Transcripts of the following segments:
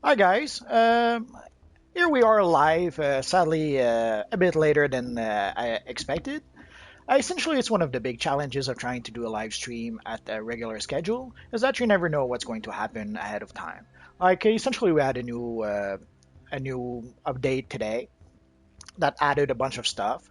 Hi guys, here we are live, sadly a bit later than I expected. Essentially, it's one of the big challenges of trying to do a live stream at a regular schedule, is that you never know what's going to happen ahead of time. Like, essentially, we had a new update today that added a bunch of stuff.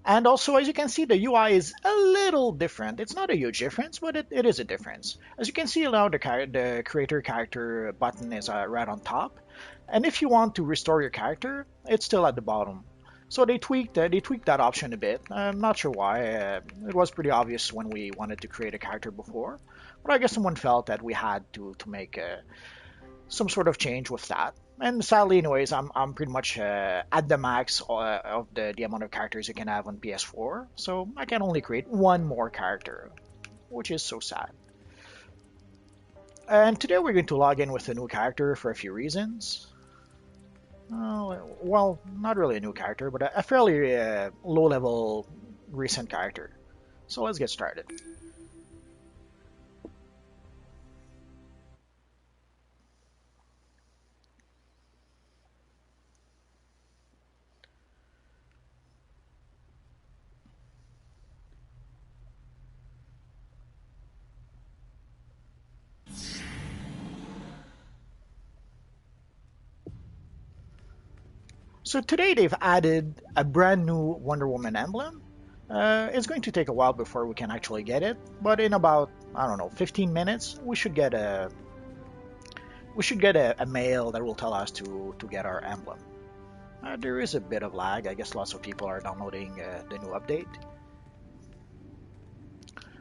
And also, as you can see, the UI is a little different. It's not a huge difference, but it is a difference. As you can see now, the creator character button is right on top. And if you want to restore your character, it's still at the bottom. So they tweaked that option a bit. I'm not sure why. It was pretty obvious when we wanted to create a character before, but I guess someone felt that we had to make some sort of change with that. And sadly, anyways, I'm pretty much at the max of the amount of characters you can have on PS4, so I can only create one more character, which is so sad. And today we're going to log in with a new character for a few reasons. Well, not really a new character, but a fairly low-level recent character. So let's get started. So today they've added a brand new Wonder Woman emblem. It's going to take a while before we can actually get it, but in about, I don't know, 15 minutes, we should get a mail that will tell us to get our emblem. There is a bit of lag. I guess lots of people are downloading the new update.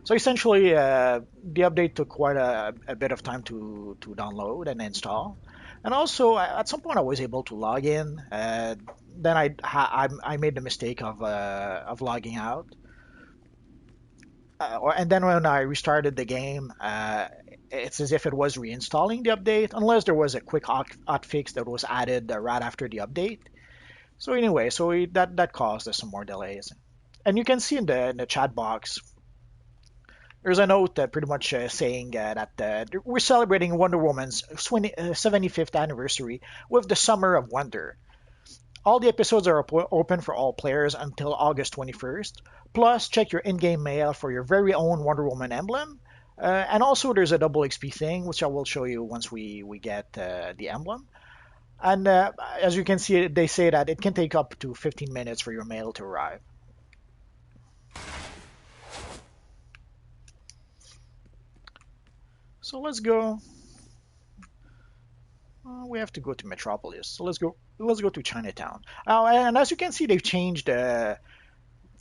So essentially, the update took quite a bit of time to download and install. And also, at some point, I was able to log in. Then I made the mistake of logging out. And then when I restarted the game, it's as if it was reinstalling the update, unless there was a quick hotfix that was added right after the update. So anyway, that caused us some more delays. And you can see in the chat box, there's a note pretty much saying that we're celebrating Wonder Woman's 75th anniversary with the Summer of Wonder. All the episodes are open for all players until August 21st. Plus, check your in-game mail for your very own Wonder Woman emblem. And also, there's a double XP thing, which I will show you once we get the emblem. And as you can see, they say that it can take up to 15 minutes for your mail to arrive. So let's go. We have to go to Metropolis. So let's go. Let's go to Chinatown. And as you can see, they've changed the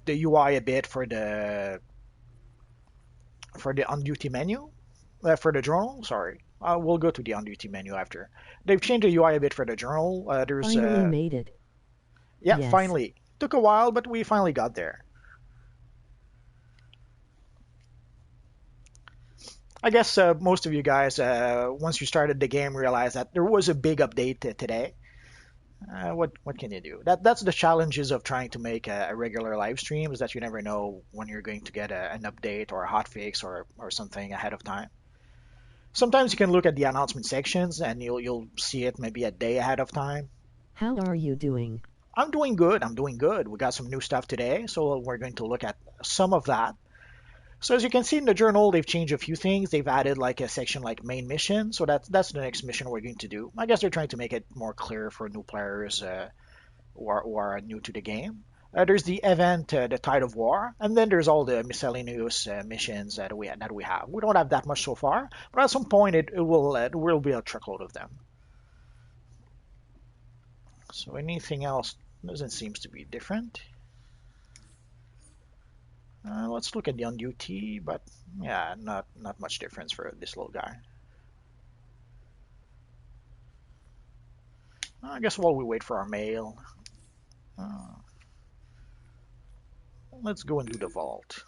UI a bit for the on duty menu for the journal. Sorry, we'll go to the on duty menu after. They've changed the UI a bit for the journal. There's Finally made it. Yeah, Yes. finally. Took a while, but we finally got there. I guess most of you guys, once you started the game, realized that there was a big update today. What can you do? That's the challenges of trying to make a regular live stream, is that you never know when you're going to get an update or a hotfix or something ahead of time. Sometimes you can look at the announcement sections and you'll see it maybe a day ahead of time. How are you doing? I'm doing good. I'm doing good. We got some new stuff today, so we're going to look at some of that. So as you can see in the journal, they've changed a few things. They've added like a section like main mission. So that's the next mission we're going to do. I guess they're trying to make it more clear for new players who are new to the game. There's the event, the Tide of War, and then there's all the miscellaneous missions that we have. We don't have that much so far, but at some point it will be a truckload of them. So anything else doesn't seem to be different. Let's look at the on duty, but yeah, not much difference for this little guy. I guess while we wait for our mail, uh, let's go and do the vault.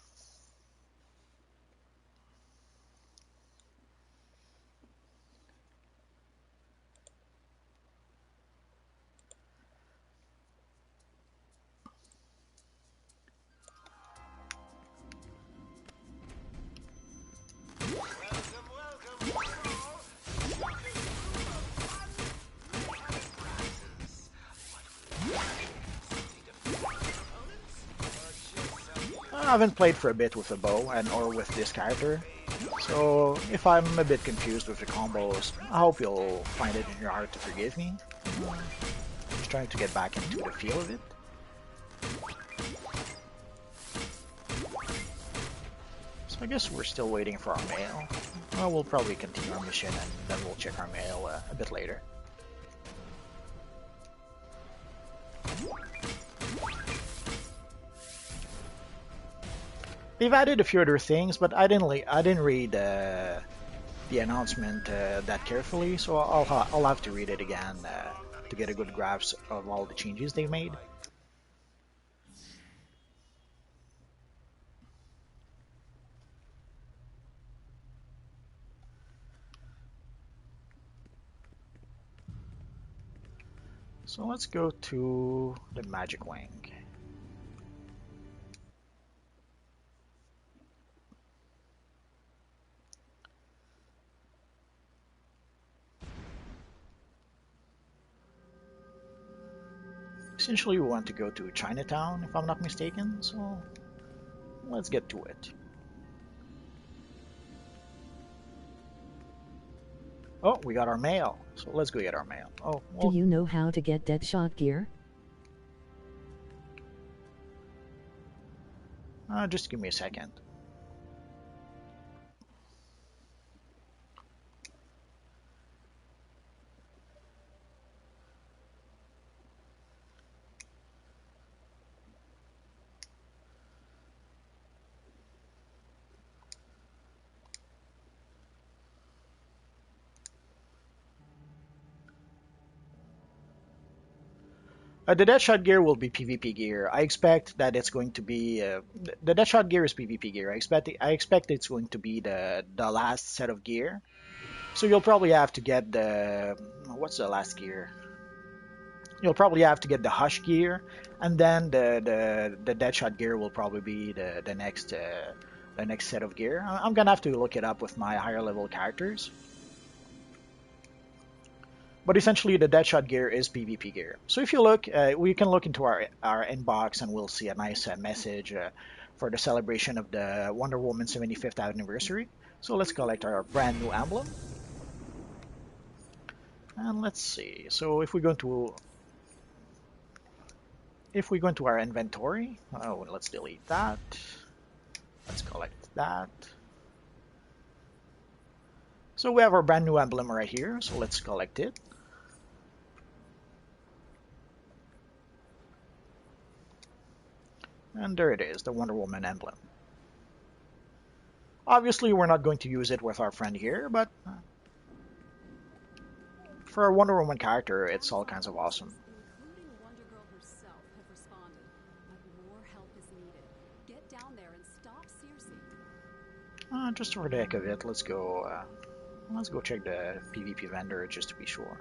haven't played for a bit with a bow and or with this character, so if I'm a bit confused with the combos, I hope you'll find it in your heart to forgive me. Just trying to get back into the feel of it. So I guess we're still waiting for our mail. Well, we'll probably continue our mission and then we'll check our mail a bit later. They've added a few other things, but I didn't read the announcement that carefully, so I'll have to read it again to get a good grasp of all the changes they made. So let's go to the Magic Wing. Essentially, we want to go to Chinatown, if I'm not mistaken, so let's get to it. Oh, we got our mail, so let's go get our mail. Oh, Do well, you know how to get Deadshot gear? just give me a second. The Deadshot gear will be PvP gear. I expect that it's going to be the Deadshot gear is PvP gear. I expect it's going to be the last set of gear. So you'll probably have to get the what's the last gear? You'll probably have to get the Hush gear, and then the Deadshot gear will probably be the next set of gear. I'm gonna have to look it up with my higher level characters. But essentially, the Deadshot gear is PvP gear. So if you look, we can look into our inbox and we'll see a nice message for the celebration of the Wonder Woman 75th anniversary. So let's collect our brand new emblem. And let's see. So if we go into our inventory, oh, let's delete that. Let's collect that. So we have our brand new emblem right here. So let's collect it. And there it is, the Wonder Woman emblem. Obviously, we're not going to use it with our friend here, but for a Wonder Woman character, it's all kinds of awesome. Including Wonder Girl herself, have responded, but more help is needed. Get down there and stop Circe. Just for the heck of it, let's go. Let's go check the PvP vendor just to be sure.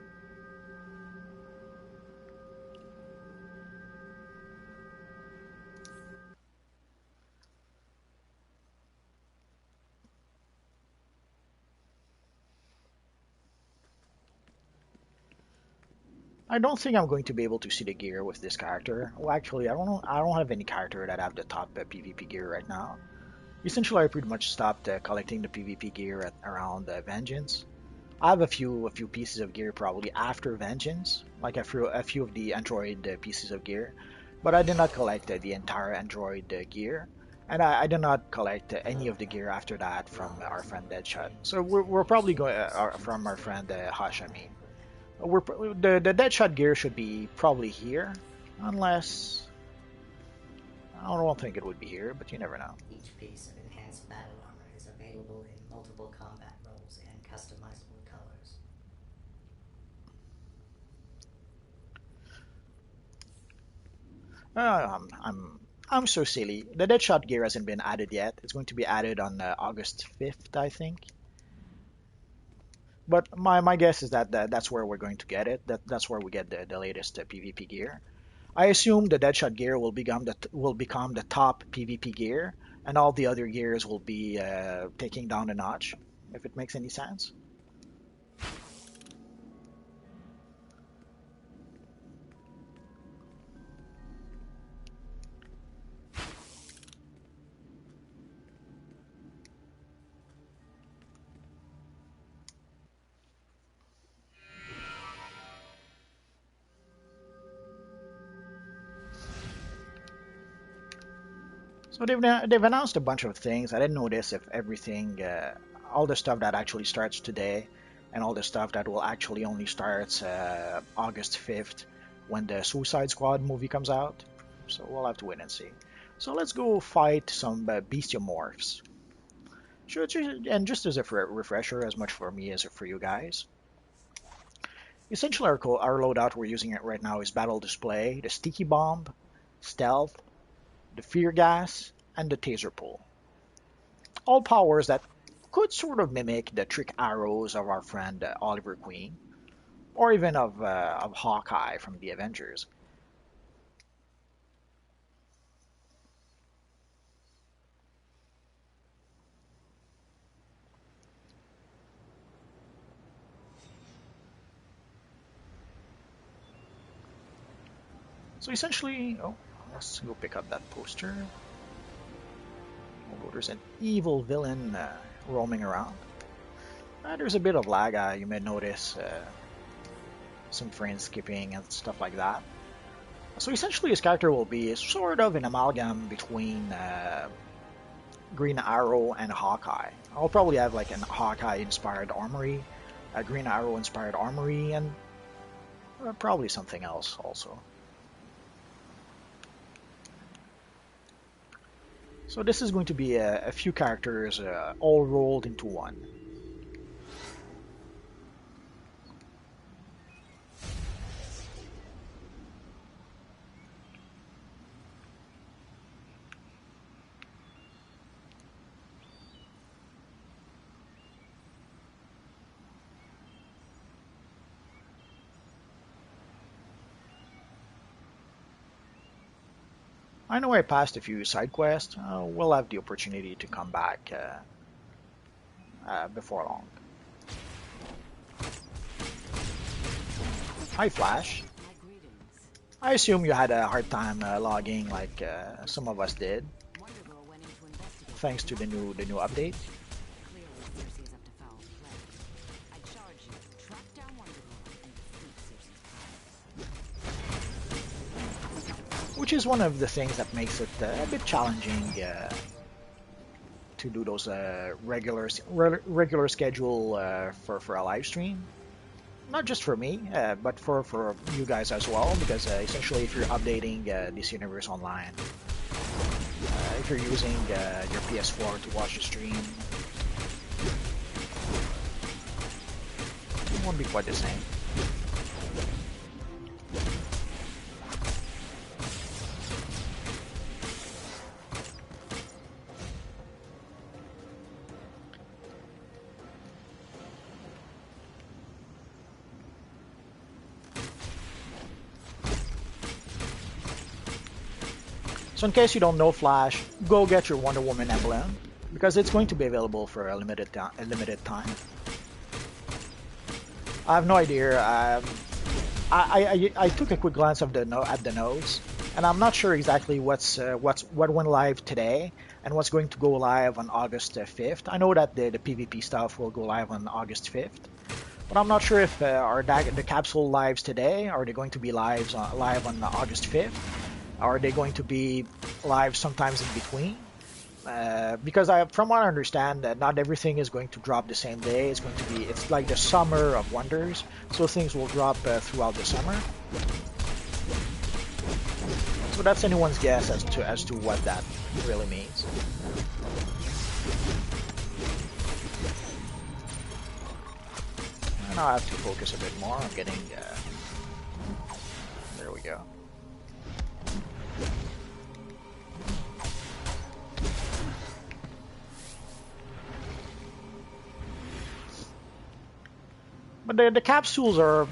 I don't think I'm going to be able to see the gear with this character. Well, actually, I don't know. I don't have any character that have the top PvP gear right now. Essentially, I pretty much stopped collecting the PvP gear at around Vengeance. I have a few pieces of gear probably after Vengeance, like a few of the Android pieces of gear, but I did not collect the entire Android gear, and I did not collect any of the gear after that from our friend Deadshot. So we're probably going from our friend Hush. I mean, the Deadshot gear should be probably here, unless I don't think it would be here, but you never know. Each piece of enhanced battle armor is available in multiple combat roles and customizable colors. I'm so silly. The Deadshot gear hasn't been added yet. It's going to be added on August 5th, I think. But my guess is that that's where we're going to get it. That's where we get the latest PvP gear. I assume the Deadshot gear will become the top PvP gear, and all the other gears will be taking down a notch. If it makes any sense. So they've announced a bunch of things. I didn't notice if everything, all the stuff that actually starts today, and all the stuff that will actually only start August 5th when the Suicide Squad movie comes out. So we'll have to wait and see. So let's go fight some bestiomorphs. Sure, and just as a refresher, as much for me as for you guys. Essentially, our loadout we're using it right now is Battle Display, the Sticky Bomb, Stealth, the Fear Gas, and the Taser Pull. All powers that could sort of mimic the trick arrows of our friend Oliver Queen, or even of Hawkeye from the Avengers. So essentially, oh, let's go pick up that poster. Oh, there's an evil villain roaming around. There's a bit of lag, you may notice some frame skipping and stuff like that. So essentially his character will be sort of an amalgam between Green Arrow and Hawkeye. I'll probably have like an Hawkeye-inspired armory, a Green Arrow-inspired armory, and probably something else also. So this is going to be a few characters all rolled into one. I know I passed a few side quests. We'll have the opportunity to come back before long. Hi, Flash. I assume you had a hard time logging like some of us did, thanks to the new update. Which is one of the things that makes it a bit challenging to do those regular schedule for a live stream. Not just for me, but for you guys as well, because essentially if you're updating this universe online, if you're using your PS4 to watch the stream, it won't be quite the same. So in case you don't know Flash, go get your Wonder Woman emblem, because it's going to be available for a limited time. I have no idea. I took a quick glance at the notes, and I'm not sure exactly what went live today and what's going to go live on August 5th. I know that the PvP stuff will go live on August 5th, but I'm not sure if are the capsule lives today, are they going to be live on August 5th? Are they going to be live sometimes in between? Because from what I understand, not everything is going to drop the same day. It's like the summer of wonders, so things will drop throughout the summer. So that's anyone's guess as to what that really means. And I'll have to focus a bit more on getting. There we go. But the capsules are...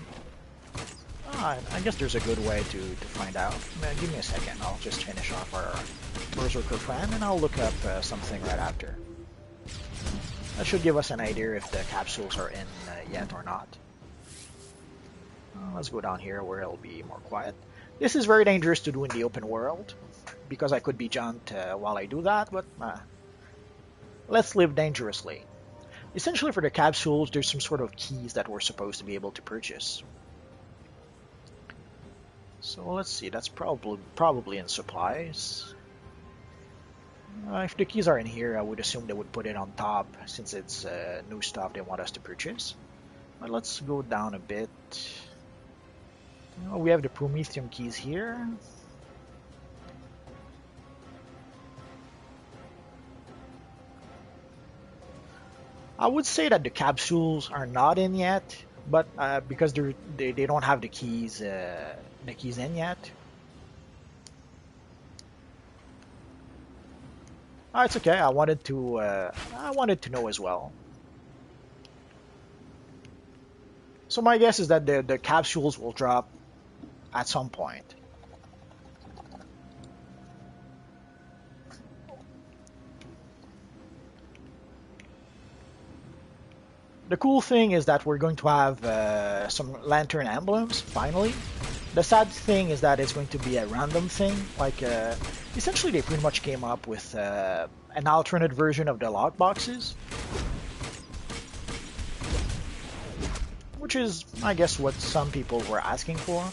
I guess there's a good way to find out. Give me a second. I'll just finish off our Berserker friend, and I'll look up something right after. That should give us an idea if the capsules are in yet or not. Let's go down here where it'll be more quiet. This is very dangerous to do in the open world, because I could be jumped while I do that, but let's live dangerously. Essentially for the capsules, there's some sort of keys that we're supposed to be able to purchase. So let's see, that's probably in supplies. If the keys are in here, I would assume they would put it on top since it's new stuff they want us to purchase. But let's go down a bit. We have the Prometheum keys here. I would say that the capsules are not in yet, but because they don't have the keys in yet. Oh, it's okay. I wanted to know as well. So my guess is that the capsules will drop at some point. The cool thing is that we're going to have some lantern emblems finally. The sad thing is that it's going to be a random thing. Like essentially, they pretty much came up with an alternate version of the lockboxes, which is, I guess, what some people were asking for.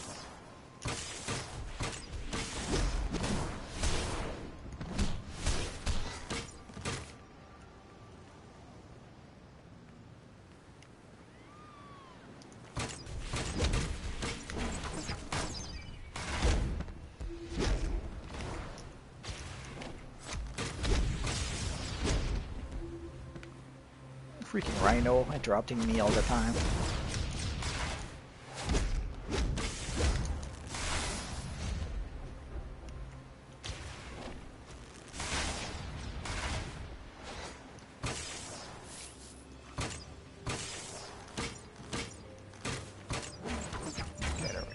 Freaking Rhino interrupting me all the time. Okay, there we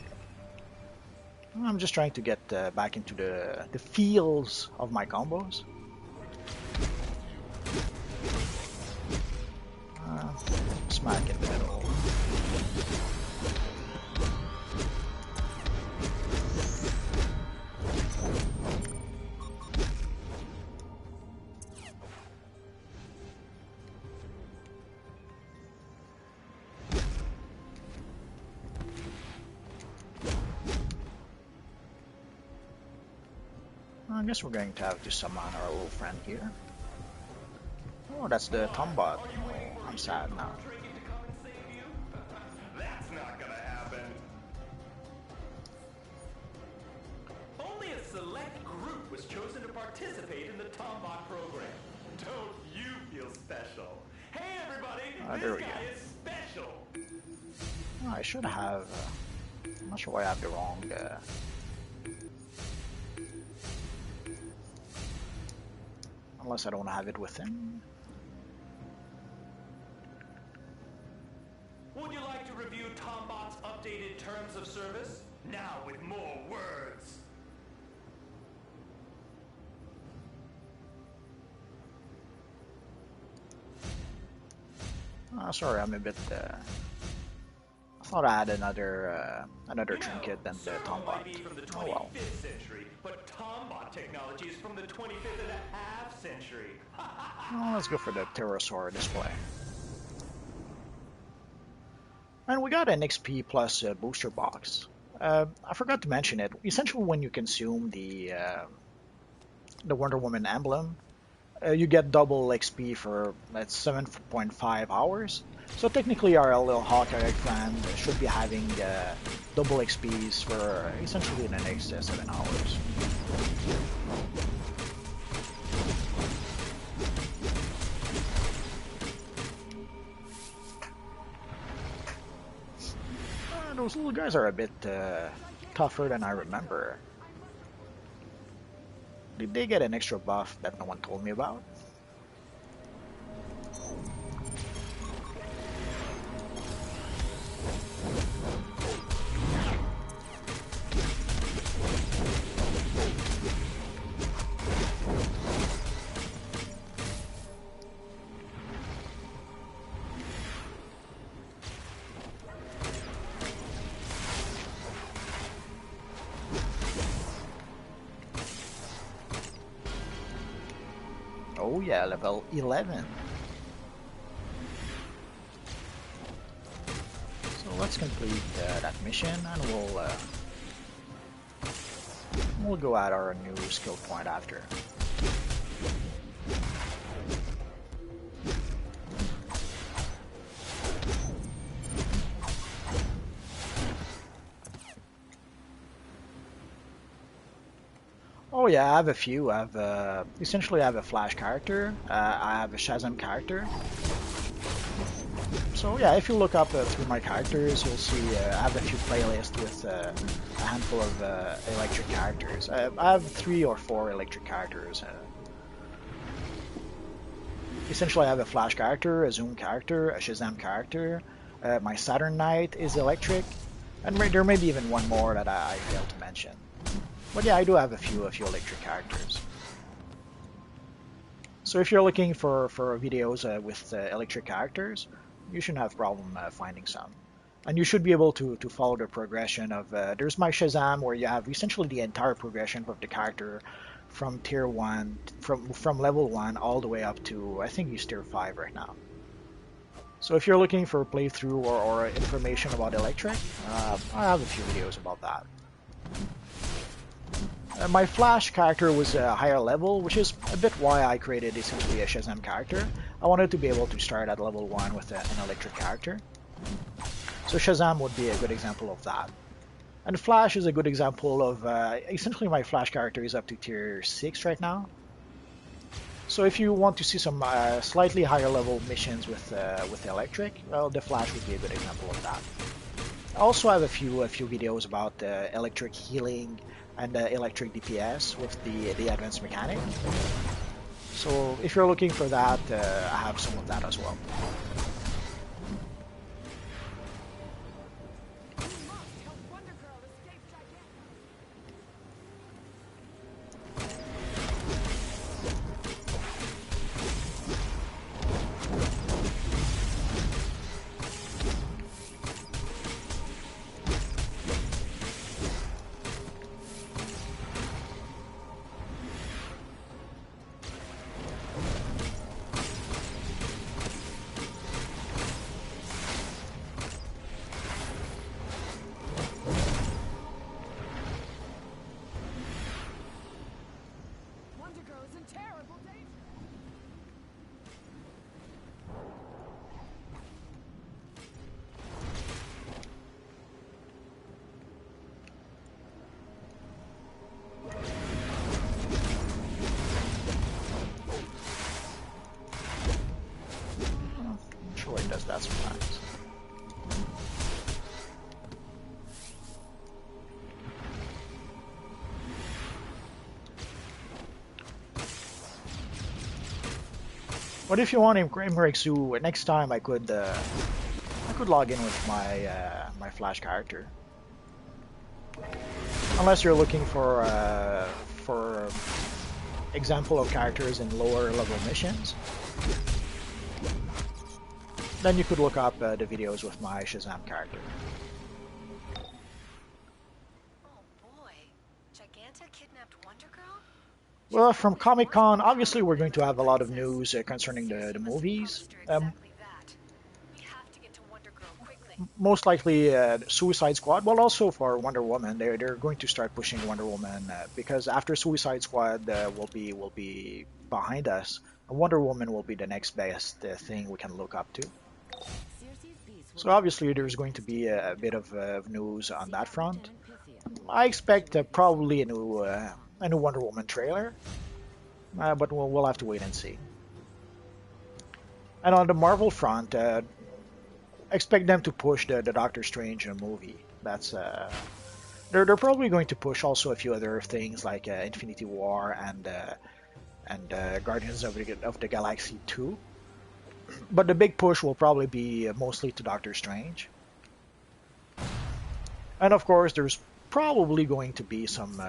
go. I'm just trying to get back into the feels of my combos. Smack in the middle. I guess we're going to have to summon our little friend here. Oh, that's the Tombot. Oh, I'm sad now. That's not gonna happen. Only a select group was chosen to participate in the Tombot program. Don't you feel special? Hey everybody, There we this guy go. is special. Oh, I should have. I'm not sure why I have the wrong. Unless I don't have it with him. Would you like to review Tombot's updated terms of service? Now with more words. Oh, sorry, I'm a bit. I thought I had another trinket than the Tombot. From the 25th Oh well. century, but Tombot technology is from the 25th and a half century. Well, let's go for the Pterosaur display. And we got an XP plus booster box. I forgot to mention it. Essentially, when you consume the Wonder Woman emblem, you get double XP for 7.5 hours. So technically, our little Hawkeye friend should be having double XPs for essentially the next 7 hours. Those little guys are a bit tougher than I remember. Did they get an extra buff that no one told me about? Oh yeah, level 11. So let's complete that mission and we'll go at our new skill point after. Oh yeah, I have a few. Essentially I have a Flash character. I have a Shazam character. So yeah, if you look up through my characters, you'll see I have a few playlists with a handful of electric characters. I have 3 or 4 electric characters. Essentially, I have a Flash character, a Zoom character, a Shazam character. My Saturn Knight is electric, and there may be even one more that I failed to mention. But yeah, I do have a few electric characters. So if you're looking for videos with electric characters, you shouldn't have problem finding some. And you should be able to follow the progression of. There's my Shazam where you have essentially the entire progression of the character from tier 1, from level 1 all the way up to I think he's tier 5 right now. So if you're looking for a playthrough or information about electric, I have a few videos about that. My Flash character was a higher level, which is a bit why I created essentially a Shazam character. I wanted to be able to start at level 1 with an electric character. So Shazam would be a good example of that. And Flash is a good example of, essentially my Flash character is up to tier 6 right now. So if you want to see some slightly higher level missions with electric, well, the Flash would be a good example of that. I also have a few videos about electric healing and electric DPS with the advanced mechanic. So if you're looking for that, I have some of that as well. It does that sometimes. But if you want Imrek Zoo, next time I could log in with my Flash character. Unless you're looking for example of characters in lower level missions. Then you could look up the videos with my Shazam character. Oh boy, Giganta kidnapped Wonder Girl? Well, from Comic-Con, obviously we're going to have a lot of news concerning the movies. Most likely Suicide Squad, well also for Wonder Woman. They're going to start pushing Wonder Woman because after Suicide Squad will be behind us. Wonder Woman will be the next best thing we can look up to. So obviously there's going to be a bit of news on that front. I expect probably a new Wonder Woman trailer, but we'll have to wait and see. And on the Marvel front, expect them to push the Doctor Strange movie. That's they're probably going to push also a few other things like Infinity War and Guardians of the Galaxy 2. But the big push will probably be mostly to Doctor Strange. And of course, there's probably going to be some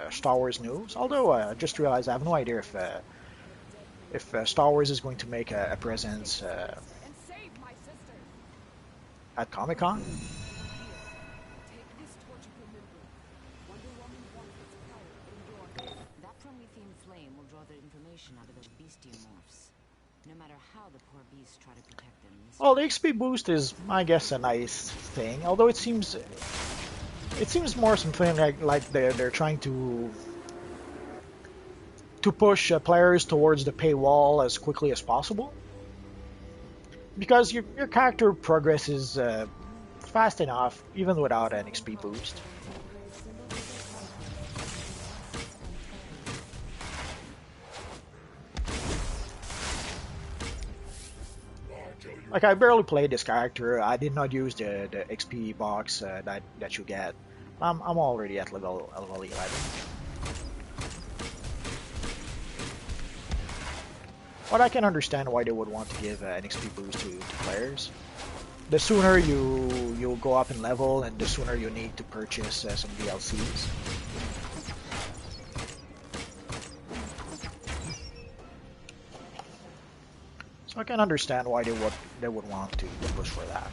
Star Wars news. Although I just realized I have no idea if Star Wars is going to make a presence at Comic-Con. That Promethean flame will draw the information out of those bestiomorphs. No matter how the poor beasts try to protect them. Well, the XP boost is, I guess, a nice thing. Although it seems more something like they're trying to push players towards the paywall as quickly as possible. Because your character progresses fast enough, even without an XP boost. Like I barely played this character. I did not use the XP box that you get. I'm already at level 11. But I can understand why they would want to give an XP boost to players. The sooner you go up in level, and the sooner you need to purchase some DLCs. So I can understand why they would want to push for that.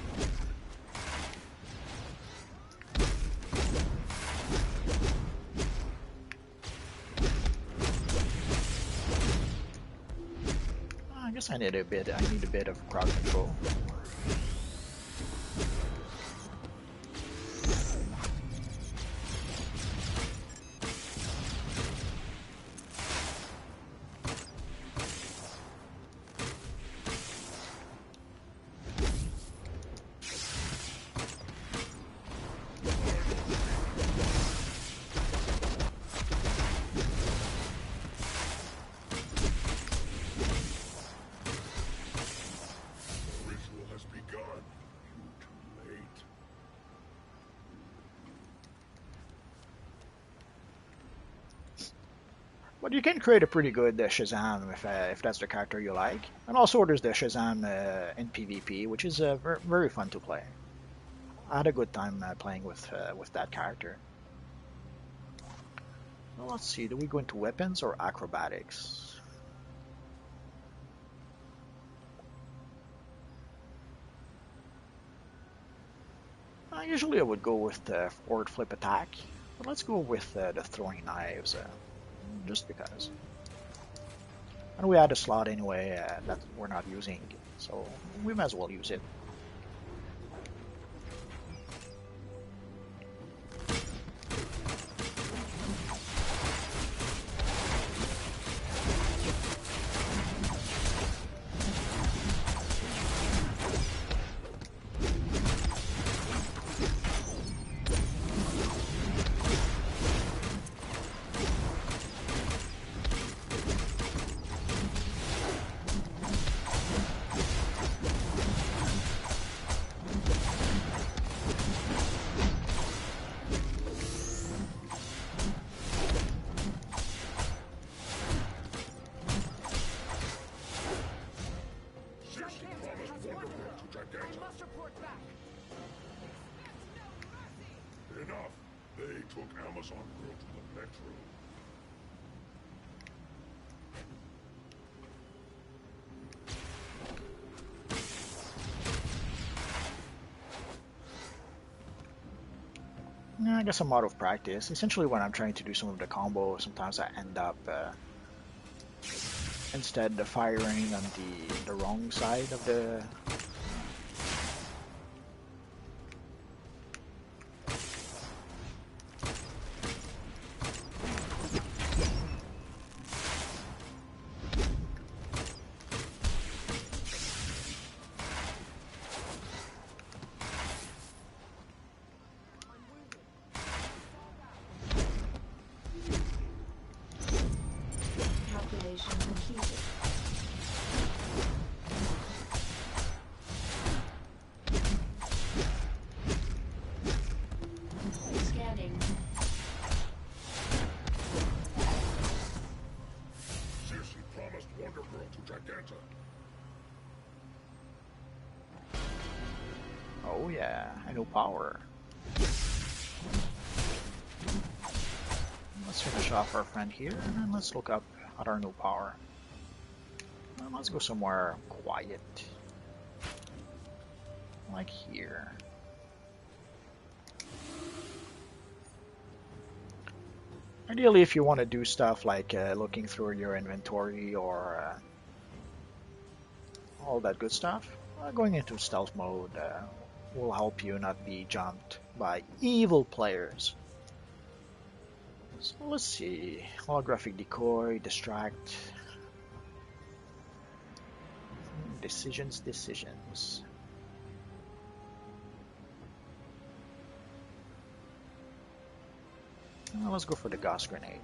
I guess I need a bit of crowd control. But you can create a pretty good Shazam if that's the character you like. And also there's the Shazam in PvP, which is very fun to play. I had a good time playing with that character. Well, let's see, do we go into weapons or acrobatics? Usually I would go with the forward flip attack, but let's go with the throwing knives, just because. And we had a slot anyway that we're not using, so we might as well use it. I guess I'm out of practice. Essentially, when I'm trying to do some of the combo, sometimes I end up instead firing on the wrong side of the. Oh yeah, I know power. Let's finish off our friend here, and then let's look up at our new power. Well, let's go somewhere quiet. Like here. Ideally, if you want to do stuff like looking through your inventory or all that good stuff, going into stealth mode will help you not be jumped by evil players. So let's see. Holographic decoy, distract. Decisions. Well, let's go for the gas grenade.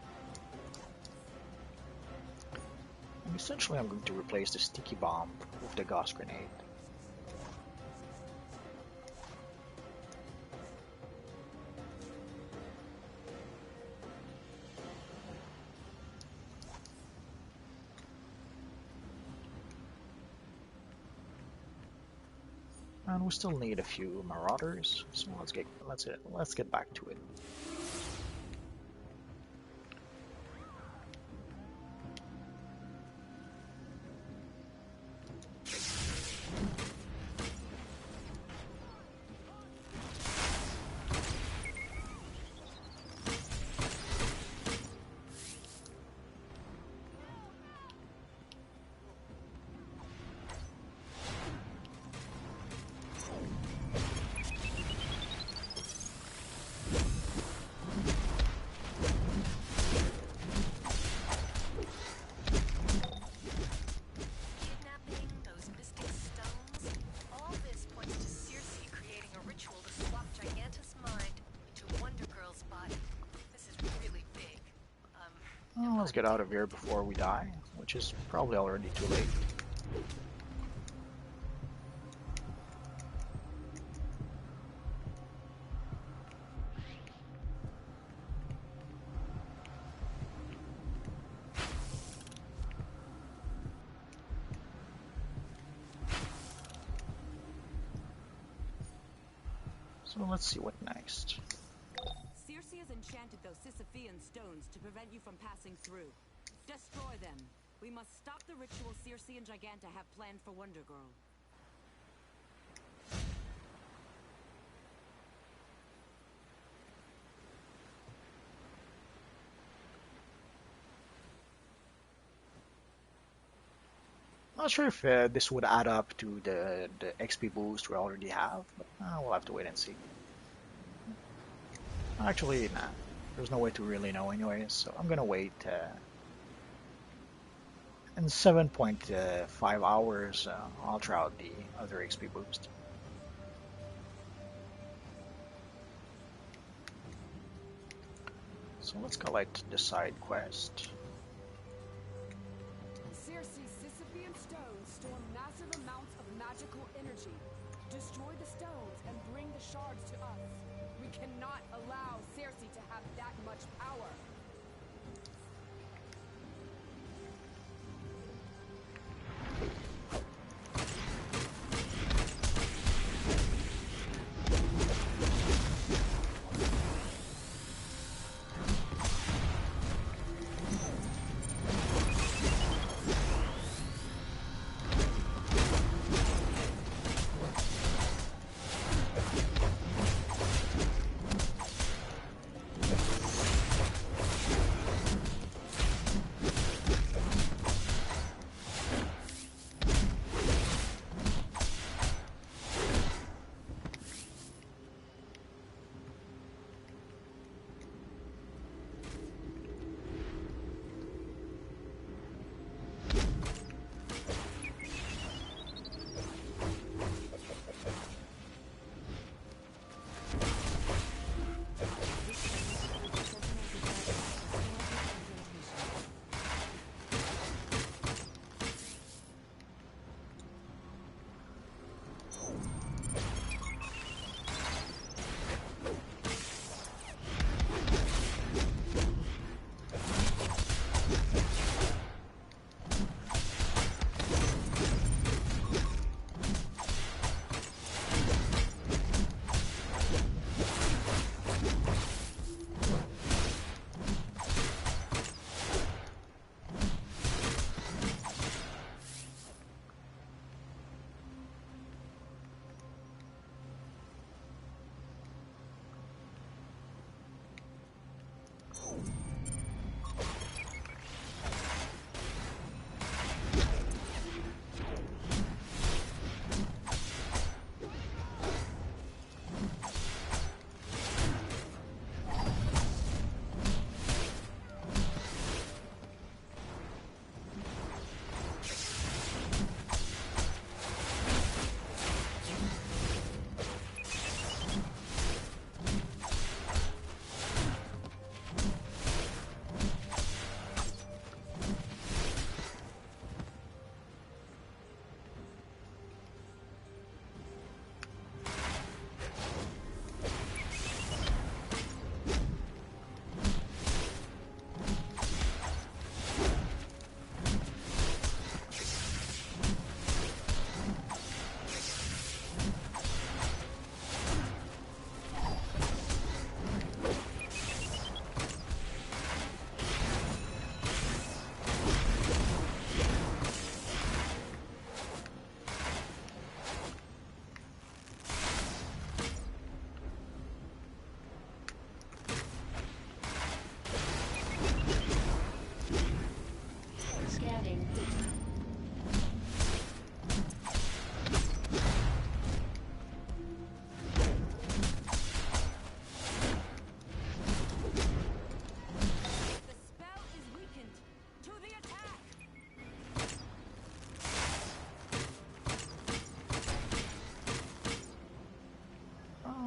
And essentially I'm going to replace the sticky bomb with the gas grenade. And we still need a few marauders, so let's get back to it. Kidnapping, those mystic stones, all this points to Circe creating a ritual to swap Giganta's mind into Wonder Girl's body. This is really big. Well, let's get out of here before we die, which is probably already too late. So let's see what next. Circe has enchanted those Sisyphean stones to prevent you from passing through. Destroy them. We must stop the ritual Circe and Giganta have planned for Wonder Girl. Not sure if this would add up to the XP boost we already have, but we'll have to wait and see. Actually, nah. There's no way to really know anyways, so I'm gonna wait. In 7.5 hours, I'll try out the other XP boost. So let's collect the side quest. Circe's Sisyphean stones store massive amounts of magical energy. Destroy the stones and bring the shards to us. We cannot allow Circe to have that much power.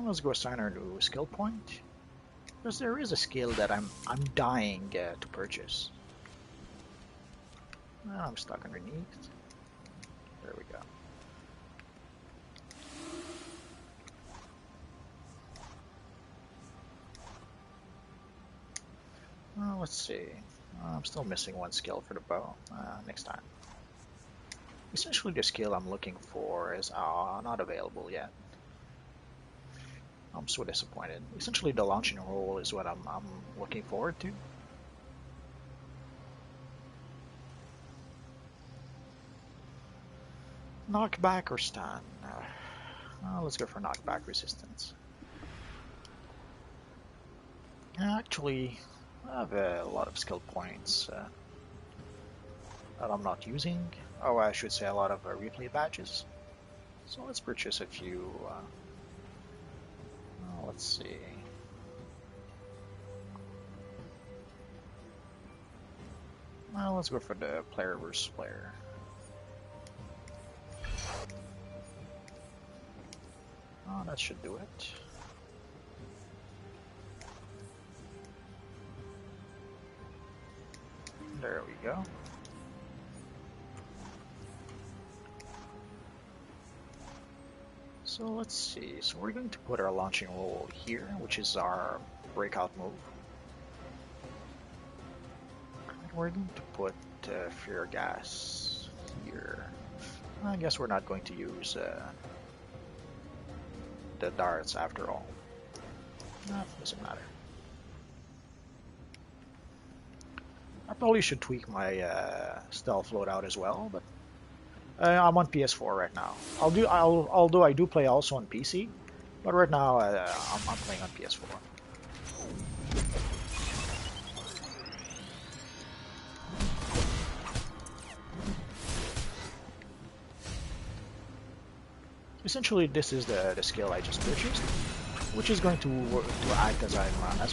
Let's go assign our new skill point. Because there is a skill that I'm dying to purchase. Oh, I'm stuck underneath. There we go. Let's see. I'm still missing one skill for the bow. Next time. Essentially, the skill I'm looking for is not available yet. I'm so disappointed. Essentially, the launching roll is what I'm looking forward to. Knockback or stun? Let's go for knockback resistance. Actually, I have a lot of skill points that I'm not using. Oh, I should say a lot of replay badges. So let's purchase a few. Let's see. Well, let's go for the player versus player. Oh, that should do it. There we go. So let's see. So we're going to put our launching roll here, which is our breakout move. And we're going to put fear gas here. I guess we're not going to use the darts after all. No, doesn't matter. I probably should tweak my stealth loadout as well, but I'm on PS4 right now. Although I do play also on PC, but right now I'm playing on PS4. Essentially, this is the skill I just purchased, which is going to act as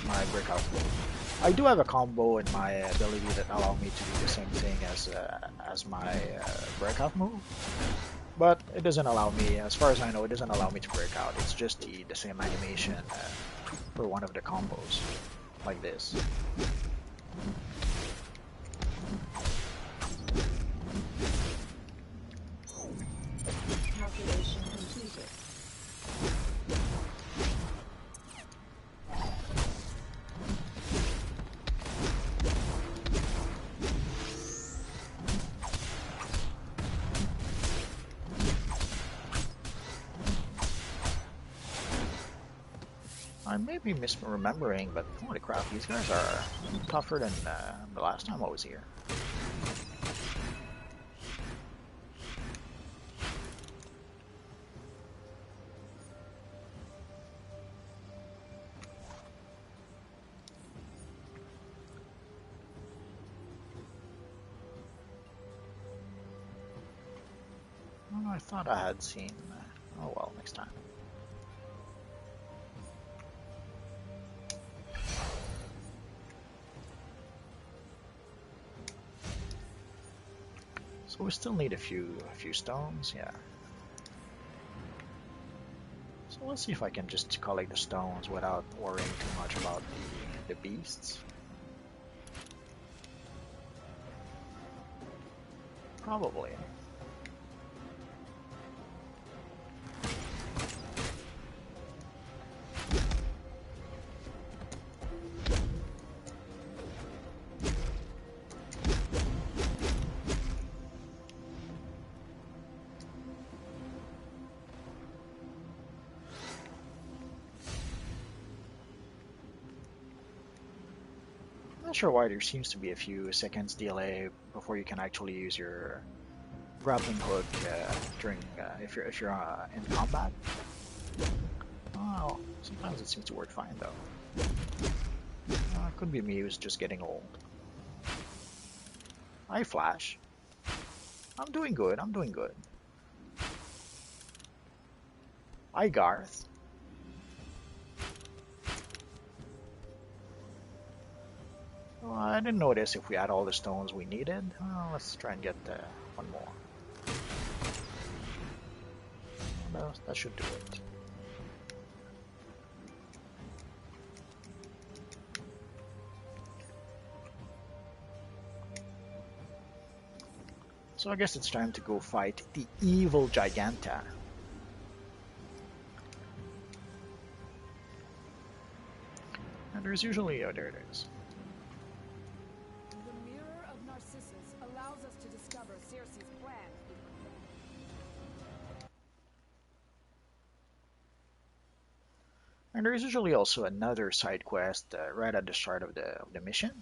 my breakout move. I do have a combo in my ability that allow me to do the same thing as my breakout move, but it doesn't allow me, as far as I know, it doesn't allow me to break out. It's just the same animation for one of the combos, like this. Calculation completed. I may be misremembering, but holy crap, these guys are tougher than the last time I was here. Oh, I thought I had seen. Oh well, next time. So we still need a few stones, yeah. So let's see if I can just collect the stones without worrying too much about the beasts. Probably. Not sure why there seems to be a few seconds delay before you can actually use your grappling hook during if you're in combat. Oh, sometimes it seems to work fine though. Could be me who's just getting old. Hi Flash. I'm doing good. I'm doing good. Hi Garth. Well, I didn't notice if we had all the stones we needed. Let's try and get one more. That should do it. So I guess it's time to go fight the evil Giganta. And there's usually, oh, there it is. The mirror of Narcissus allows us to discover Circe's plan. And there's usually also another side quest right at the start of the mission.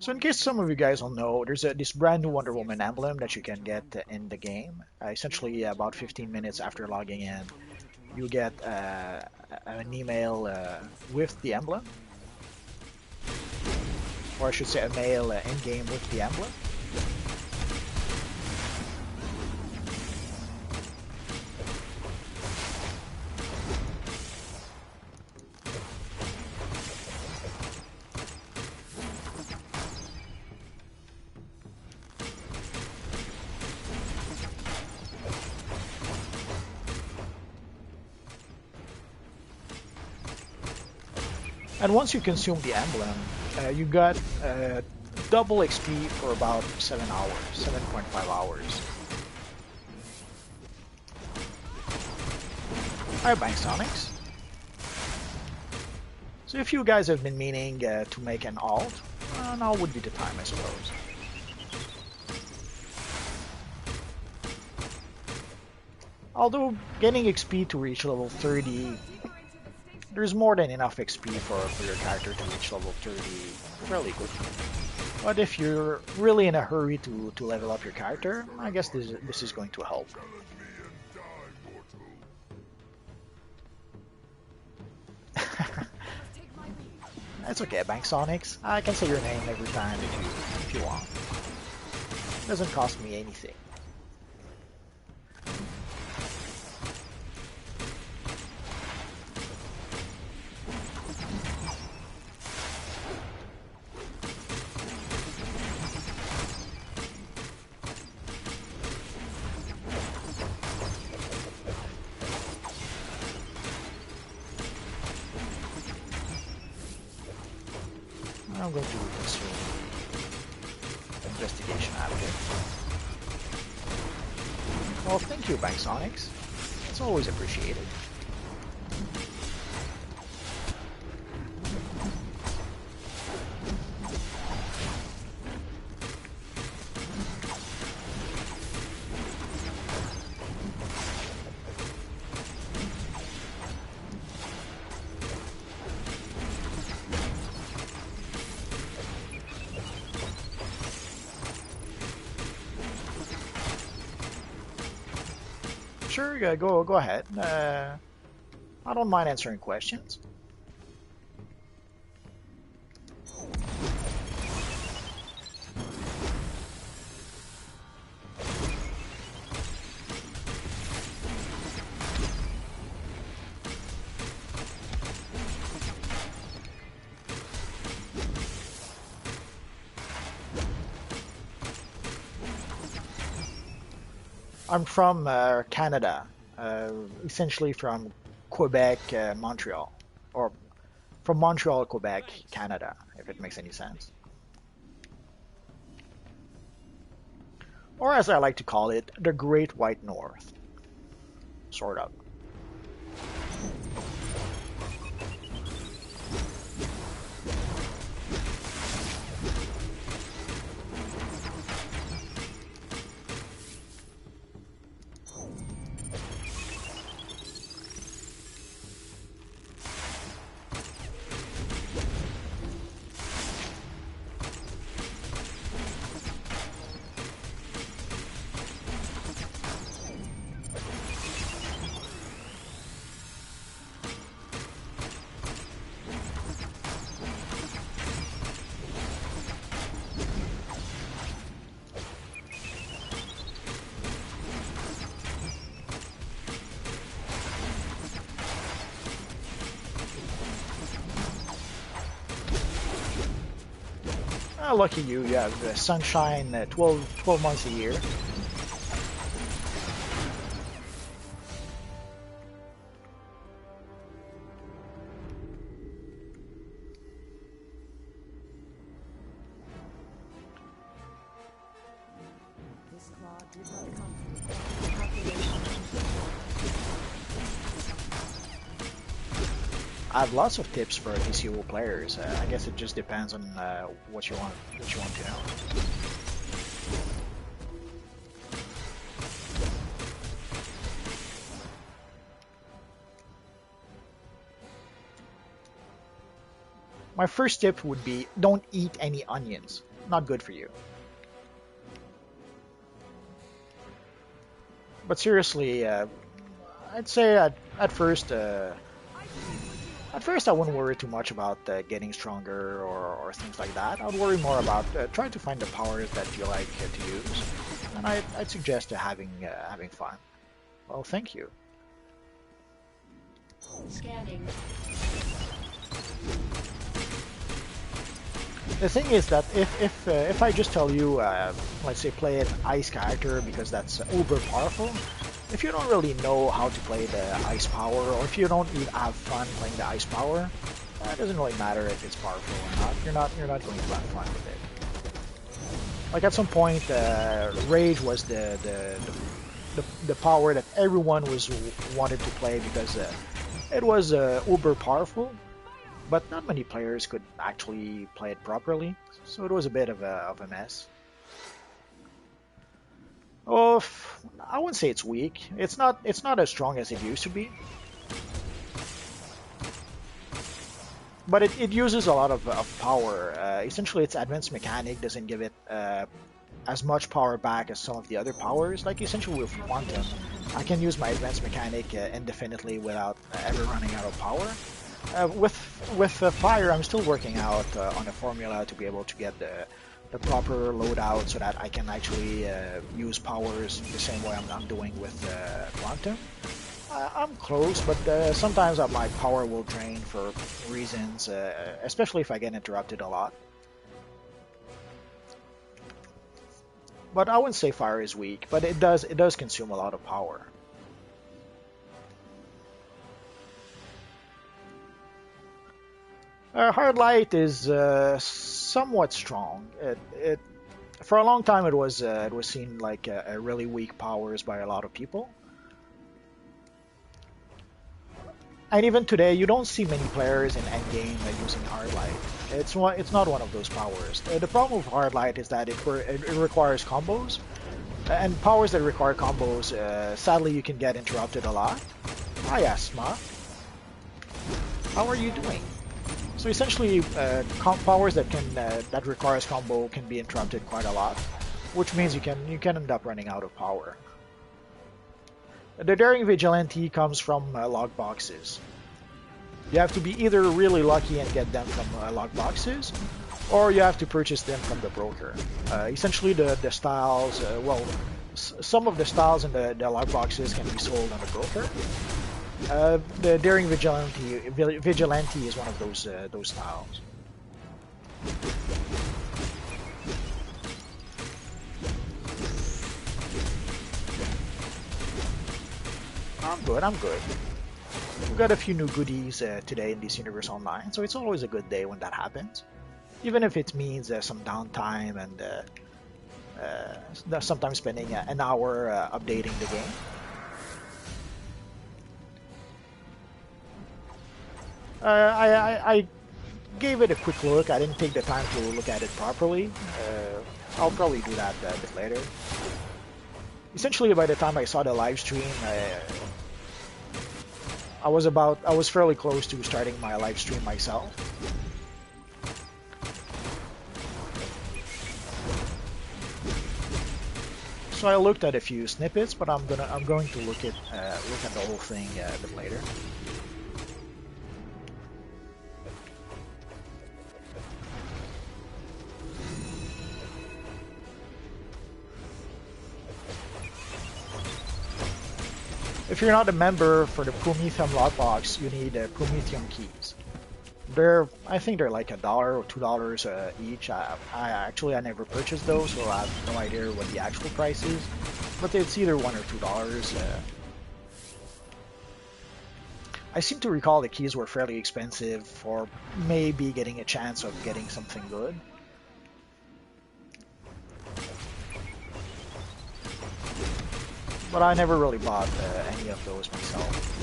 So in case some of you guys don't know, there's this brand new Wonder Woman emblem that you can get in the game. Essentially, about 15 minutes after logging in, you get an email with the emblem, or I should say a mail in-game with the emblem. And once you consume the emblem, you got double XP for about 7 hours, 7.5 hours. Alright, Bank Sonics. So if you guys have been meaning to make an alt, now would be the time, I suppose. Although getting XP to reach level 30, there's more than enough XP for your character to reach level 30 fairly quickly. But if you're really in a hurry to level up your character, I guess this is going to help. That's okay, Bank Sonics. I can say your name every time if you want. It doesn't cost me anything. I'm going to consume investigation out of it. Well, thank you, Bank Sonics. It's always appreciated. Sure, go ahead. I don't mind answering questions. I'm from Canada, essentially from Quebec, Montreal, or from Montreal, Quebec, Canada, if it makes any sense. Or as I like to call it, the Great White North, sort of. Lucky you, you have sunshine 12 months a year. I have lots of tips for DCUO players. I guess it just depends on what you want to know. My first tip would be don't eat any onions. Not good for you. But seriously, I'd say at first I wouldn't worry too much about getting stronger or things like that. I'd worry more about trying to find the powers that you like to use, and I'd suggest having fun. Well, thank you. Scanning. The thing is that if I just tell you, let's say, play an ice character because that's uber powerful, if you don't really know how to play the ice power, or if you don't even have fun playing the ice power, it doesn't really matter if it's powerful or not. You're not going to have fun with it. Like at some point, Rage was the power that everyone wanted to play because it was uber powerful. But not many players could actually play it properly, so it was a bit of a mess. Oh, I wouldn't say it's weak. It's not as strong as it used to be, but it uses a lot of power. Essentially, its advanced mechanic doesn't give it as much power back as some of the other powers. Like essentially with Quantum, I can use my advanced mechanic indefinitely without ever running out of power. With Fire, I'm still working out on a formula to be able to get the proper loadout so that I can actually use powers the same way I'm doing with Quantum. I'm close, but sometimes my power will drain for reasons, especially if I get interrupted a lot. But I wouldn't say Fire is weak, but it does consume a lot of power. Hard Light is somewhat strong. It for a long time it was seen like a really weak powers by a lot of people, and even today you don't see many players in endgame using Hard Light. It's not one of those powers. The problem with Hard Light is that it requires combos, and powers that require combos, sadly you can get interrupted a lot. Hi Asma, how are you doing? So essentially, powers that requires combo can be interrupted quite a lot, which means you can end up running out of power. The Daring Vigilante comes from log boxes. You have to be either really lucky and get them from log boxes, or you have to purchase them from the broker. Essentially, the styles, some of the styles in the log boxes can be sold on the broker. The Daring Vigilante is one of those styles. I'm good. We've got a few new goodies today in this Universe Online, so it's always a good day when that happens. Even if it means some downtime and sometimes spending an hour updating the game. I gave it a quick look. I didn't take the time to look at it properly. I'll probably do that a bit later. Essentially, by the time I saw the live stream, I was fairly close to starting my live stream myself. So I looked at a few snippets, but I'm going to look at the whole thing a bit later. If you're not a member for the Prometheum lockbox, you need Prometheum keys. I think they're like $1 or $2 each. I never purchased those, so I have no idea what the actual price is. But it's either $1 or $2. I seem to recall the keys were fairly expensive for maybe getting a chance of getting something good. but I never really bought any of those myself.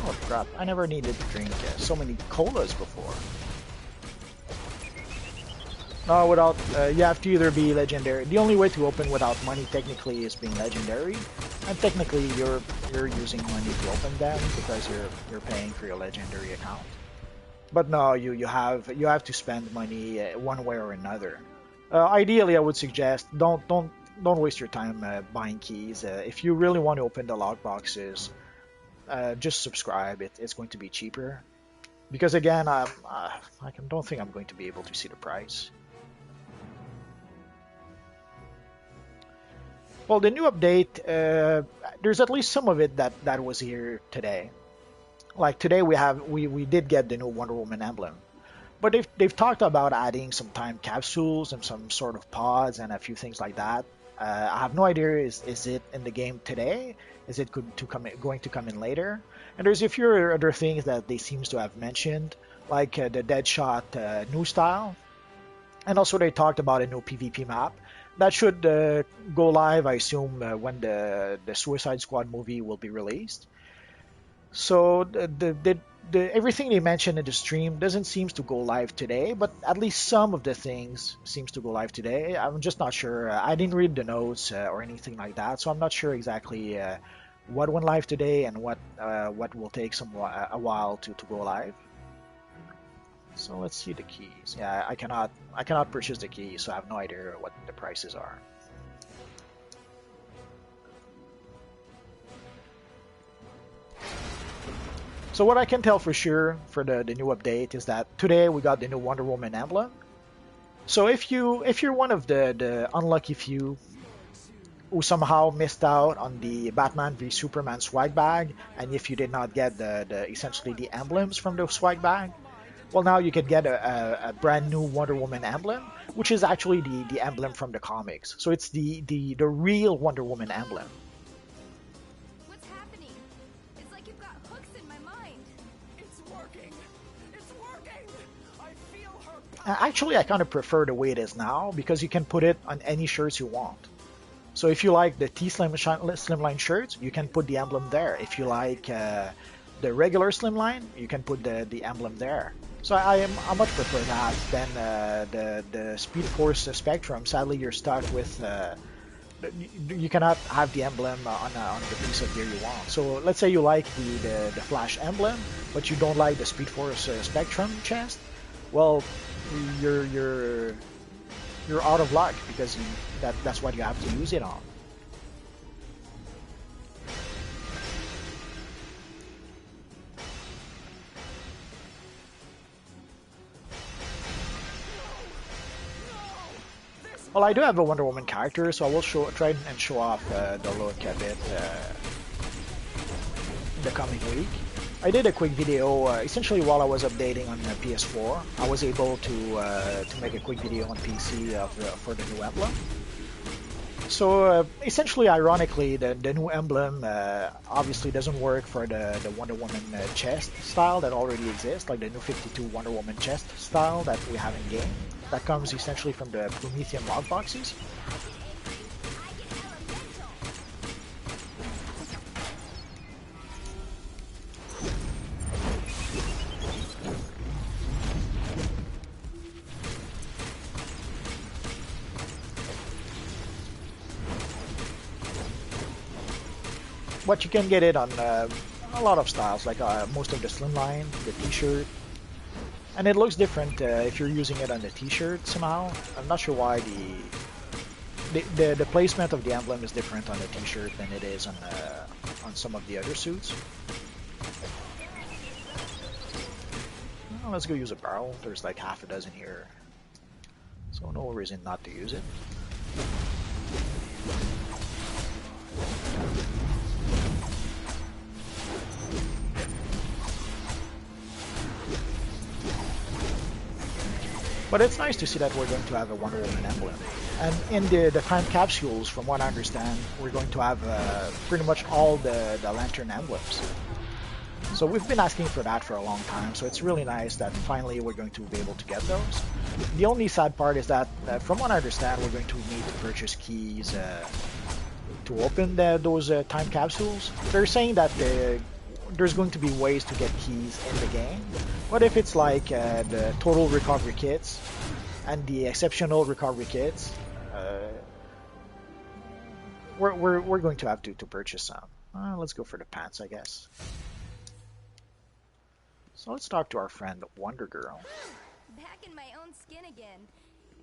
Oh crap, I never needed to drink so many colas before. No, without, you have to either be legendary. The only way to open without money technically is being legendary. And technically you're using money to open them because you're paying for your legendary account. But no, you have to spend money one way or another. Ideally, I would suggest don't waste your time buying keys. If you really want to open the log boxes, just subscribe. It's going to be cheaper. Because again, don't think I'm going to be able to see the price. Well, the new update, there's at least some of it that was here today. Like today we did get the new Wonder Woman emblem, but they've talked about adding some time capsules and some sort of pods and a few things like that. I have no idea is it in the game today? Is it going to come in later? And there's a few other things that they seems to have mentioned, like the Deadshot new style, and also they talked about a new PvP map that should go live, I assume, when the Suicide Squad movie will be released. So everything they mentioned in the stream doesn't seem to go live today, but at least some of the things seems to go live today. I'm just not sure. I didn't read the notes or anything like that, so I'm not sure exactly what went live today and what will take a while to go live. So let's see the keys. Yeah, I cannot purchase the keys, so I have no idea what the prices are. So what I can tell for sure for the new update is that today we got the new Wonder Woman emblem. So if you're one of the unlucky few who somehow missed out on the Batman v Superman swag bag, and if you did not get the essentially the emblems from the swag bag, well, now you can get a brand new Wonder Woman emblem, which is actually the emblem from the comics. So it's the real Wonder Woman emblem. What's happening? It's like you've got hooks in my mind. It's working! It's working! I feel her Actually, I kind of prefer the way it is now because you can put it on any shirts you want. So if you like the Slimline shirts, you can put the emblem there. If you like the regular Slimline, you can put the emblem there. So I much prefer that than the Speed Force Spectrum. Sadly, you're stuck with you cannot have the emblem on the piece of gear you want. So let's say you like the Flash emblem, but you don't like the Speed Force Spectrum chest. Well, you're out of luck because that's what you have to use it on. Well, I do have a Wonder Woman character, so I will try and show off the look a bit in the coming week. I did a quick video, essentially while I was updating on the PS4. I was able to make a quick video on PC for the new emblem. So essentially, ironically, the new emblem obviously doesn't work for the Wonder Woman chest style that already exists, like the new 52 Wonder Woman chest style that we have in game. That comes essentially from the Promethean log boxes. But you can get it on a lot of styles, like most of the slimline, the t-shirt. And it looks different if you're using it on the t-shirt somehow. I'm not sure why the placement of the emblem is different on the t-shirt than it is on some of the other suits. Well, let's go use a barrel. There's like half a dozen here, so no reason not to use it. But it's nice to see that we're going to have a Wonder Woman emblem. And in the time capsules, from what I understand, we're going to have pretty much all the Lantern emblems. So we've been asking for that for a long time, so it's really nice that finally we're going to be able to get those. The only sad part is that, from what I understand, we're going to need to purchase keys to open those time capsules. They're saying that there's going to be ways to get keys in the game, but if it's like the total recovery kits and the exceptional recovery kits, we're going to have to purchase some. Let's go for the pants, I guess. So let's talk to our friend Wonder Girl. Back in my own skin again.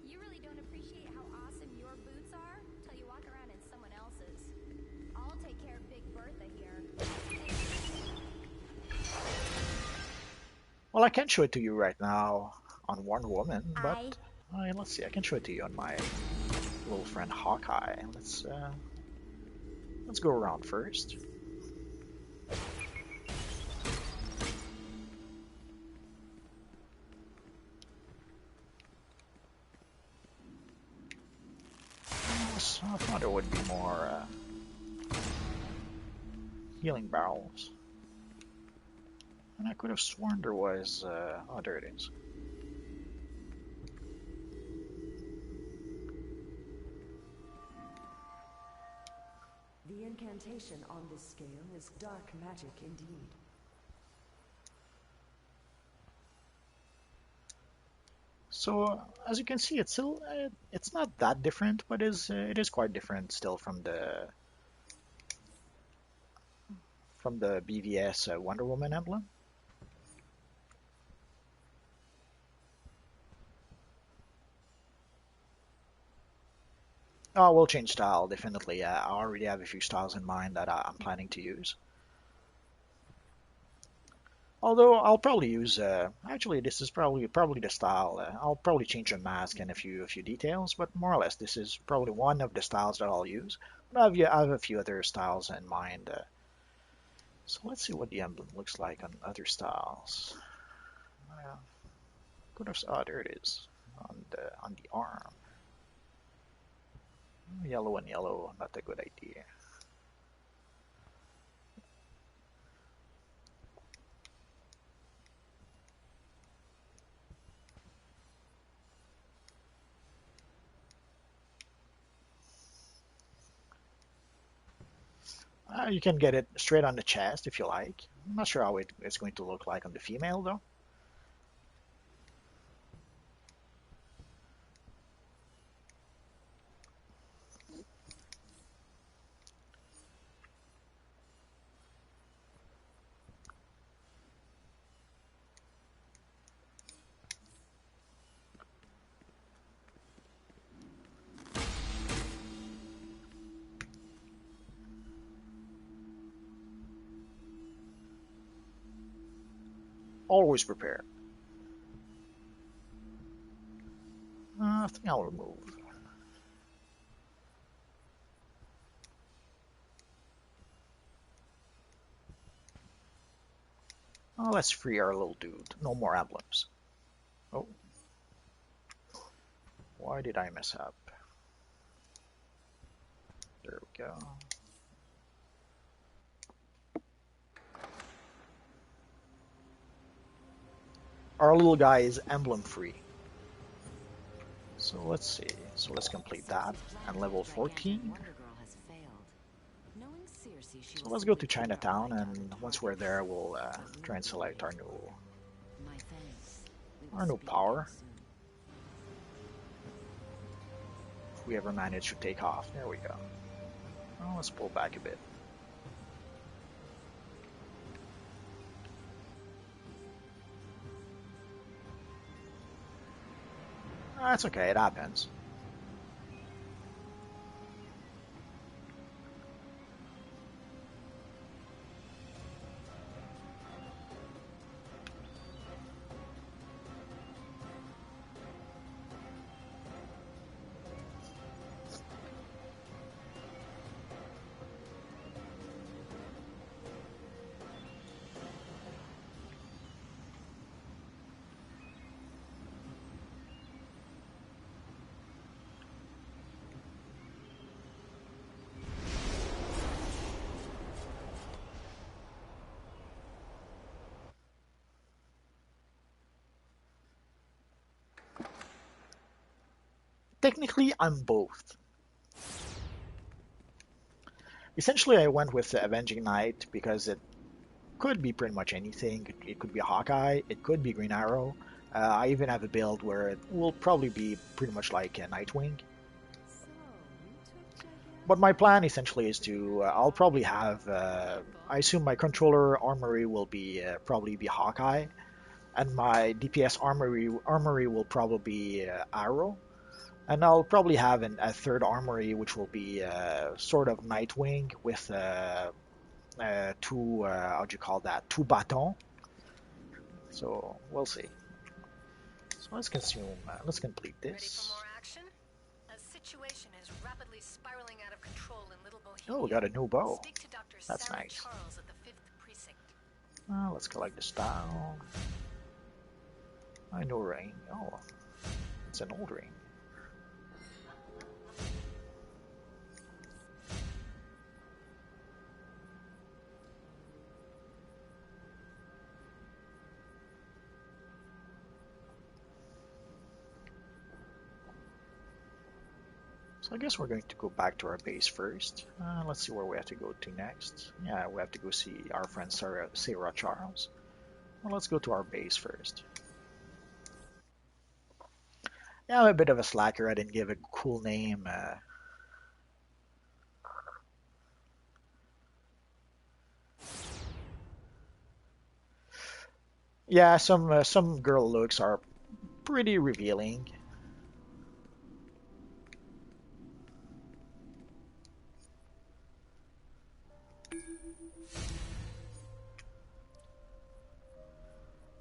You really don't appreciate how awesome your boots are till you walk around in someone else's. I'll take care of Big Bertha here. Well, I can't show it to you right now on Wonder Woman, but let's see. I can show it to you on my little friend Hawkeye. Let's go around first. I thought there would be more healing barrels. And I could have sworn there was... oh, there it is. The incantation on this scale is dark magic indeed. So, as you can see, it's still it's not that different, but it is quite different still from the BVS Wonder Woman emblem. Oh, we'll change style, definitely. I already have a few styles in mind that I'm planning to use. Although I'll probably use, actually this is probably the style. I'll probably change a mask and a few details, but more or less this is probably one of the styles that I'll use. But I have a few other styles in mind. So let's see what the emblem looks like on other styles. Could have, oh, there it is on the arm. Yellow and yellow, not a good idea. You can get it straight on the chest if you like. I'm not sure how it's going to look like on the female though. Always prepare. I think I'll remove. Oh, let's free our little dude. No more emblems. Oh. Why did I mess up? There we go. Our little guy is emblem free. So let's see. So let's complete that. And level 14. So let's go to Chinatown, and once we're there, we'll try and select our new power. If we ever manage to take off. There we go. Oh, let's pull back a bit. That's okay, it happens. technically, I'm both. Essentially, I went with the Avenging Knight because it could be pretty much anything. It could be Hawkeye, it could be Green Arrow. I even have a build where it will probably be pretty much like a Nightwing. But my plan essentially is to, I'll probably have, I assume my controller armory will be probably be Hawkeye, and my DPS armory will probably be Arrow, and I'll probably have a third armory which will be sort of Nightwing with two, how do you call that, two batons. So we'll see. So let's complete Ready for this. more action? A situation is rapidly spiraling out of control in Little Oh, we Bohemia. got a new bow. Speak to Dr. That's Sarah nice. Charles at the 5th Precinct. Let's collect the style. I know ring. Oh, it's an old ring. So I guess we're going to go back to our base first. Let's see where we have to go to next. Yeah, we have to go see our friend Sarah Charles. Well, let's go to our base first. Yeah, I'm a bit of a slacker. I didn't give a cool name. Yeah, some girl looks are pretty revealing.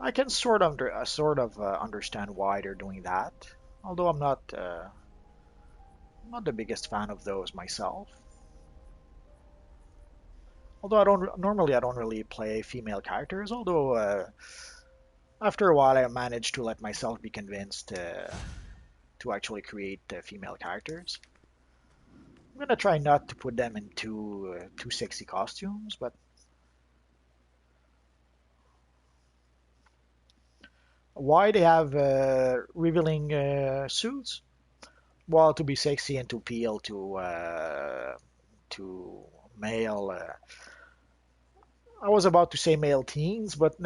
I can understand why they're doing that, although I'm not the biggest fan of those myself. Although I don't really play female characters. Although after a while I managed to let myself be convinced to actually create female characters. I'm gonna try not to put them in too sexy costumes, but why they have revealing suits? Well, to be sexy and to appeal to male. I was about to say male teens, but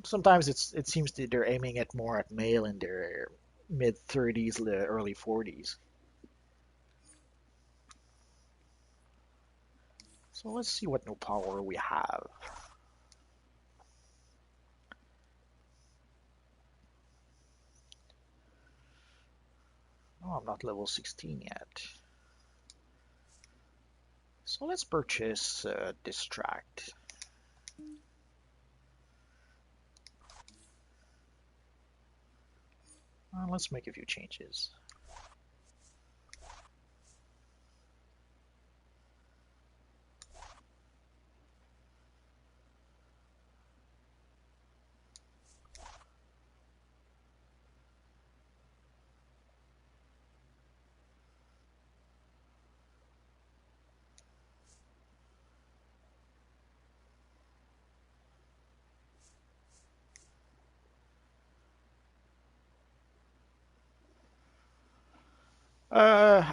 sometimes it seems that they're aiming at more at male in their mid 30s, early 40s. So let's see what new power we have. Oh, I'm not level 16 yet. So let's purchase Distract. Let's make a few changes.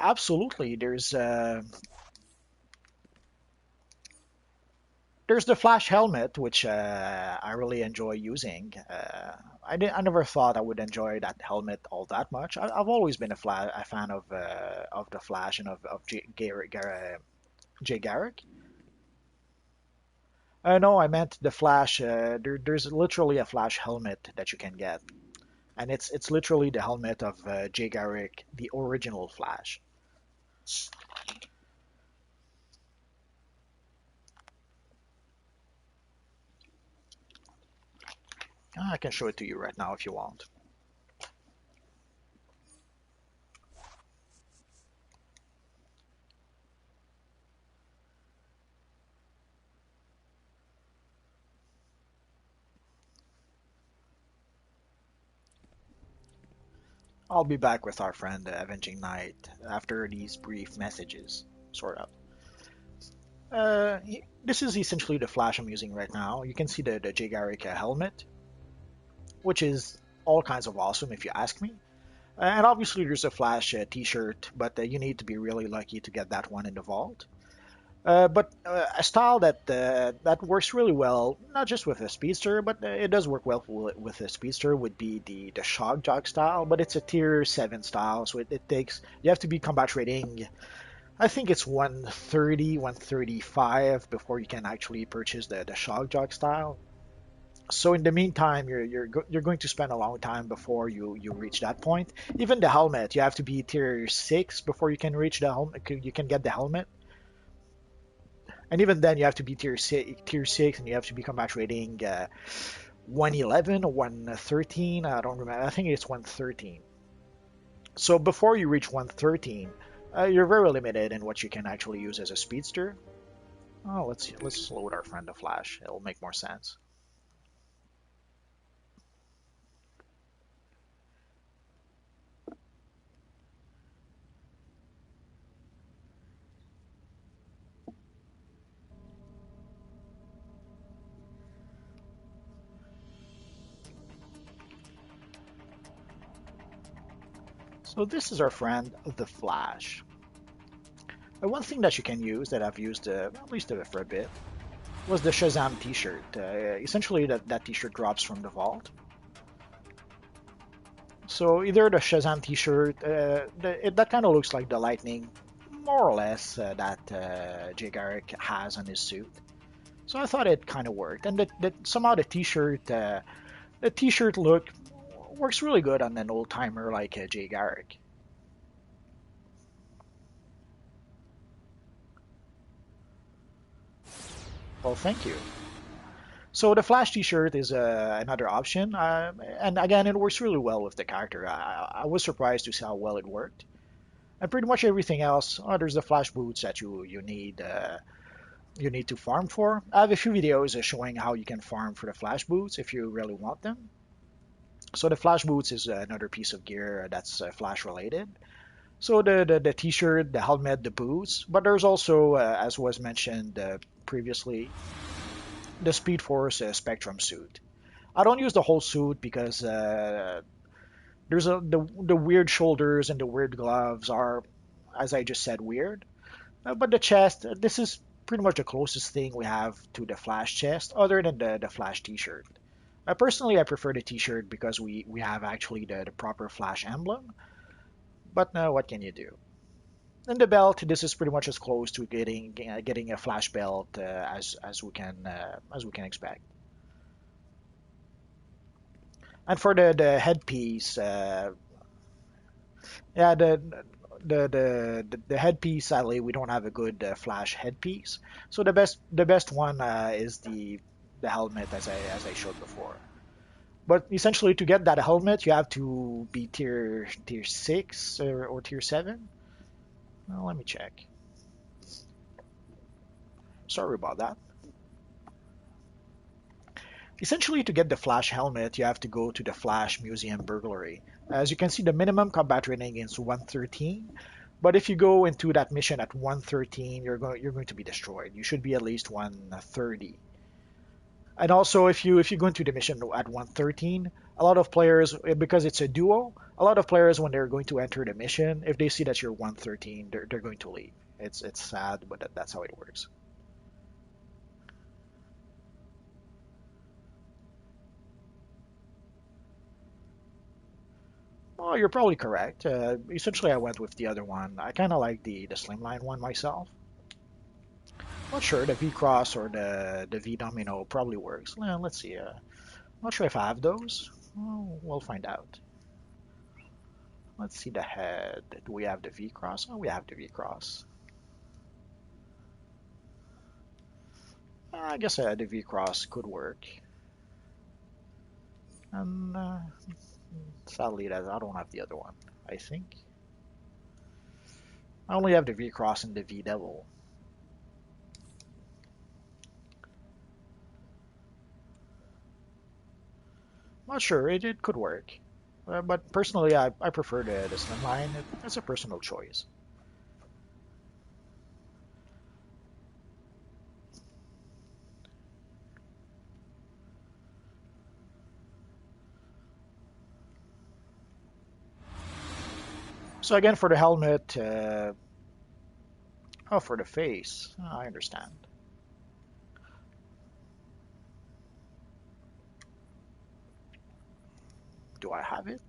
Absolutely. There's the Flash helmet, which I really enjoy using. I never thought I would enjoy that helmet all that much. I've always been a fan of the Flash and of Jay Garrick. No, I meant the Flash. There's literally a Flash helmet that you can get, and it's literally the helmet of Jay Garrick, the original Flash. I can show it to you right now if you want. I'll be back with our friend Avenging Knight after these brief messages, sort of. This is essentially the Flash I'm using right now. You can see the Jay Garrick helmet, which is all kinds of awesome if you ask me. And obviously there's a Flash t-shirt, but you need to be really lucky to get that one in the vault. But a style that works really well, not just with a speedster, but it does work well with a speedster, would be the shock jock style. But it's a tier 7 style, so it takes you have to be combat rating. I think it's 130, 135 before you can actually purchase the shock jock style. So in the meantime, you're going to spend a long time before you reach that point. Even the helmet, you have to be tier 6 before you can reach the helmet. You can get the helmet. And even then, you have to be tier 6, and you have to be combat rating 111 or 113. I don't remember. I think it's 113. So before you reach 113, you're very limited in what you can actually use as a speedster. Oh, let's load our friend the Flash. It'll make more sense. So this is our friend the Flash. One thing that you can use that I've used at least for a bit was the Shazam T-shirt. Essentially, that T-shirt drops from the vault. So either the Shazam T-shirt, that kind of looks like the Lightning, more or less, that Jay Garrick has on his suit. So I thought it kind of worked, and that somehow the T-shirt look works really good on an old timer like Jay Garrick. Well, thank you. So the Flash T-shirt is another option, and again, it works really well with the character. I was surprised to see how well it worked. And pretty much everything else, there's the Flash boots that you need to farm for. I have a few videos showing how you can farm for the Flash boots if you really want them. So the Flash boots is another piece of gear that's Flash related. So the T-shirt, the helmet, the boots, but there's also, as was mentioned previously, the Speed Force Spectrum suit. I don't use the whole suit because there's the weird shoulders and the weird gloves are, as I just said, weird. But the chest, this is pretty much the closest thing we have to the Flash chest, other than the Flash T-shirt. Personally, I prefer the T-shirt because we have actually the proper Flash emblem. But what can you do? And the belt, this is pretty much as close to getting a Flash belt as we can expect. And for the headpiece, yeah, the headpiece. Sadly, we don't have a good Flash headpiece. So the best one is the helmet, as I showed before. But essentially, to get that helmet, you have to be tier 6 or tier 7. Well, let me check. Sorry about that. Essentially, to get the Flash helmet, you have to go to the Flash Museum Burglary. As you can see, the minimum combat rating is 113, but if you go into that mission at 113, you're going to be destroyed. You should be at least 130. And also, if you go into the mission at 113, a lot of players, because it's a duo, a lot of players when they're going to enter the mission, if they see that you're 113, they're going to leave. It's sad, but that's how it works. Oh, you're probably correct. Essentially, I went with the other one. I kind of like the slimline one myself. Not sure the V Cross or the V Domino probably works. Well, let's see. Not sure if I have those. Well, we'll find out. Let's see the head. Do we have the V Cross? Oh, we have the V Cross. I guess the V Cross could work. And sadly, that I don't have the other one. I think I only have the V Cross and the V Devil. Not sure. It could work. But personally, I prefer the slimline. It's a personal choice. So again, for the helmet, oh, for the face, I understand. Do I have it?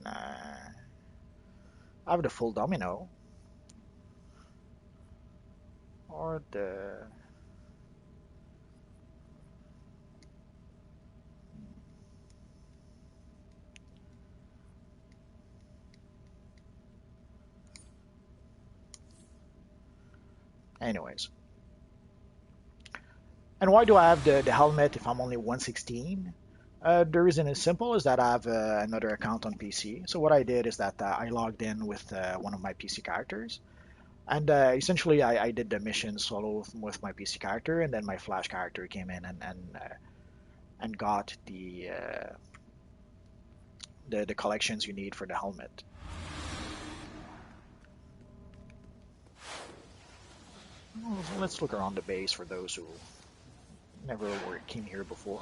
Nah. I have the full domino. Or the... Anyways. And why do I have the helmet if I'm only 116? The reason is simple, is that I have another account on PC. So what I did is that I logged in with one of my PC characters. And essentially, I did the mission solo with my PC character, and then my Flash character came in and got the collections you need for the helmet. Well, let's look around the base for those who never came here before.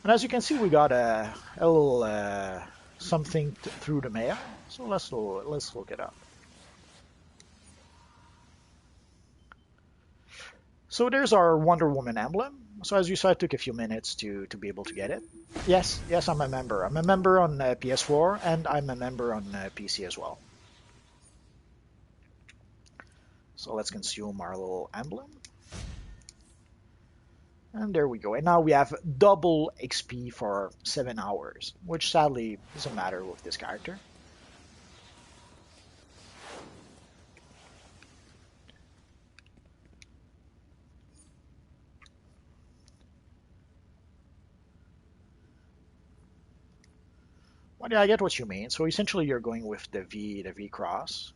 And as you can see, we got a little something through the mail. So let's look it up. So there's our Wonder Woman emblem. So as you saw, it took a few minutes to be able to get it. Yes, yes, I'm a member. I'm a member on PS4, and I'm a member on PC as well. So let's consume our little emblem. And there we go. And now we have double XP for 7 hours, which sadly doesn't matter with this character. Well, yeah, I get what you mean. So essentially you're going with the V cross.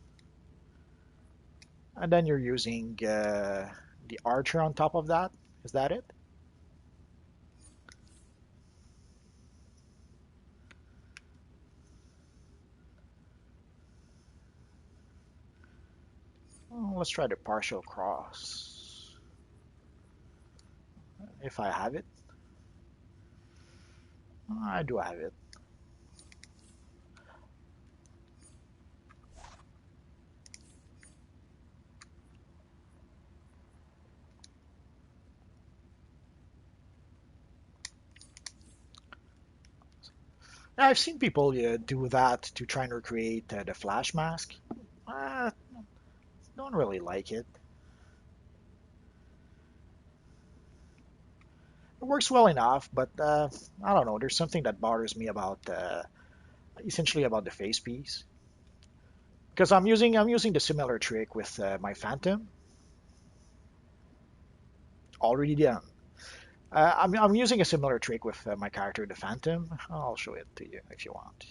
And then you're using the archer on top of that. Is that it? Oh, let's try the partial cross. If I have it. I do have it. I've seen people do that to try and recreate the Flash mask. Don't really like it. It works well enough, but I don't know. There's something that bothers me about essentially about the face piece, because I'm using the similar trick with my Phantom already done. I'm using a similar trick with my character, the Phantom. I'll show it to you if you want.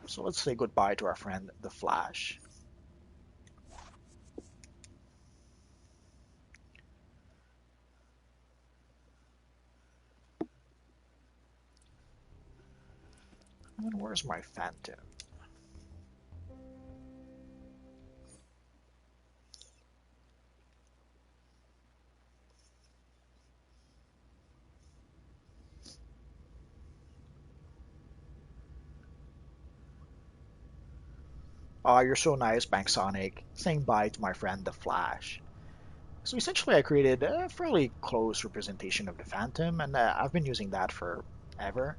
So let's say goodbye to our friend, the Flash. And where's my Phantom? Oh, you're so nice, Bank Sonic. Saying bye to my friend, the Flash. So essentially, I created a fairly close representation of the Phantom, and I've been using that forever.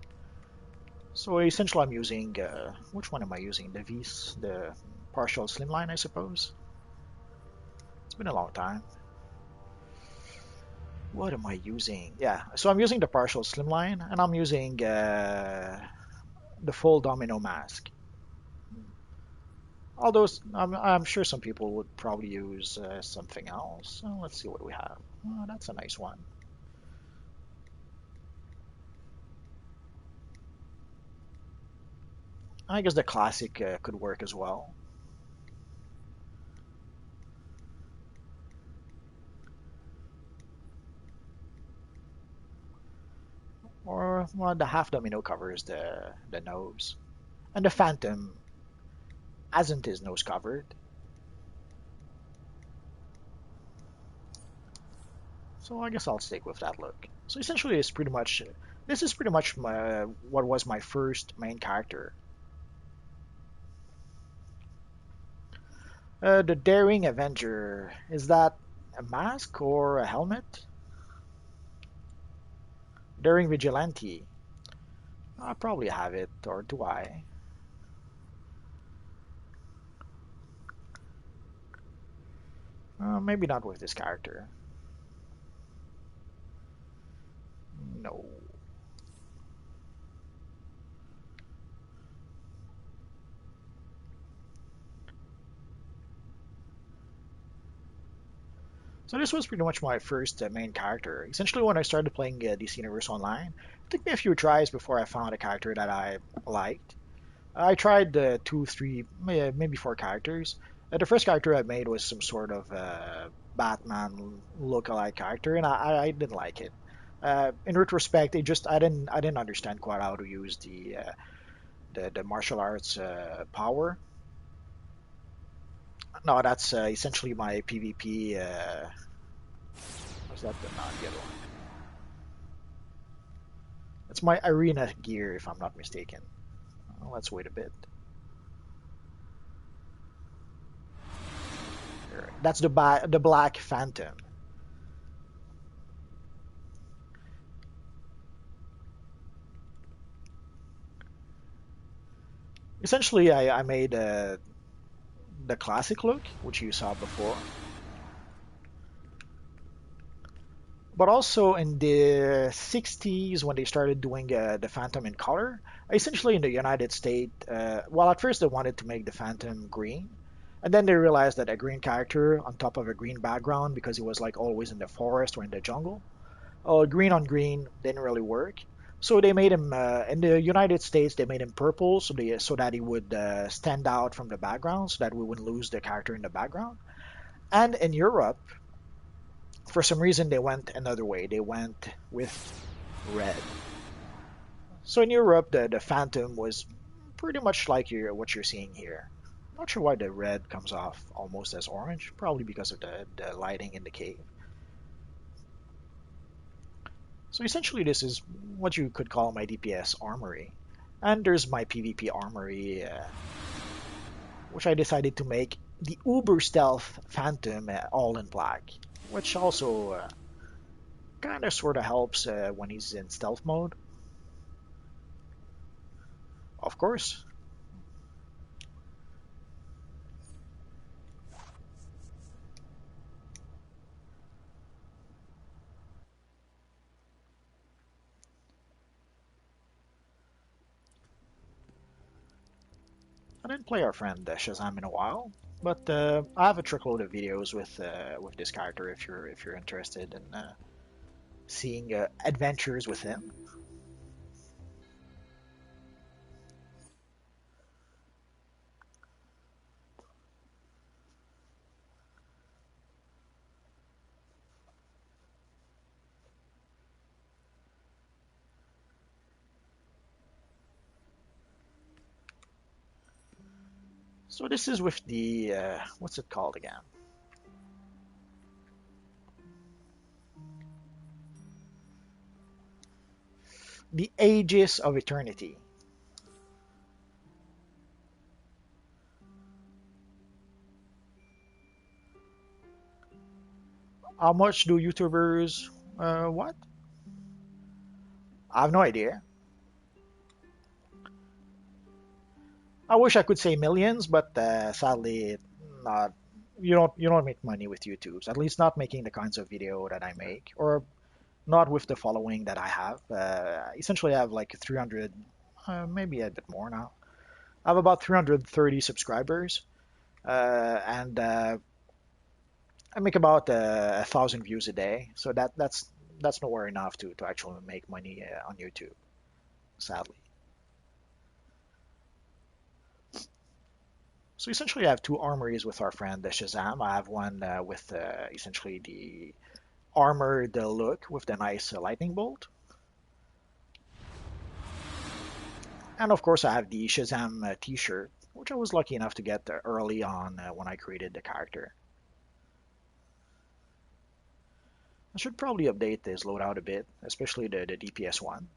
So essentially, I'm using which one am I using? The partial slimline, I suppose. It's been a long time. What am I using? Yeah, so I'm using the partial slimline, and I'm using the full domino mask. Although I'm sure some people would probably use something else. So let's see what we have. Oh, that's a nice one. I guess the classic could work as well. Or well, the half domino covers the nose, and the Phantom hasn't his nose covered. So I guess I'll stick with that look. So essentially, it's pretty much this is pretty much what was my first main character. The Daring Avenger, is that a mask or a helmet? Daring Vigilante. I probably have it, or do I? Maybe not with this character. No. So this was pretty much my first main character. Essentially, when I started playing DC Universe Online, it took me a few tries before I found a character that I liked. I tried two, three, maybe four characters. The first character I made was some sort of Batman look-alike character, and I didn't like it. In retrospect, it just I didn't understand quite how to use the martial arts power. No, that's essentially my PvP. Was that not the other one? It's my arena gear, if I'm not mistaken. Let's wait a bit. That's the Black Phantom. Essentially, I made the classic look, which you saw before, but also in the 60s when they started doing the Phantom in color. Essentially, in the United States, well, at first they wanted to make the Phantom green, and then they realized that a green character on top of a green background, because he was like always in the forest or in the jungle, green on green didn't really work. So they made him in the United States. They made him purple, so that he would stand out from the background, so that we wouldn't lose the character in the background. And in Europe, for some reason, they went another way. They went with red. So in Europe, the Phantom was pretty much like what you're seeing here. Not sure why the red comes off almost as orange. Probably because of the lighting in the cave. So essentially this is what you could call my DPS armory. And there's my PvP armory, which I decided to make the Uber Stealth Phantom all in black, which also kind of sort of helps when he's in stealth mode. Of course. I didn't play our friend Shazam in a while, but I have a truckload of videos with this character if you're interested in seeing adventures with him. So this is with the what's it called again? The Aegis of Eternity. How much do YouTubers what? I have no idea. I wish I could say millions, but sadly, not. You don't make money with YouTube's. At least not making the kinds of video that I make, or not with the following that I have. Essentially, I have like 300, maybe a bit more now. I have about 330 subscribers, and I make about 1,000 views a day. So that's nowhere enough to actually make money on YouTube, sadly. So essentially, I have two armories with our friend Shazam. I have one with essentially the armored look with the nice lightning bolt. And of course, I have the Shazam t-shirt, which I was lucky enough to get early on when I created the character. I should probably update this loadout a bit, especially the DPS one.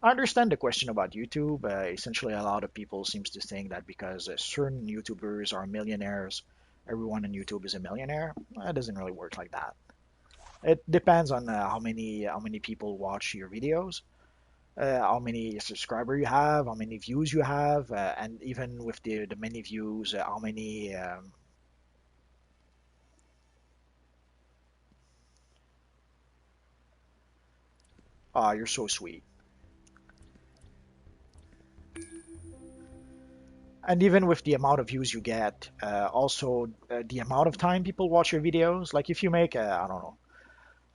I understand the question about YouTube. Essentially, a lot of people seems to think that because certain YouTubers are millionaires, everyone on YouTube is a millionaire. It doesn't really work like that. It depends on how many people watch your videos, how many subscribers you have, how many views you have, and even with the many views, how many. You're so sweet. And even with the amount of views you get, also the amount of time people watch your videos. Like if you make I don't know,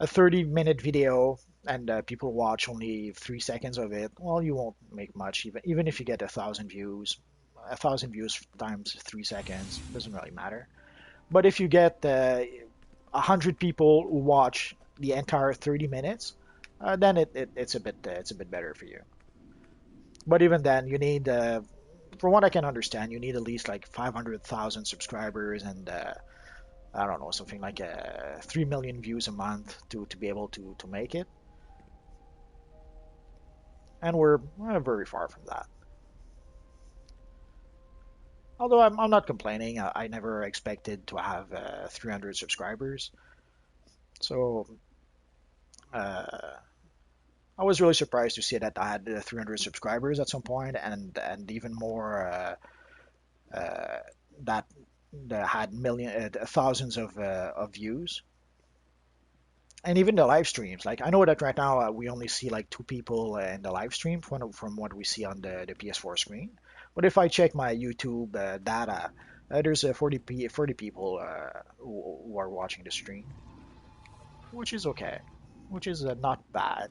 a 30-minute video and people watch only 3 seconds of it, well, you won't make much. Even if you get 1,000 views, 1,000 views times 3 seconds doesn't really matter. But if you get 100 people who watch the entire 30 minutes, then it's a bit better for you. But even then, you need, from what I can understand, you need at least like 500,000 subscribers and I don't know, something like 3 million views a month to be able to make it. And we're very far from that. Although I'm not complaining, I never expected to have 300 subscribers. So uh, I was really surprised to see that I had 300 subscribers at some point, and even more uh, that that had thousands of views. And even the live streams, like I know that right now we only see like 2 people in the live stream from what we see on the PS4 screen. But if I check my YouTube data, there's 40 people who are watching the stream, which is okay, which is not bad.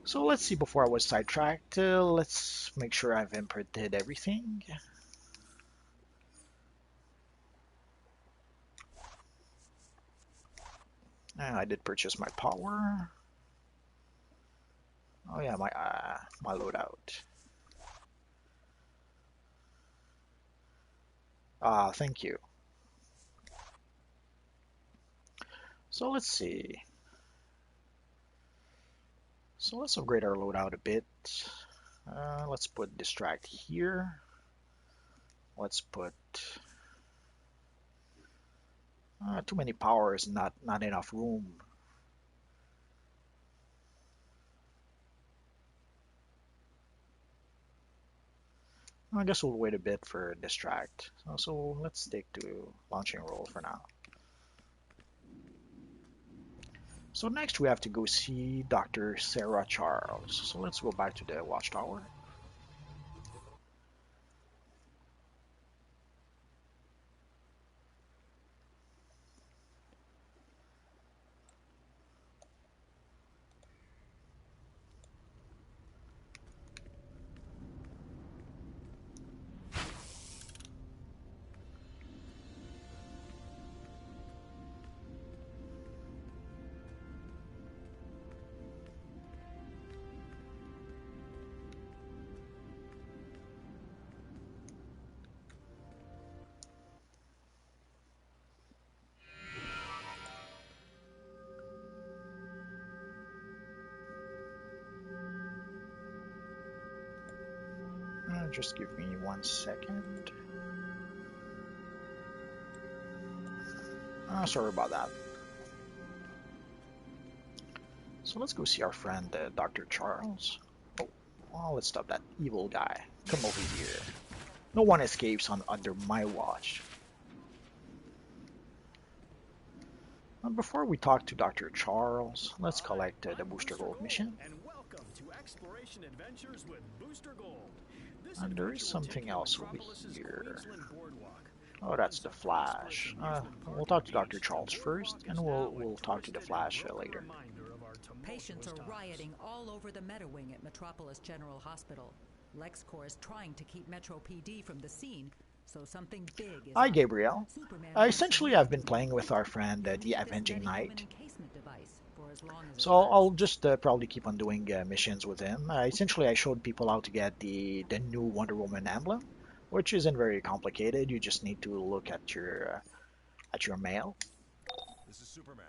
So let's see, before I was sidetracked, let's make sure I've inputted everything. I did purchase my power. Oh yeah, my loadout. Thank you. So let's see. So let's upgrade our loadout a bit. Let's put distract here. Let's put too many powers, not enough room. I guess we'll wait a bit for distract. So let's stick to launching roll for now. So next we have to go see Dr. Sarah Charles. So let's go back to the watchtower. Just give me 1 second. Sorry about that. So let's go see our friend Dr. Charles. Oh, well, let's stop that evil guy. Come over here. No one escapes under my watch. Before we talk to Dr. Charles, let's collect the Booster Gold mission. And welcome to Exploration Adventures with Booster Gold. And there is something else over here. Oh, that's the Flash. We'll talk to Dr. Charles first, and we'll talk to the Flash later. Patients are rioting all over the Meta Wing at Metropolis General Hospital. LexCorp is trying to keep Metro PD from the scene, so something big is. Hi, Gabriel. Essentially, I've been playing with our friend, the Avenging Knight. So I'll just probably keep on doing missions with him. Essentially, I showed people how to get the new Wonder Woman emblem, which isn't very complicated. You just need to look at your mail. This is Superman.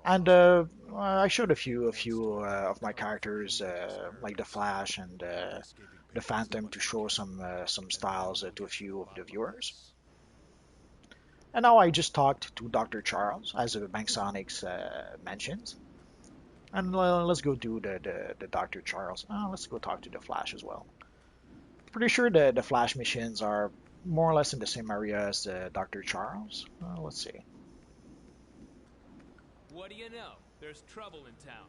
And I showed a few of my characters, like the Flash and the Phantom, to show some styles to a few of the viewers. And now I just talked to Dr. Charles, as Bank Sonics mentions. And let's go do the Dr. Charles. Let's go talk to the Flash as well. Pretty sure the Flash missions are more or less in the same area as Dr. Charles. Let's see. What do you know? There's trouble in town.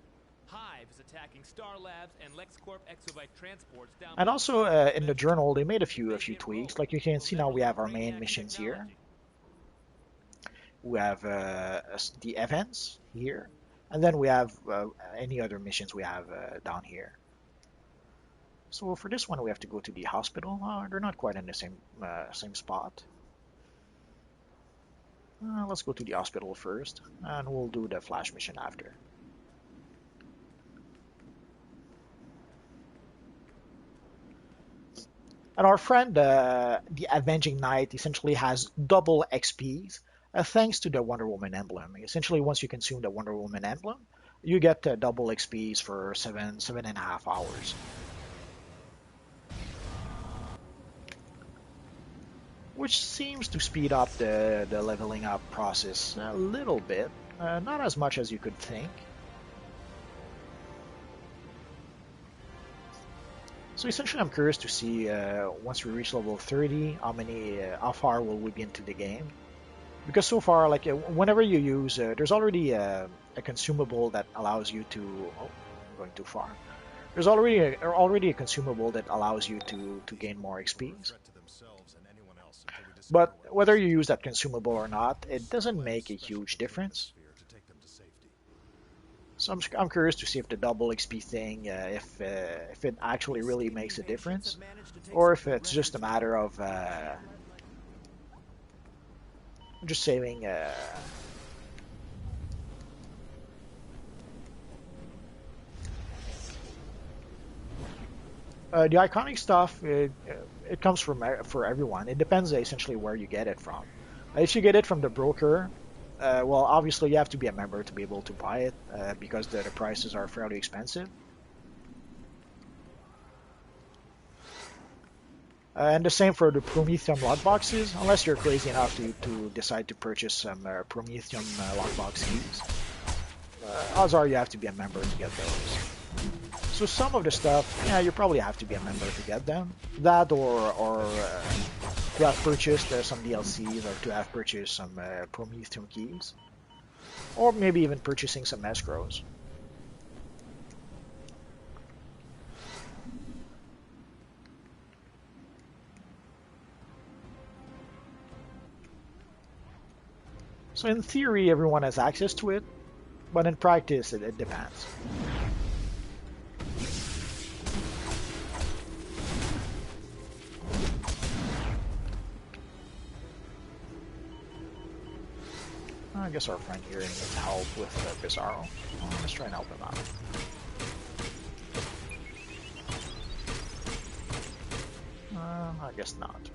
Hive is attacking Star Labs and LexCorp exobyte transports down. And also in the journal, they made a few tweaks. Like you can see now, we have our main missions here. We have the events here, and then we have any other missions we have down here. So for this one, we have to go to the hospital. They're not quite in the same spot. Let's go to the hospital first, and we'll do the Flash mission after. And our friend, the Avenging Knight, essentially has double XPs thanks to the Wonder Woman emblem. Essentially, once you consume the Wonder Woman emblem, you get double XPs for 7.5 hours. Which seems to speed up the leveling up process a little bit. Not as much as you could think. So essentially, I'm curious to see once we reach level 30, how far will we be into the game? Because so far, like whenever you use, there's already a consumable that allows you to. Oh, I'm going too far. There's already a consumable that allows you to gain more XPs. But whether you use that consumable or not, it doesn't make a huge difference. So I'm curious to see if the double XP thing, if it actually really makes a difference, or if it's just a matter of just saving. The iconic stuff, it comes for everyone. It depends essentially where you get it from. If you get it from the broker, well, obviously you have to be a member to be able to buy it because the prices are fairly expensive. And the same for the Prometheum lock boxes, unless you're crazy enough to decide to purchase some Prometheum lockbox keys. Odds are you have to be a member to get those. So some of the stuff, yeah, you probably have to be a member to get them. That or to have purchased some DLCs or to have purchased some Prometheum keys. Or maybe even purchasing some escrows. So in theory, everyone has access to it, but in practice, it depends. I guess our friend here needs help with Bizarro. Well, let's try and help him out. I guess not.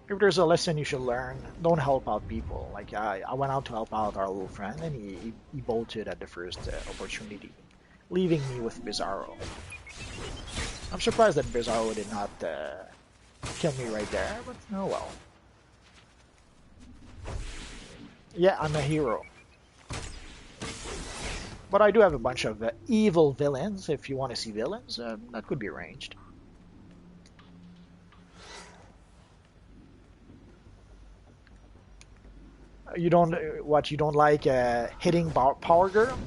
If there's a lesson you should learn, don't help out people. Like I went out to help out our little friend, and he bolted at the first opportunity, leaving me with Bizarro. I'm surprised that Bizarro did not kill me right there, but oh well. Yeah, I'm a hero. But I do have a bunch of evil villains. If you want to see villains, that could be arranged. You don't what? You don't like hitting Power Girl?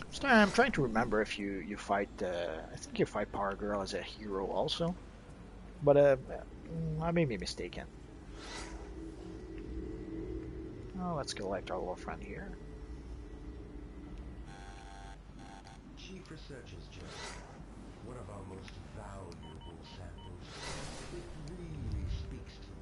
So I'm trying to remember if you fight. I think you fight Power Girl as a hero also, but I may be mistaken. Oh, let's collect our little friend here. Chief Researcher's Journal, one of our most valuable samples. It really speaks to me.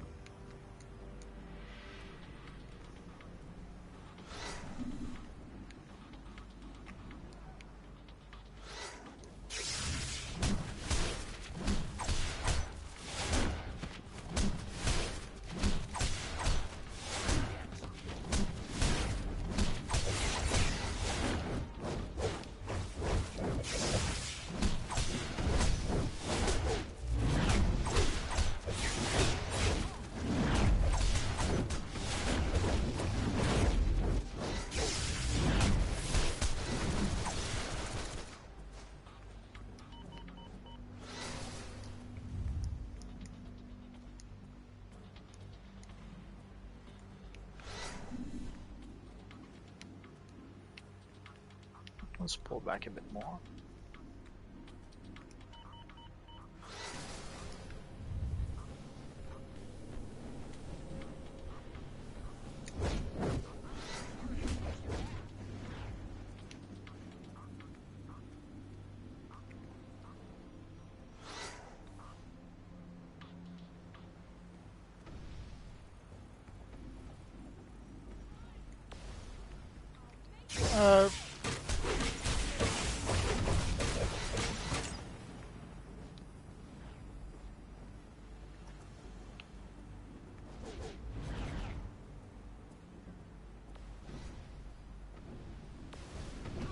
Let's pull back a bit more. Uh,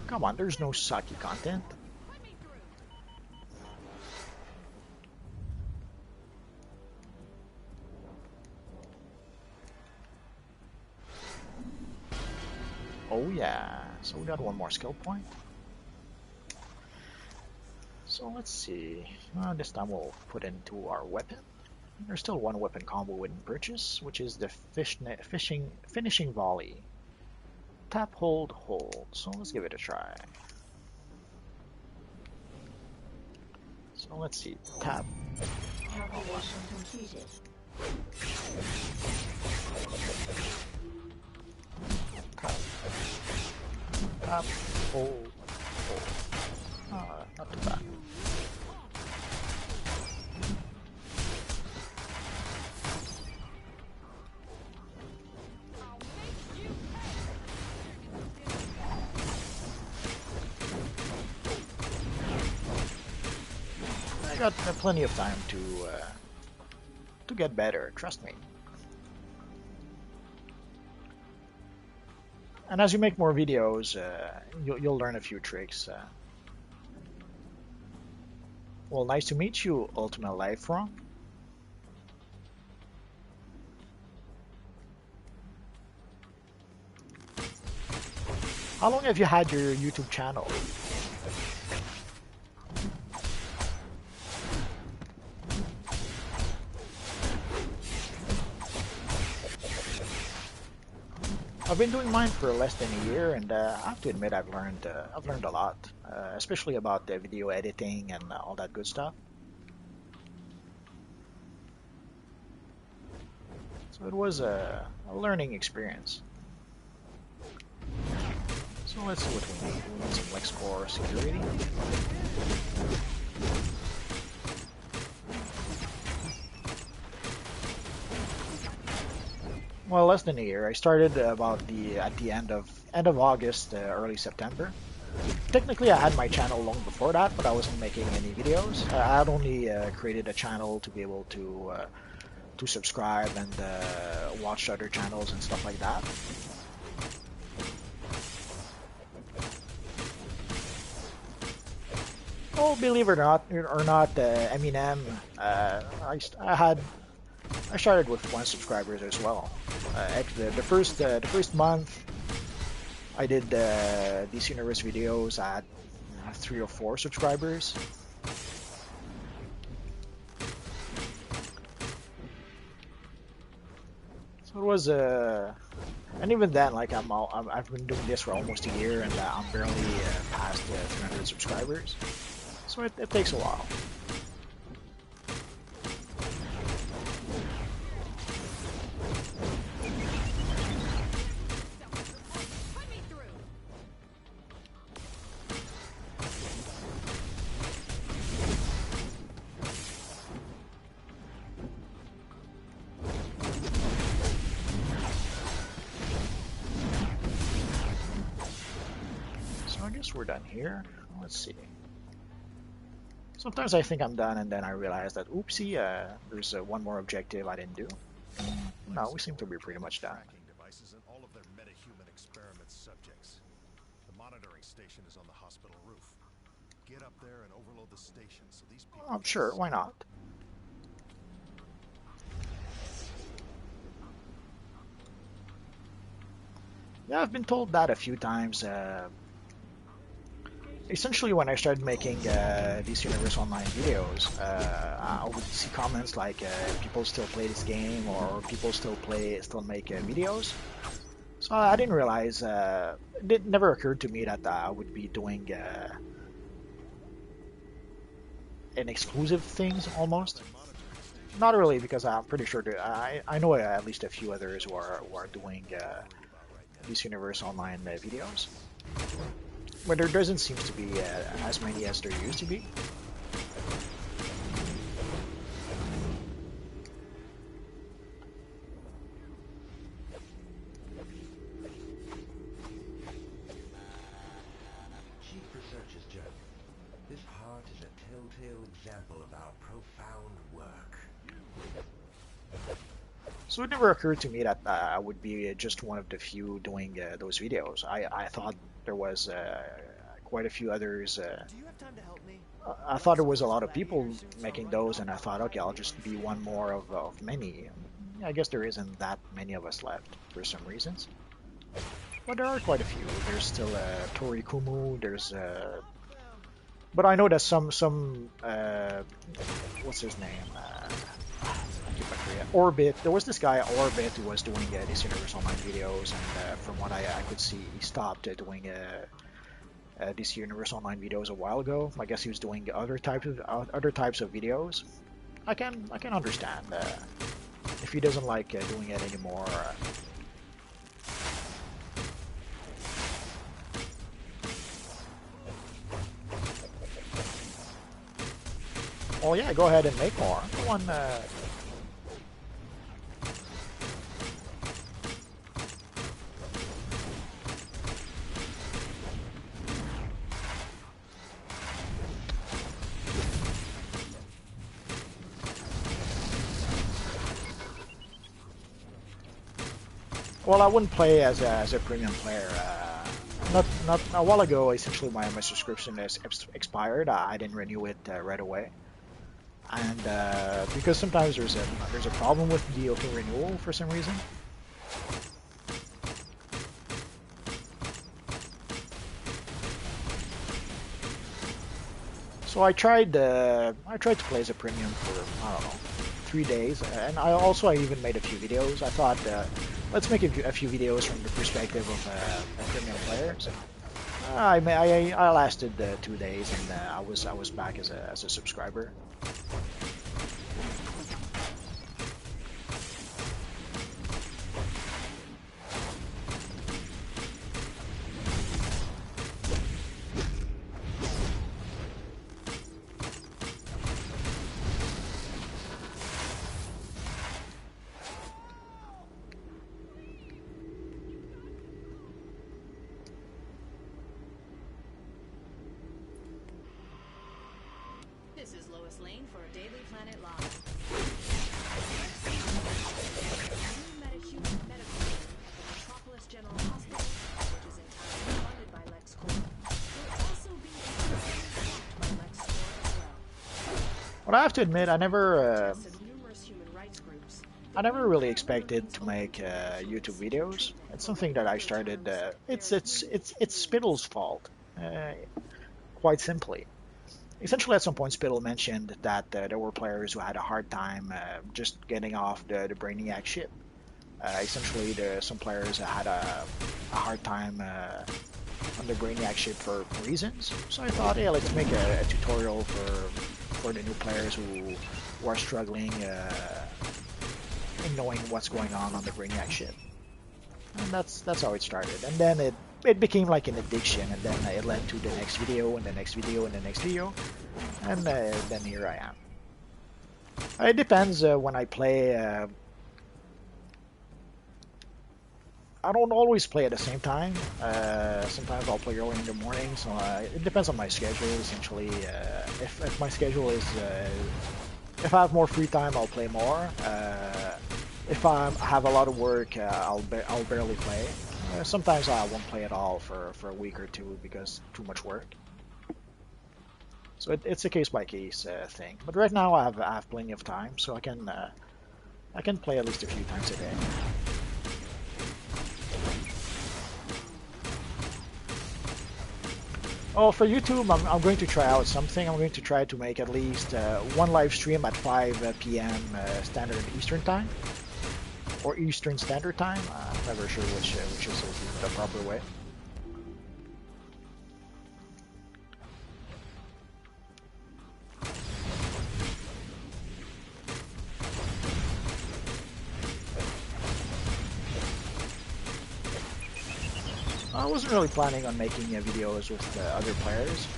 Come on, there's no Saki content. Oh yeah, so we got one more skill point. So let's see. This time we'll put into our weapon. There's still one weapon combo we didn't purchase, which is the finishing volley. Tap, hold, hold. So let's give it a try. So let's see. Tap. Calculation completed. Tap. Tap. Hold. Hold. Not too bad. I got plenty of time to get better, trust me. And as you make more videos, you'll learn a few tricks. Well, nice to meet you, Ultimate Lifelong. How long have you had your YouTube channel? I've been doing mine for less than a year, and I have to admit I've learned a lot, especially about the video editing and all that good stuff. So it was a learning experience. So let's see what we need. We need some LexCore security. Well, less than a year. I started about at the end of August, early September. Technically, I had my channel long before that, but I wasn't making any videos. I had only created a channel to be able to subscribe and watch other channels and stuff like that. Oh, believe it or not, Eminem. I started with 1 subscribers as well. The first month I did DC Universe videos. I had 3 or 4 subscribers. So it was and even then, like I've been doing this for almost a year, and I'm barely past 300 subscribers. So it takes a while. guess we're done here. Let's see. Sometimes I think I'm done, and then I realize that, oopsie, there's one more objective I didn't do. No, we seem to be pretty much done. Devices and all of their metahuman experiment subjects. The monitoring station is on the hospital roof. Get up there and overload the station so these people. I'm sure, why not? Yeah, I've been told that a few times. Essentially, when I started making these Universe Online videos, I would see comments like people still play this game or people still make videos. So I didn't realize, it never occurred to me that I would be doing an exclusive things almost. Not really, because I'm pretty sure that I know at least a few others who are doing these Universe Online videos. But there doesn't seem to be as many as there used to be. Chief Researcher's Journal. This heart is a telltale example of our profound work. So it never occurred to me that I would be just one of the few doing those videos. I thought there was quite a few others. Do you have time to help me? I thought there was a lot of people making those, and I thought, okay, I'll just be one more of many. I guess there isn't that many of us left for some reasons. But there are quite a few. There's still Tori Kumu, there's... but I know that some what's his name? Orbit. There was this guy Orbit who was doing these Universe Online videos, and from what I could see, he stopped doing these Universe Online videos a while ago. I guess he was doing other types of videos. I can understand if he doesn't like doing it anymore. Well, yeah, go ahead and make more. One. Well, I wouldn't play as a premium player. Not a while ago. Essentially, my subscription is expired. I didn't renew it right away, and because sometimes there's a problem with the auto renewal for some reason. So I tried to play as a premium for, I don't know, 3 days, and I even made a few videos. I thought, let's make a few videos from the perspective of a premium player. So I lasted 2 days, and I was back as a subscriber. This is Lois Lane for Daily Planet Live. New metahuman medical unit at the Metropolis General Hospital, which is entirely funded by LexCorp, will also be entirely by LexCorp as well. Well, I have to admit, I never Numerous human rights groups. really expected to make YouTube videos. It's something that I started. It's Spittle's fault, quite simply. Essentially, at some point, Spittle mentioned that there were players who had a hard time just getting off the Brainiac ship. Essentially, some players had a hard time on the Brainiac ship for reasons. So I thought, yeah, let's make a tutorial for the new players who are struggling in knowing what's going on the Brainiac ship. And that's how it started. And then it became like an addiction, and then it led to the next video, and the next video, and the next video, and then here I am. It depends when I play. I don't always play at the same time. Sometimes I'll play early in the morning, so it depends on my schedule. Essentially, if my schedule is if I have more free time, I'll play more. If I have a lot of work, I'll barely play. Sometimes I won't play at all for a week or two because too much work. So it's a case by case thing. But right now I have plenty of time, so I can play at least a few times a day. Oh, for YouTube, I'm going to try out something. I'm going to try to make at least one live stream at 5 p.m. Standard Eastern Time, or Eastern Standard Time. I'm never sure which is the proper way. I wasn't really planning on making videos with other players,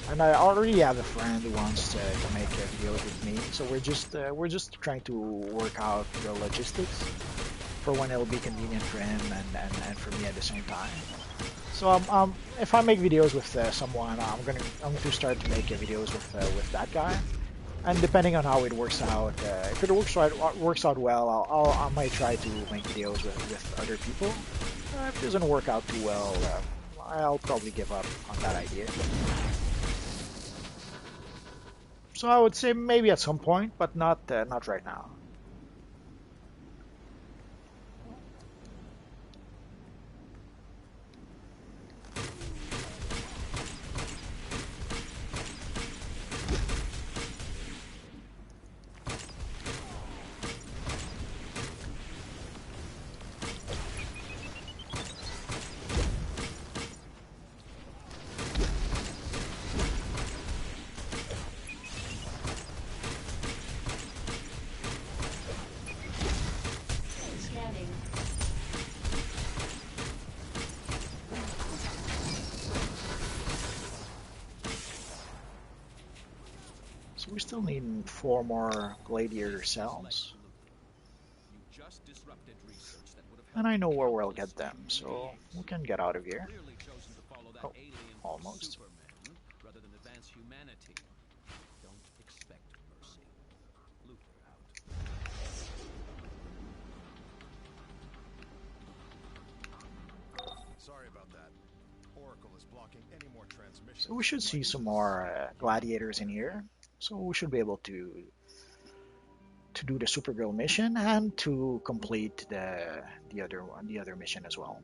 and I already have a friend who wants to make videos with me. So we're just trying to work out the logistics for when it'll be convenient for him and for me at the same time. So if I make videos with someone, I'm going to start to make videos with that guy. And depending on how it works out, if it works out well, I might try to make videos with other people. If it doesn't work out too well, I'll probably give up on that idea. So I would say maybe at some point, but not right now. So we still need 4 more gladiator cells. And I know where we'll get them, so we can get out of here. Oh, almost. Sorry about that. Oracle is blocking any more transmission. So we should see some more gladiators in here. So we should be able to do the Supergirl mission and to complete the other mission as well.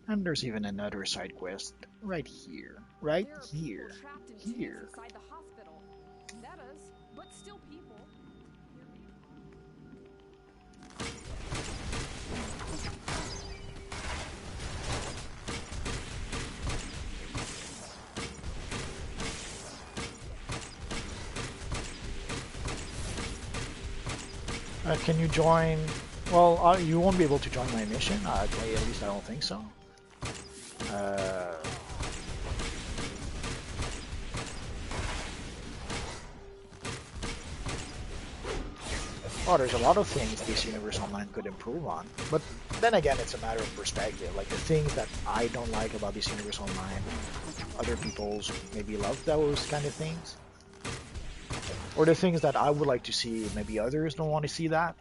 And there's even another side quest right here, right here, here. Inside the hospital. That is, but still people. Can you join? Well, you won't be able to join my mission. At least I don't think so. Oh, there's a lot of things this Universe Online could improve on. But then again, it's a matter of perspective. Like the things that I don't like about this Universe Online, other people's maybe love those kind of things. Or the things that I would like to see, maybe others don't want to see that.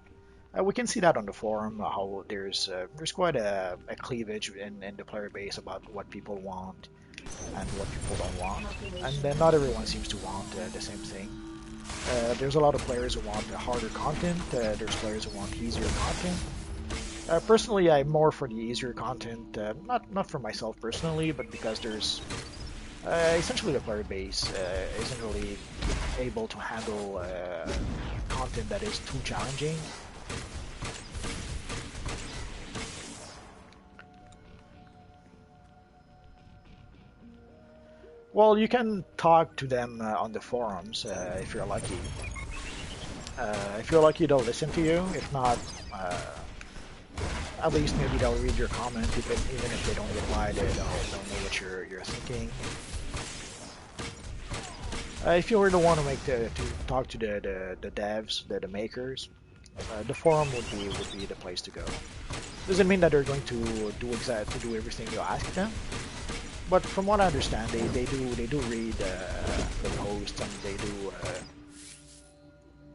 We can see that on the forum, how there's quite a cleavage in the player base about what people want and what people don't want. And then not everyone seems to want the same thing. There's a lot of players who want harder content, there's players who want easier content. Personally, I'm more for the easier content, not for myself personally, but because there's essentially the player base isn't really able to handle content that is too challenging. Well, you can talk to them on the forums if you're lucky. If you're lucky, they'll listen to you. If not, at least maybe they'll read your comment, even if they don't reply. They don't know what you're thinking. If you were the one to talk to the devs, the makers, the forum would be the place to go. Doesn't mean that they're going to do everything you ask them. But from what I understand, they do read the post, and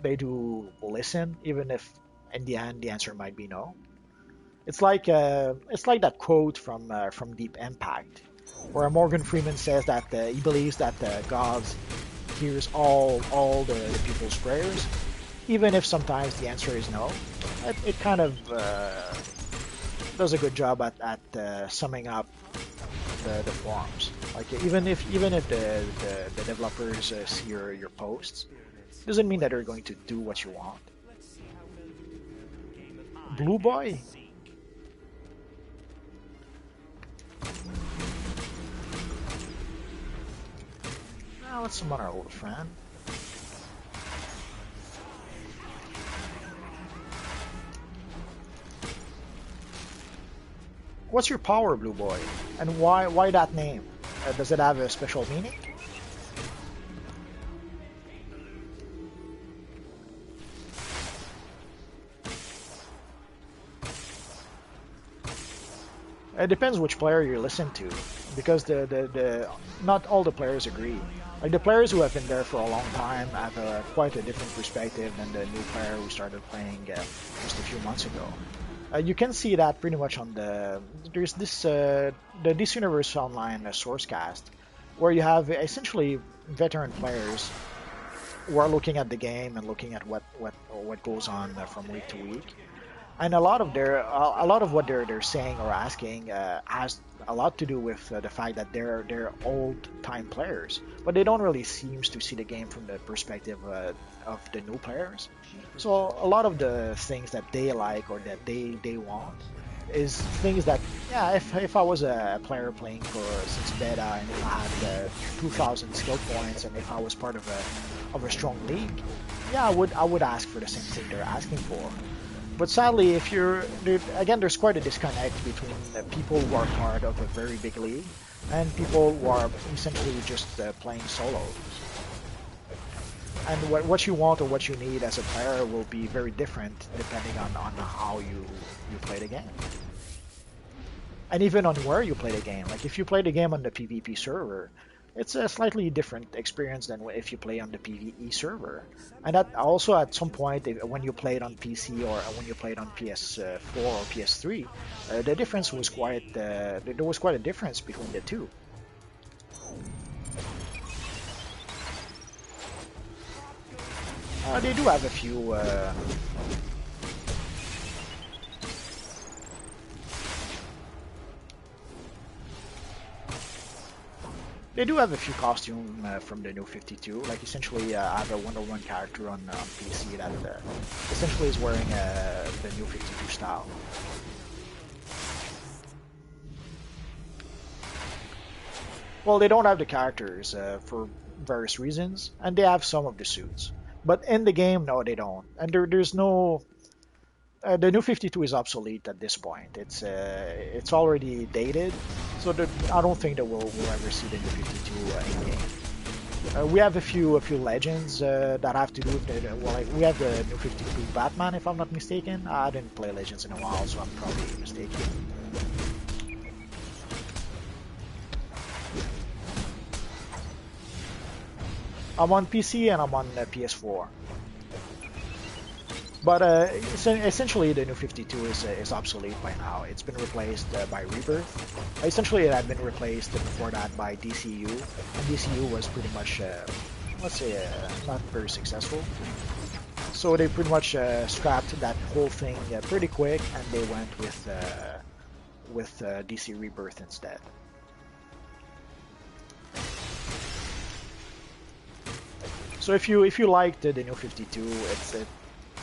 they do listen, even if in the end the answer might be no. It's like that quote from Deep Impact, where Morgan Freeman says that he believes that God hears all the people's prayers, even if sometimes the answer is no. It kind of does a good job at summing up the forums. Like even if the developers see your posts, doesn't mean that they're going to do what you want. Blue Boy? Now let's summon our old friend. What's your power, Blue Boy? And why that name? Does it have a special meaning? It depends which player you listen to, because the not all the players agree. Like the players who have been there for a long time have quite a different perspective than the new player who started playing just a few months ago. You can see that pretty much on there's this the This Universe Online sourcecast, where you have essentially veteran players who are looking at the game and looking at what goes on from week to week. And a lot of what they're saying or asking has a lot to do with the fact that they're old time players, but they don't really seem to see the game from the perspective of the new players. So a lot of the things that they like or that they want is things that, yeah, if I was a player playing for since beta, and if I had 2,000 skill points, and if I was part of a strong league, yeah, I would ask for the same thing they're asking for. But sadly, there's quite a disconnect between the people who are part of a very big league and people who are essentially just playing solo. And what you want or what you need as a player will be very different depending on how you play the game. And even on where you play the game. Like if you play the game on the PvP server, it's a slightly different experience than if you play on the PvE server. And that also at some point, when you play it on PC or when you play it on PS4 or PS3, the difference was there was quite a difference between the two. They do have a few they do have a few costumes from the new 52. Like essentially, I have a Wonder Woman character on PC that essentially is wearing the new 52 style. Well, they don't have the characters for various reasons, and they have some of the suits. But in the game, no, they don't. And there's no. The new 52 is obsolete at this point. It's already dated, so I don't think that we'll ever see the new 52 in game. We have a few legends that have to do with we have the new 52 Batman, if I'm not mistaken. I didn't play Legends in a while, so I'm probably mistaken. I'm on PC and I'm on PS4. But essentially, the new 52 is obsolete by now. It's been replaced by Rebirth. Essentially, it had been replaced before that by DCU, and DCU was pretty much, let's say, not very successful. So they pretty much scrapped that whole thing pretty quick, and they went with DC Rebirth instead. So if you liked the new 52,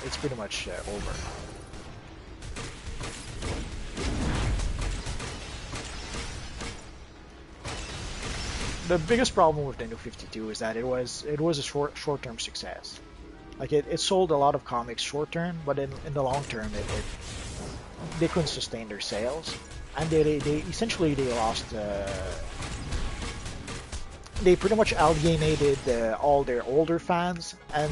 it's pretty much over. The biggest problem with the new 52 is that it was a short-term success. Like it sold a lot of comics short-term, but in the long term, they couldn't sustain their sales, and they essentially lost they pretty much alienated all their older fans, and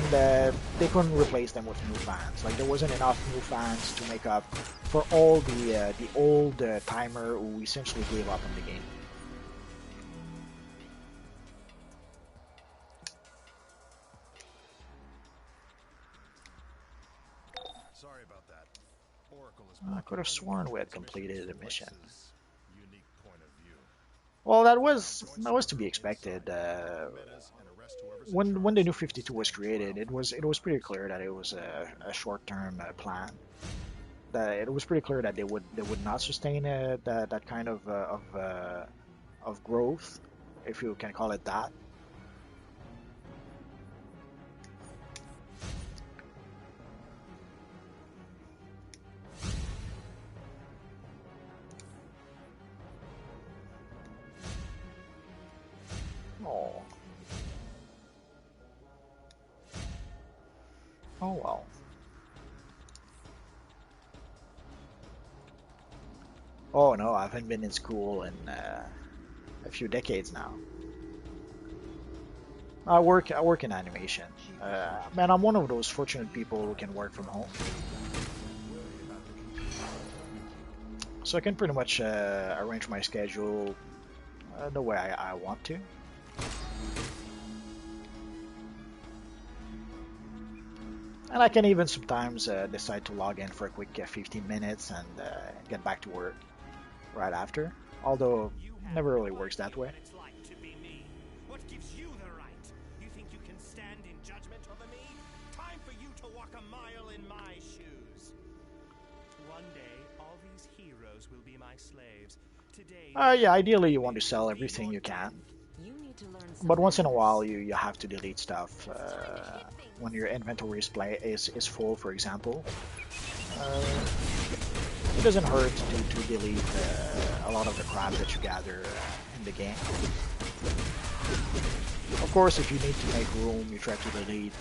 they couldn't replace them with new fans. Like there wasn't enough new fans to make up for all the old timer who essentially gave up on the game. Sorry about that. Oracle is I could have sworn we had completed the mission. unique point of view. Well, that was to be expected. When the new 52 was created, it was pretty clear that it was a short-term plan. That it was pretty clear that they would not sustain that kind of growth, if you can call it that. Oh. Oh well. Oh no, I haven't been in school in a few decades now. I work in animation. Man, I'm one of those fortunate people who can work from home, so I can pretty much arrange my schedule the way I want to. And I can even sometimes decide to log in for a quick 15 minutes and get back to work right after. Although, it never really works that way. What gives you the right? You think you can stand in judgment over me? Time for you to walk a mile in my shoes. One day, all these heroes will be my slaves. Today, Yeah, ideally you want to sell everything you can. But once in a while, you have to delete stuff when your inventory is full, for example. It doesn't hurt to delete a lot of the crap that you gather in the game. Of course, if you need to make room, you try to delete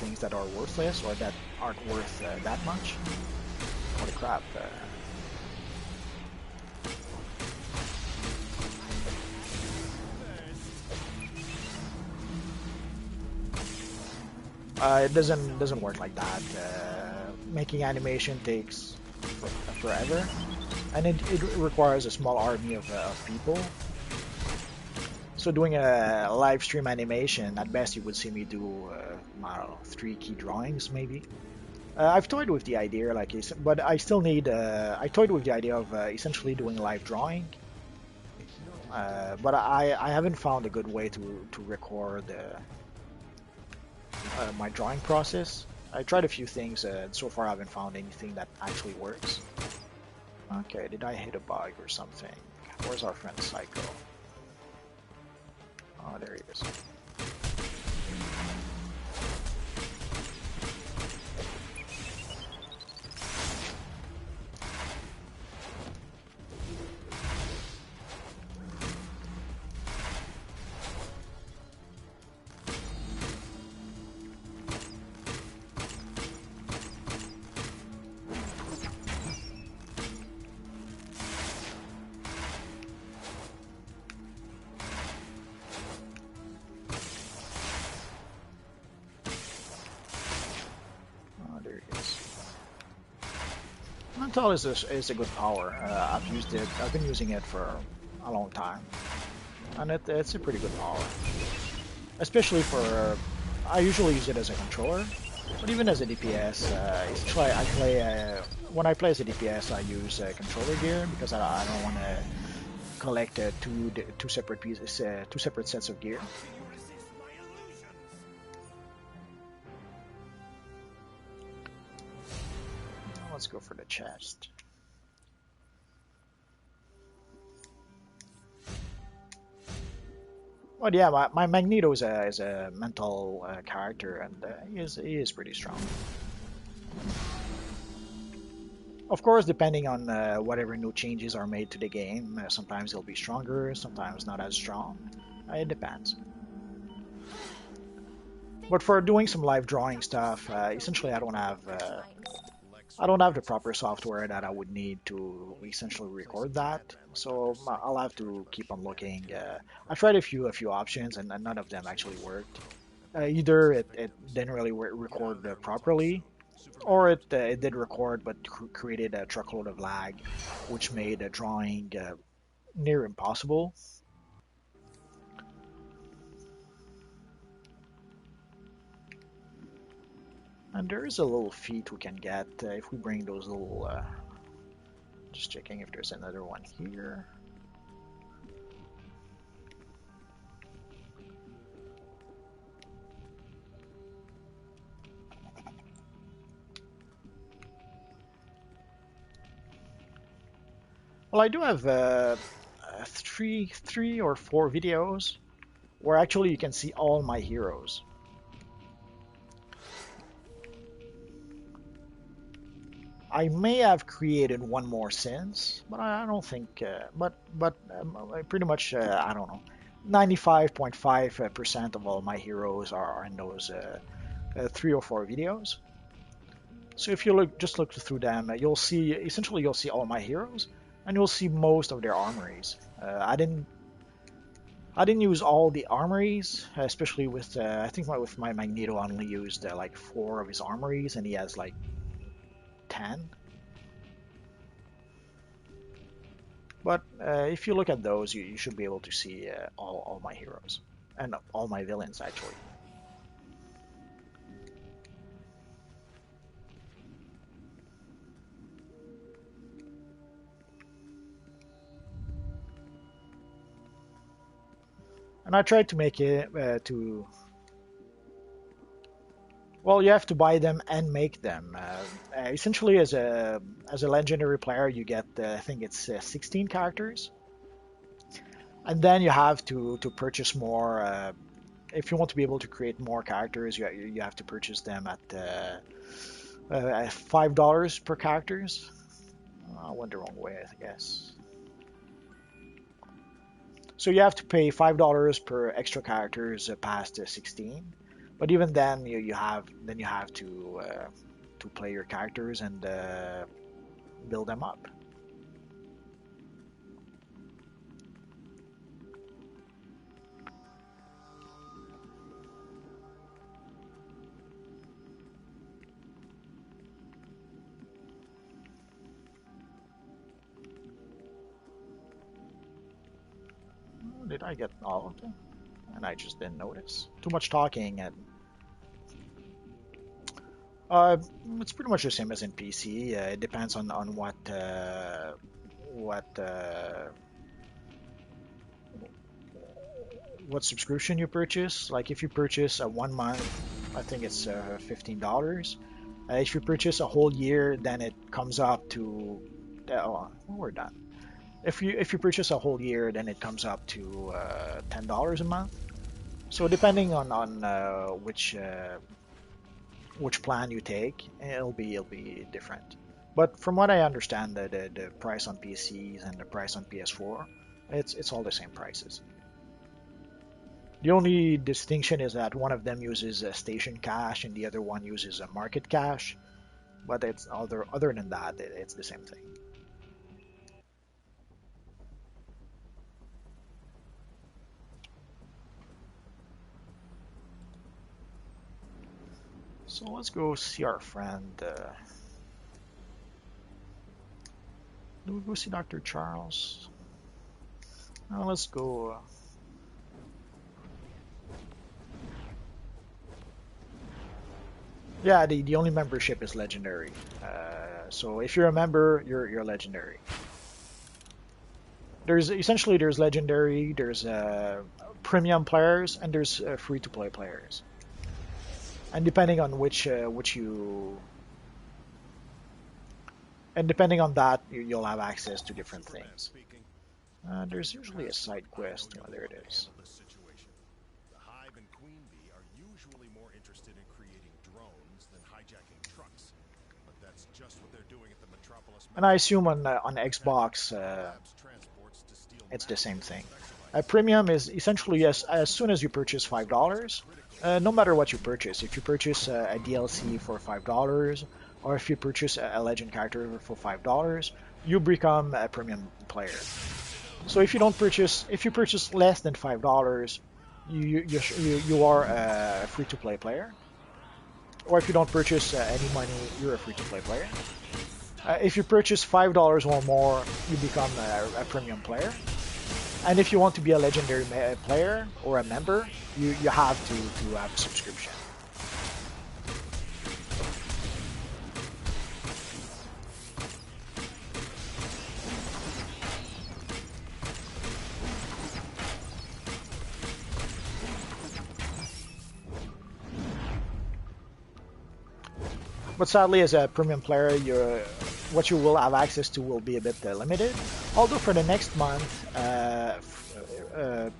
things that are worthless or that aren't worth that much. Holy crap. It doesn't work like that. Making animation takes forever, and it requires a small army of people. So doing a live stream animation, at best you would see me do I don't know, 3 key drawings maybe. I've toyed with the idea, but I still need. I toyed with the idea of essentially doing live drawing, but I haven't found a good way to record my drawing process. I tried a few things, and so far I haven't found anything that actually works. Okay, did I hit a bug or something? Where's our friend Psycho? Oh, there he is. Mental is a good power. I've used it. I've been using it for a long time, and it's a pretty good power. Especially for, I usually use it as a controller, but even as a DPS. Essentially, I play when I play as a DPS, I use controller gear because I don't want to collect two separate pieces, two separate sets of gear. Let's go for the chest. But yeah, my Magneto is a mental character, and he is pretty strong. Of course, depending on whatever new changes are made to the game, sometimes he'll be stronger, sometimes not as strong. It depends. But for doing some live drawing stuff, essentially I don't have I don't have the proper software that I would need to essentially record that, so I'll have to keep on looking. I tried a few options, and none of them actually worked. Either it didn't really record properly, or it did record but created a truckload of lag, which made drawing near impossible. And there is a little feat we can get if we bring those little. Just checking if there's another one here. Well, I do have three or four videos where actually you can see all my heroes. I may have created one more since, but I don't think. I pretty much I don't know. 95.5% of all my heroes are in those three or four videos. So if you look through them, you'll see all my heroes, and you'll see most of their armories. I didn't use all the armories, especially with I think with my Magneto, I only used like 4 of his armories, and he has like 10. But if you look at those, you should be able to see all my heroes and all my villains actually. And I tried to make it to. Well, you have to buy them and make them. Essentially, as a legendary player, you get I think it's 16 characters, and then you have to purchase more. If you want to be able to create more characters, you have to purchase them at $5 per characters. I went the wrong way, I guess. So you have to pay $5 per extra characters past 16. But even then, you have to play your characters and build them up. Did I get all of them? And I just didn't notice. Too much talking and it's pretty much the same as in PC. It depends on what subscription you purchase. Like if you purchase a 1 month, I think it's $15. If you purchase a whole year, then it comes up to we're done. If you purchase a whole year, then it comes up to $10 a month. So depending on which plan you take, it'll be different. But from what I understand, the price on PCs and the price on PS4, it's all the same prices. The only distinction is that one of them uses a station cash and the other one uses a market cash. But it's other than that, it's the same thing. So let's go see our friend. Do we go see Dr. Charles? Let's go. Yeah, the only membership is legendary. So if you're a member, you're legendary. There's legendary, there's premium players, and there's free-to-play players. And depending on depending on that, you'll have access to different things. There's usually a side quest. Oh, there it is. The Hive and Queen Bee are usually more interested in creating drones than hijacking trucks, but that's just what they're doing at the Metropolis. And I assume on Xbox, it's the same thing. Premium is essentially as soon as you purchase $5. No matter what you purchase, if you purchase a DLC for $5 or if you purchase a legend character for $5, you become a premium player. So if you purchase less than $5, you are a free-to-play player. Or if you don't purchase any money, you're a free-to-play player. If you purchase $5 or more, you become a premium player. And if you want to be a legendary player or a member, you have to have a subscription. But sadly, as a premium player, what you will have access to will be a bit limited. Although for the next month,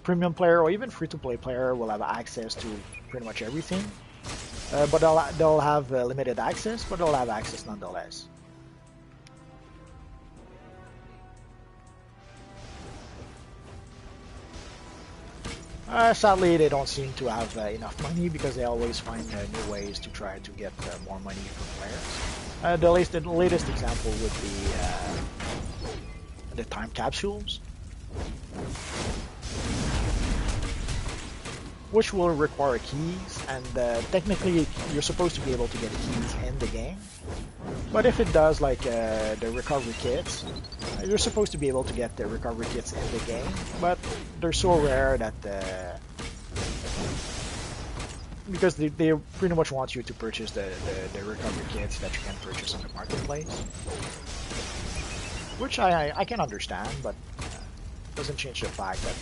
premium player or even free-to-play player will have access to pretty much everything. But they'll have limited access, but they'll have access nonetheless. Sadly, they don't seem to have enough money because they always find new ways to try to get more money from players. The latest example would be the time capsules, which will require keys, and technically you're supposed to be able to get keys in the game. But if it does, like the recovery kits, you're supposed to be able to get the recovery kits in the game, but they're so rare that because they pretty much want you to purchase the recovery kits that you can purchase on the marketplace, which I can understand, but doesn't change the fact that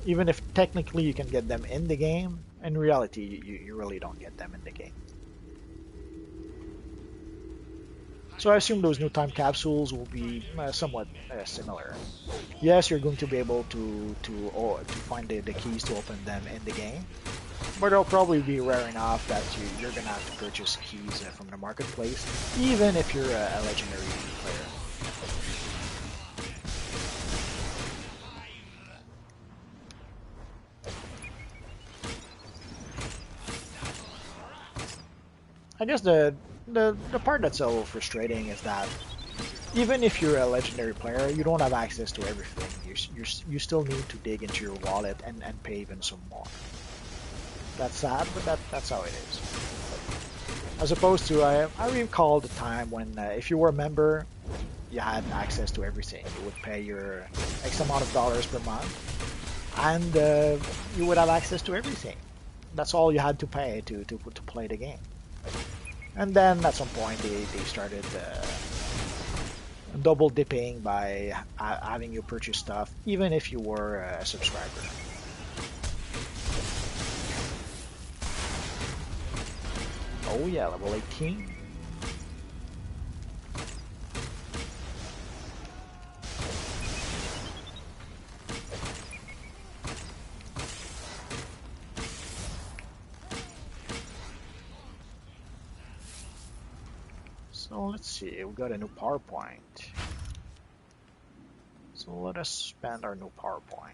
even if technically you can get them in the game, in reality you really don't get them in the game. So I assume those new time capsules will be somewhat similar. Yes, you're going to be able to find the keys to open them in the game, but they'll probably be rare enough that you're gonna have to purchase keys from the marketplace, even if you're a legendary player. I guess the part that's a little frustrating is that even if you're a legendary player, you don't have access to everything. You still need to dig into your wallet and pay even some more. That's sad, but that's how it is. As opposed to, I recall the time when if you were a member, you had access to everything. You would pay your X amount of dollars per month, and you would have access to everything. That's all you had to pay to play the game. And then at some point they started double dipping by having you purchase stuff even if you were a subscriber. Oh yeah, level 18. So let's see, we got a new PowerPoint. So let us spend our new PowerPoint.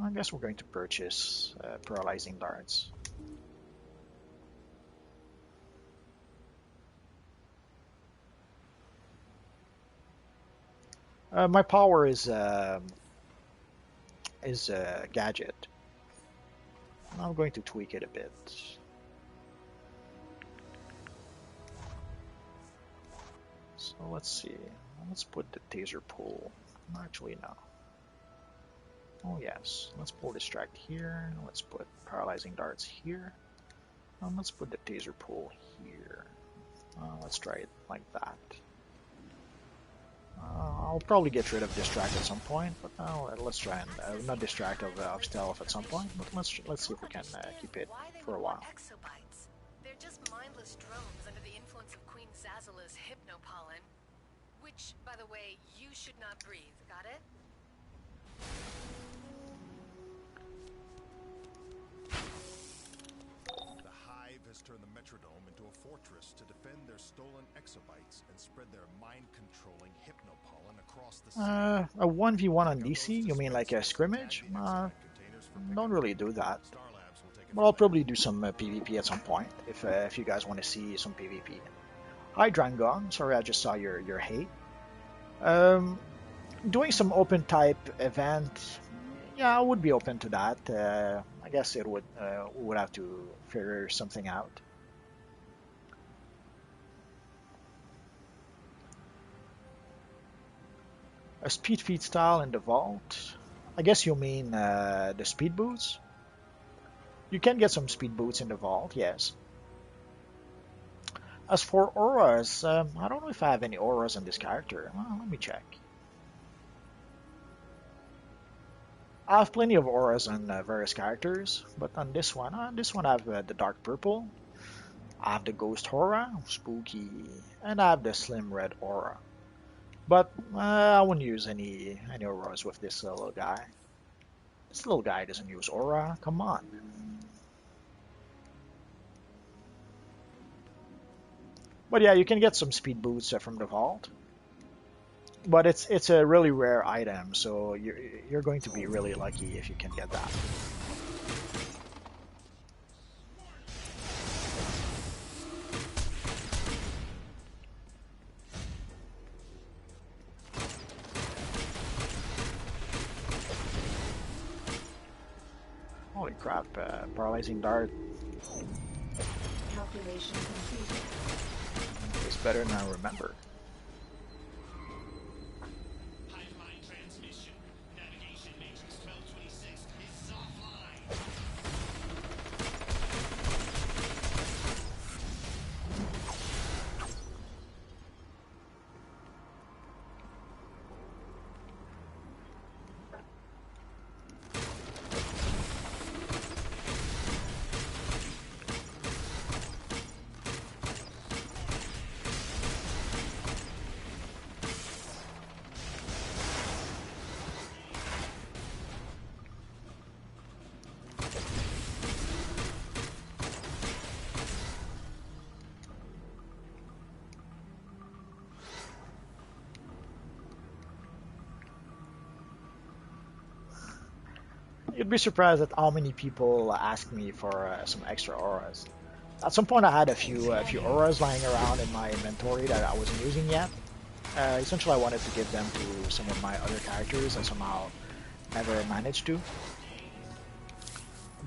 I guess we're going to purchase paralyzing darts. My power is a gadget. I'm going to tweak it a bit. So let's see. Let's put the taser pull. Actually, no. Oh yes. Let's pull distract here. Let's put paralyzing darts here. Let's put the taser pull here. Let's try it like that. I'll probably get rid of distract at some point, but let's try and not distract of stealth at some point. But let's see if we can keep it for a while. Exobites. They're just mindless drones under the influence of Queen Zazzala's hypnopollen, which, by the way, you should not breathe. Got it? The Hive has turned the Metrodome into a fortress to defend their stolen exobytes and spread their mind-controlling hypnopollen across the city. A 1v1 on DC? You mean like a scrimmage? Don't really do that. But I'll probably do some PvP at some point if you guys want to see some PvP. Hi Drangon, sorry I just saw your hate. Doing some open type event, yeah, I would be open to that. I guess it would we would have to figure something out. A speed feed style in the vault. I guess you mean the speed boots. You can get some speed boots in the vault, yes. As for auras, I don't know if I have any auras on this character. Well, let me check. I have plenty of auras on various characters, but on this one I have the dark purple. I have the ghost aura, spooky, and I have the slim red aura. But I wouldn't use any auras with this little guy. This little guy doesn't use aura. Come on. But yeah, you can get some speed boots from the vault. But it's a really rare item, so you're going to be really lucky if you can get that. Holy crap, paralyzing dart. Calculation completed. It's better than I remember. You'd be surprised at how many people ask me for some extra auras. At some point, I had a few auras lying around in my inventory that I wasn't using yet. Essentially, I wanted to give them to some of my other characters. I somehow never managed to.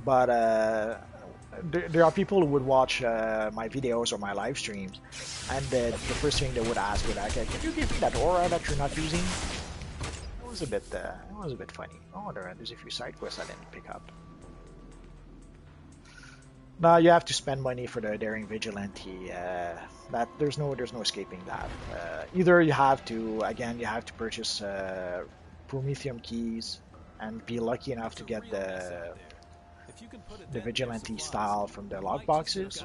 But there are people who would watch my videos or my live streams, and the first thing they would ask would like, "Can you give me that aura that you're not using?" It was a bit funny. Oh, there's a few side quests I didn't pick up. Now you have to spend money for the Daring Vigilante. That there's no escaping that. Either you have to purchase Prometheum keys and be lucky enough to get the Vigilante style from the log boxes,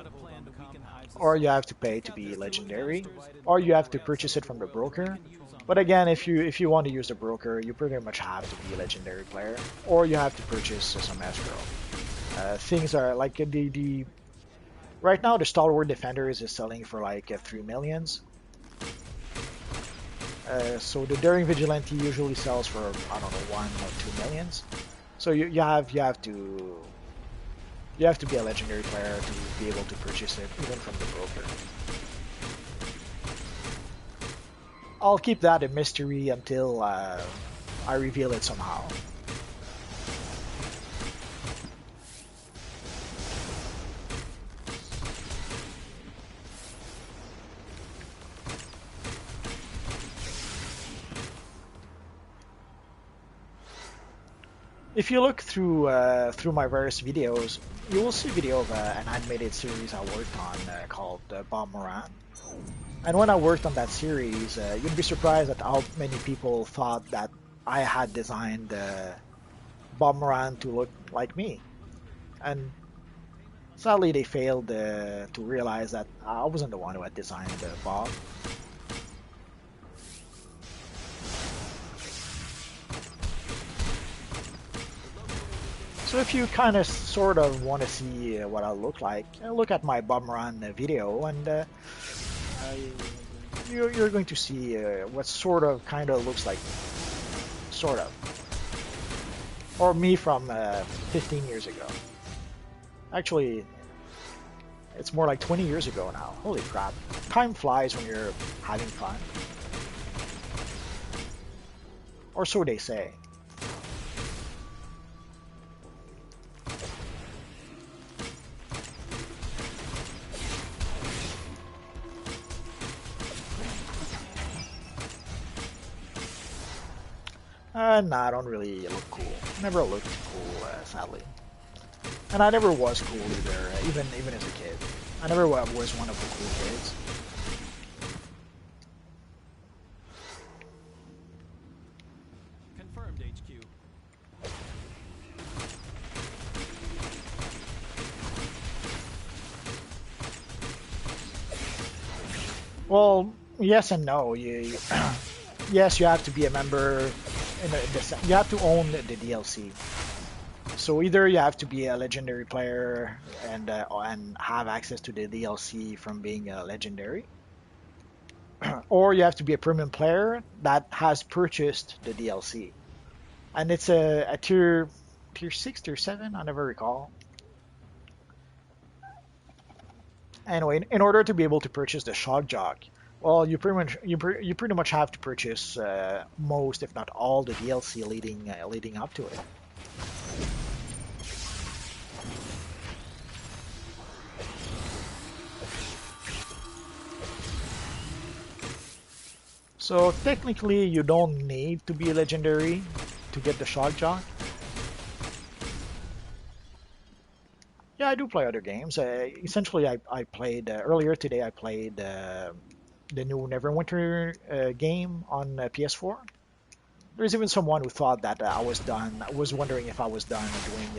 or you have to pay to be legendary, or you have to purchase it from the broker. But again, if you want to use the broker, you pretty much have to be a legendary player, or you have to purchase some escrow. Things are like the right now the Stalwart Defenders is selling for like 3 millions. So the Daring Vigilante usually sells for, I don't know, 1 or 2 millions. So you have to be a legendary player to be able to purchase it, even from the broker. I'll keep that a mystery until I reveal it somehow. If you look through my various videos, you will see a video of an animated series I worked on called Bob Moran. And when I worked on that series, you'd be surprised at how many people thought that I had designed Bob Moran to look like me. And sadly, they failed to realize that I wasn't the one who had designed Bob. So if you kind of sort of want to see what I look like, look at my bum run video, and you're going to see what sort of kind of looks like, sort of, or me from 15 years ago. Actually, it's more like 20 years ago now. Holy crap! Time flies when you're having fun, or so they say. Nah, I don't really look cool. Never looked cool, sadly. And I never was cool either, even as a kid. I never was one of the cool kids. Confirmed, HQ. Well, yes and no. Yes, you have to be a member. You have to own the DLC. So either you have to be a legendary player and have access to the DLC from being a legendary, or you have to be a premium player that has purchased the DLC. And it's a tier 6, tier 7, I never recall. Anyway, in order to be able to purchase the shock jock, well, you pretty much have to purchase most, if not all, the DLC leading up to it. So technically, you don't need to be a legendary to get the shock jock. Yeah, I do play other games. Essentially, I played earlier today. I played the new Neverwinter game on PS4. There's even someone who thought that I was done. I was wondering if I was done doing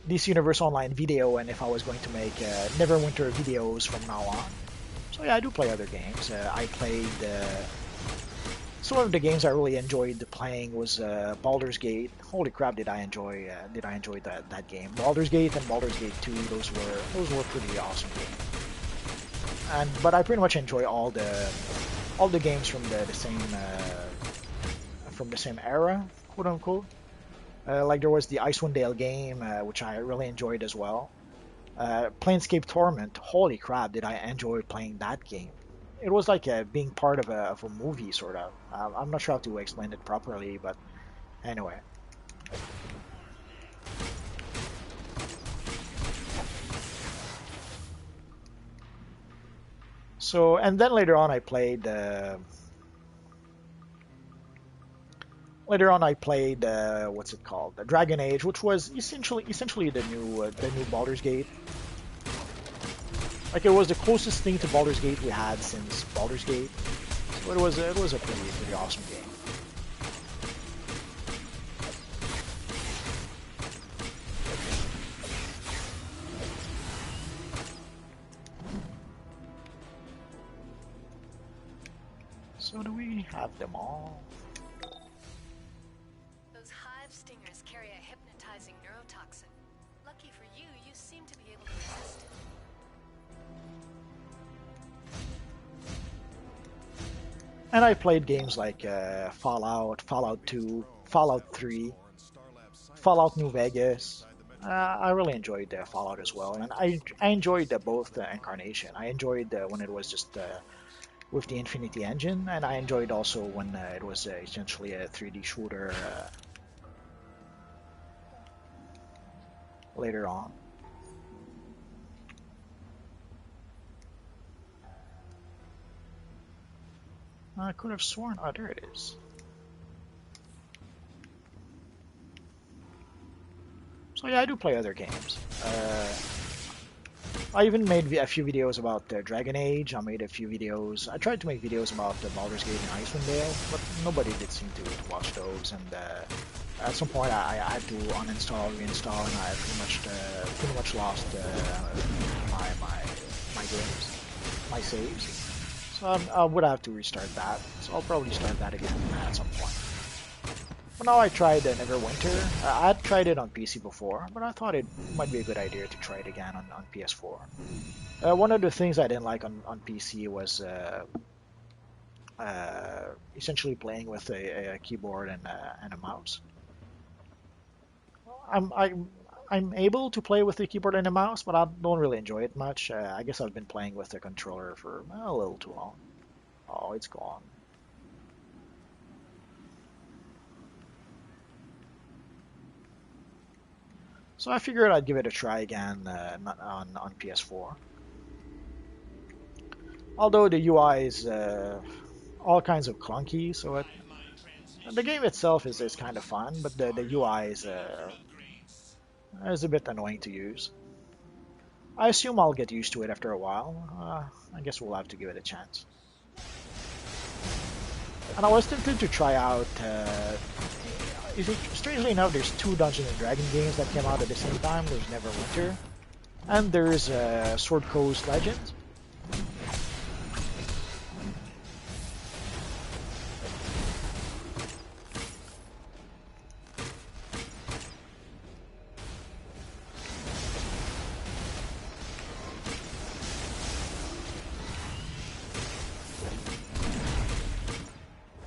DC Universe Online video and if I was going to make Neverwinter videos from now on. So yeah, I do play other games. I played. Some of the games I really enjoyed playing was Baldur's Gate. Holy crap, did I enjoy that game? Baldur's Gate and Baldur's Gate 2, those were pretty awesome games. But I pretty much enjoy all the games from the same era, quote unquote. Like there was the Icewind Dale game, which I really enjoyed as well. Planescape Torment. Holy crap, did I enjoy playing that game? It was like being part of a movie, sort of. I'm not sure how to explain it properly, but anyway. So, and then later on I played what's it called? The Dragon Age, which was essentially the new Baldur's Gate. Like it was the closest thing to Baldur's Gate we had since Baldur's Gate. So it was a pretty awesome game. So do we have them all? Those hive stingers carry a hypnotizing neurotoxin. Lucky for you, you seem to be able to resist it. And I played games like Fallout, Fallout 2, Fallout 3, Fallout New Vegas. I really enjoyed Fallout as well, and I enjoyed both Incarnation. I enjoyed when it was just with the Infinity Engine, and I enjoyed also when it was essentially a 3D shooter later on. I could have sworn. Oh, there it is. So yeah, I do play other games. I even made a few videos about Dragon Age. I made a few videos. I tried to make videos about Baldur's Gate and Icewind Dale, but nobody did seem to watch those. And at some point, I had to uninstall, reinstall, and I pretty much lost my games, my saves. So I would have to restart that. So I'll probably start that again at some point. But now I tried Neverwinter. I'd tried it on PC before, but I thought it might be a good idea to try it again on PS4. One of the things I didn't like on PC was essentially playing with a keyboard and a mouse. I'm I'm I'm able to play with the keyboard and a mouse, but I don't really enjoy it much. I guess I've been playing with the controller for a little too long. Oh, it's gone. So I figured I'd give it a try again on PS4. Although the UI is all kinds of clunky, so the game itself is kind of fun, but the UI is a bit annoying to use. I assume I'll get used to it after a while. I guess we'll have to give it a chance. And I was tempted to try out. Strangely enough, there's two Dungeons and Dragons games that came out at the same time. There's Neverwinter, and there's Sword Coast Legends.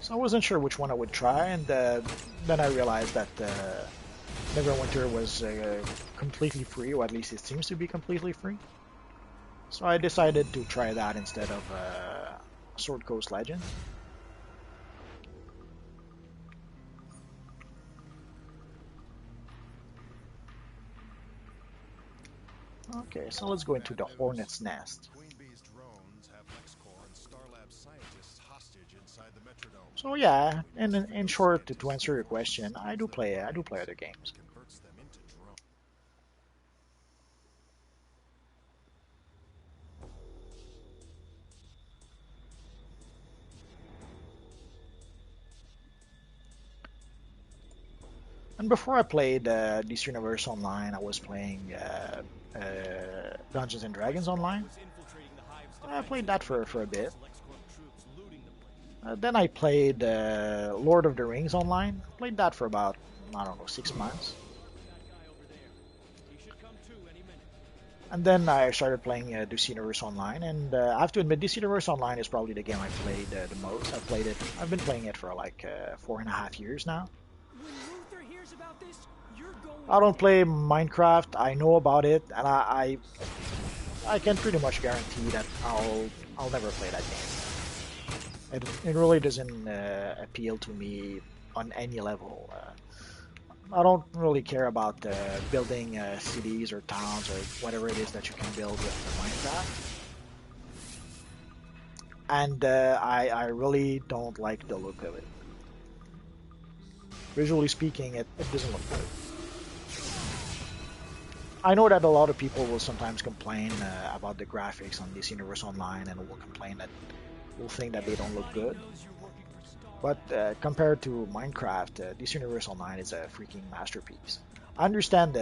So I wasn't sure which one I would try, and then I realized that Neverwinter was completely free, or at least it seems to be completely free. So I decided to try that instead of Sword Coast Legends. Okay, so let's go into the Hornet's Nest. So yeah, in short, to answer your question, I do play other games. And before I played DC Universe Online, I was playing Dungeons and Dragons Online. I played that for a bit. Then I played Lord of the Rings Online. Played that for about, I don't know, 6 months. And then I started playing DC Universe Online, and I have to admit, DC Universe Online is probably the game I played the most. I've been playing it for like 4.5 years now. I don't play Minecraft. I know about it, and I can pretty much guarantee that I'll never play that game. It really doesn't appeal to me on any level. I don't really care about building cities or towns or whatever it is that you can build with Minecraft. And I really don't like the look of it. Visually speaking, it doesn't look good. I know that a lot of people will sometimes complain about the graphics on this Universe Online and will think that they don't look good. But compared to Minecraft, this Universe Online is a freaking masterpiece. I understand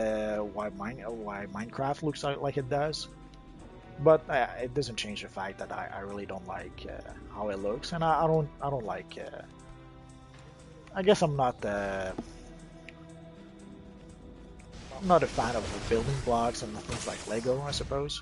why Minecraft looks like it does, but it doesn't change the fact that I really don't like how it looks, and I don't like. I guess I'm not a fan of the building blocks and things like Lego, I suppose.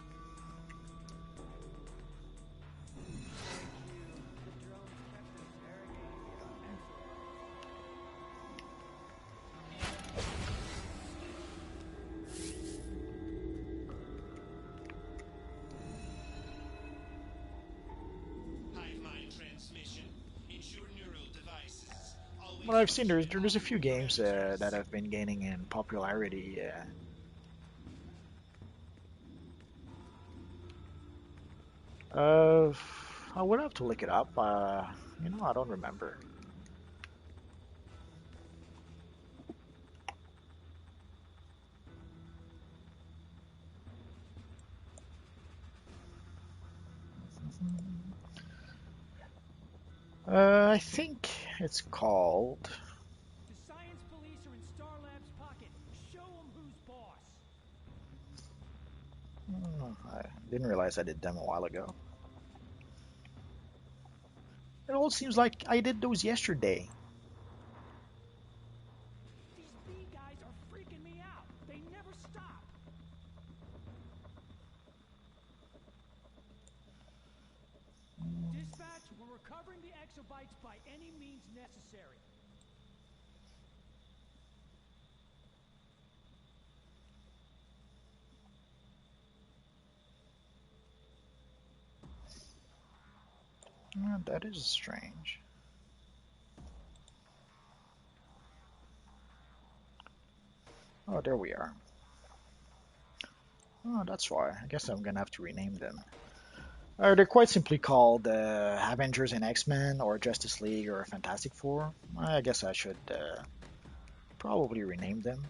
Well, I've seen there's a few games that have been gaining in popularity. Uh, I would have to look it up. I don't remember. I think it's called. The science police are in Star Lab's pocket. Show them who's boss. I didn't realize I did them a while ago. It all seems like I did those yesterday. exobites by any means necessary. That is strange. Oh, there we are. Oh, that's why. I guess I'm gonna have to rename them. They're quite simply called Avengers and X-Men, or Justice League, or Fantastic Four. I guess I should probably rename them.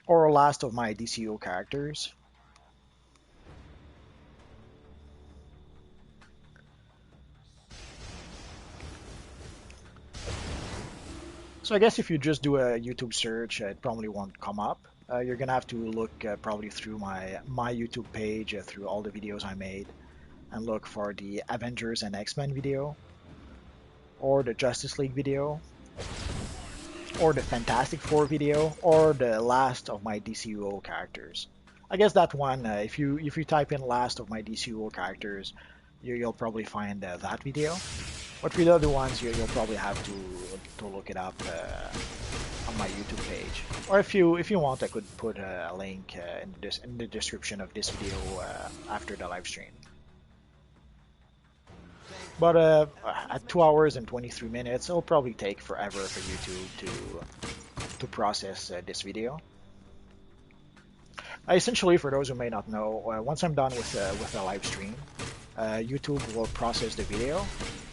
Or last of my DCUO characters. So I guess if you just do a YouTube search, it probably won't come up. You're gonna have to look probably through my YouTube page, through all the videos I made, and look for the Avengers and X-Men video, or the Justice League video, or the Fantastic Four video, or the last of my DCUO characters. I guess that one, if you type in last of my DCUO characters, you'll probably find that video. But for the other ones, you'll probably have to look it up on my YouTube page. Or if you want, I could put a link in the description of this video after the live stream. But at 2 hours and 23 minutes, it'll probably take forever for YouTube to process this video. Essentially, for those who may not know, once I'm done with the live stream, YouTube will process the video,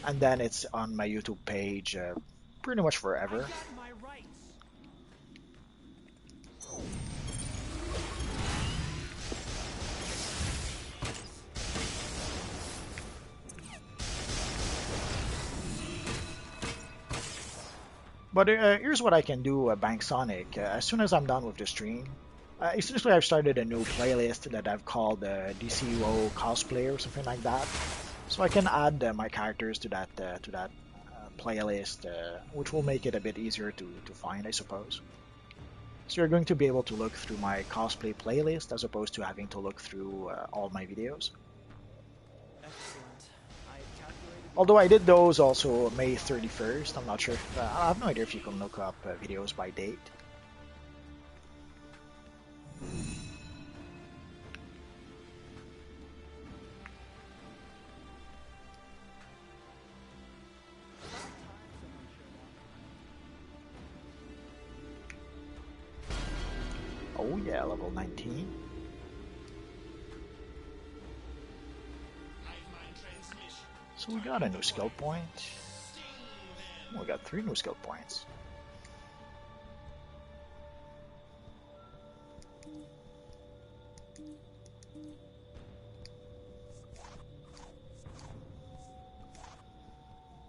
and then it's on my YouTube page pretty much forever. But here's what I can do, Bank Sonic. As soon as I'm done with the stream, essentially I've started a new playlist that I've called DCUO Cosplay or something like that. So I can add my characters to that playlist, which will make it a bit easier to find, I suppose. So you're going to be able to look through my cosplay playlist as opposed to having to look through all my videos. Although I did those also May 31st, I'm not sure if, I have no idea if you can look up videos by date. Oh yeah, level 19. So we got a new skill point. We got 3 new skill points.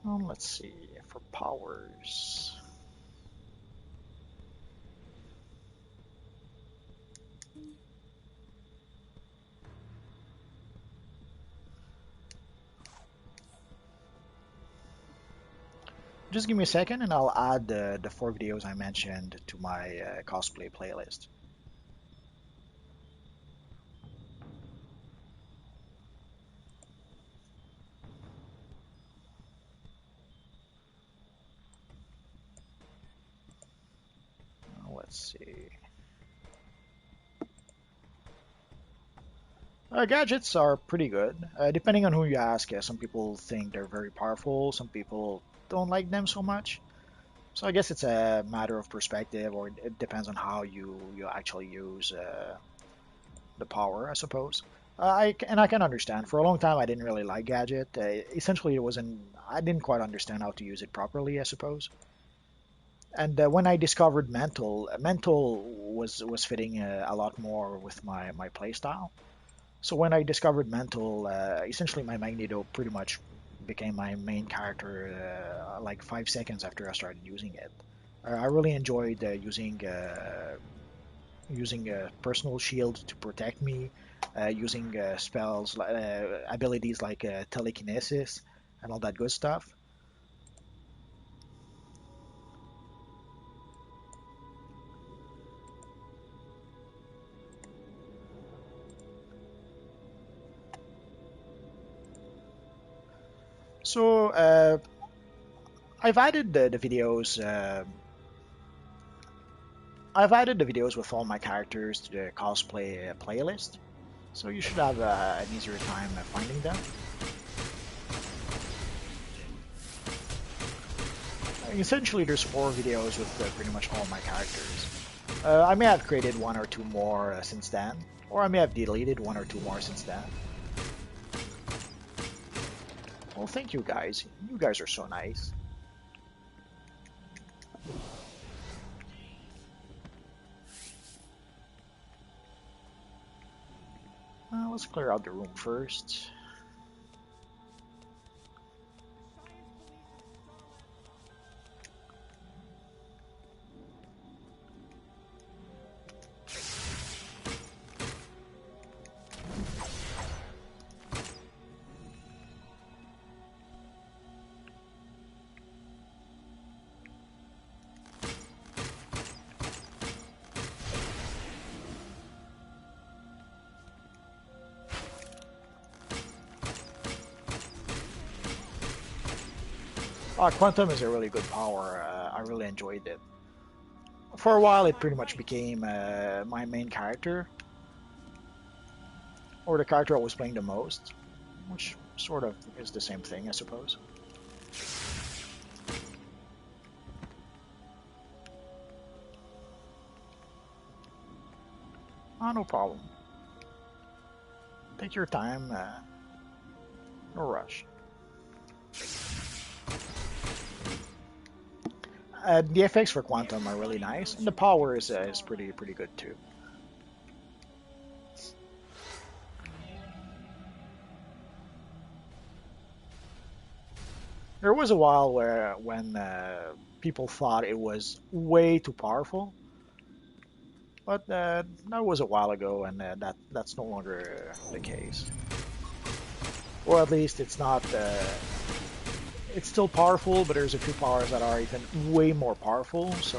Let's see, for powers. Just give me a second and I'll add the 4 videos I mentioned to my cosplay playlist. Let's see. Gadgets are pretty good. Depending on who you ask, some people think they're very powerful, some people don't like them so much. So I guess it's a matter of perspective, or it depends on how you actually use the power, I suppose. I can understand. For a long time, I didn't really like Gadget. Essentially, it wasn't. I didn't quite understand how to use it properly, I suppose. And when I discovered Mental was fitting a lot more with my playstyle. So when I discovered Mental, essentially my Magneto pretty much became my main character like 5 seconds after I started using it. I really enjoyed using a personal shield to protect me, using spells, abilities like telekinesis, and all that good stuff. So I've added the videos. I've added the videos with all my characters to the cosplay playlist, so you should have an easier time finding them. Essentially, there's 4 videos with pretty much all my characters. I may have created 1 or 2 more since then, or I may have deleted 1 or 2 more since then. Well, thank you guys. You guys are so nice. Let's clear out the room first. Quantum is a really good power. I really enjoyed it. For a while, it pretty much became my main character, or the character I was playing the most, which sort of is the same thing, I suppose. No problem. Take your time, no rush. The effects for Quantum are really nice, and the power is pretty good too. There was a while when people thought it was way too powerful, but that was a while ago, and that's no longer the case. Or at least it's not. It's still powerful, but there's a few powers that are even way more powerful, so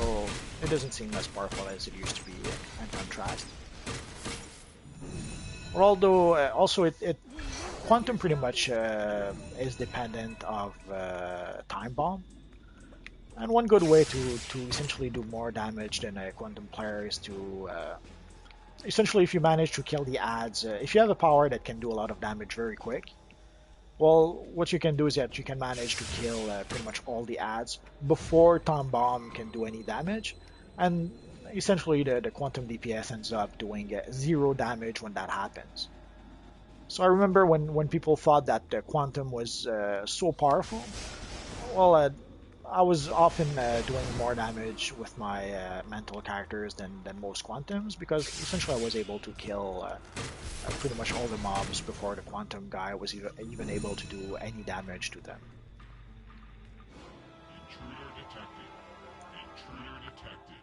it doesn't seem as powerful as it used to be in contrast. Although also Quantum pretty much is dependent of Time Bomb, and one good way to essentially do more damage than a Quantum player is to essentially, if you manage to kill the ads, if you have a power that can do a lot of damage very quick, well, what you can do is that you can manage to kill pretty much all the ads before Time Bomb can do any damage, and essentially the Quantum DPS ends up doing 0 damage when that happens. So I remember when people thought that Quantum was so powerful, well, I was often doing more damage with my mental characters than most Quantums, because essentially I was able to kill pretty much all the mobs before the Quantum guy was even able to do any damage to them. Intruder detected. Intruder detected.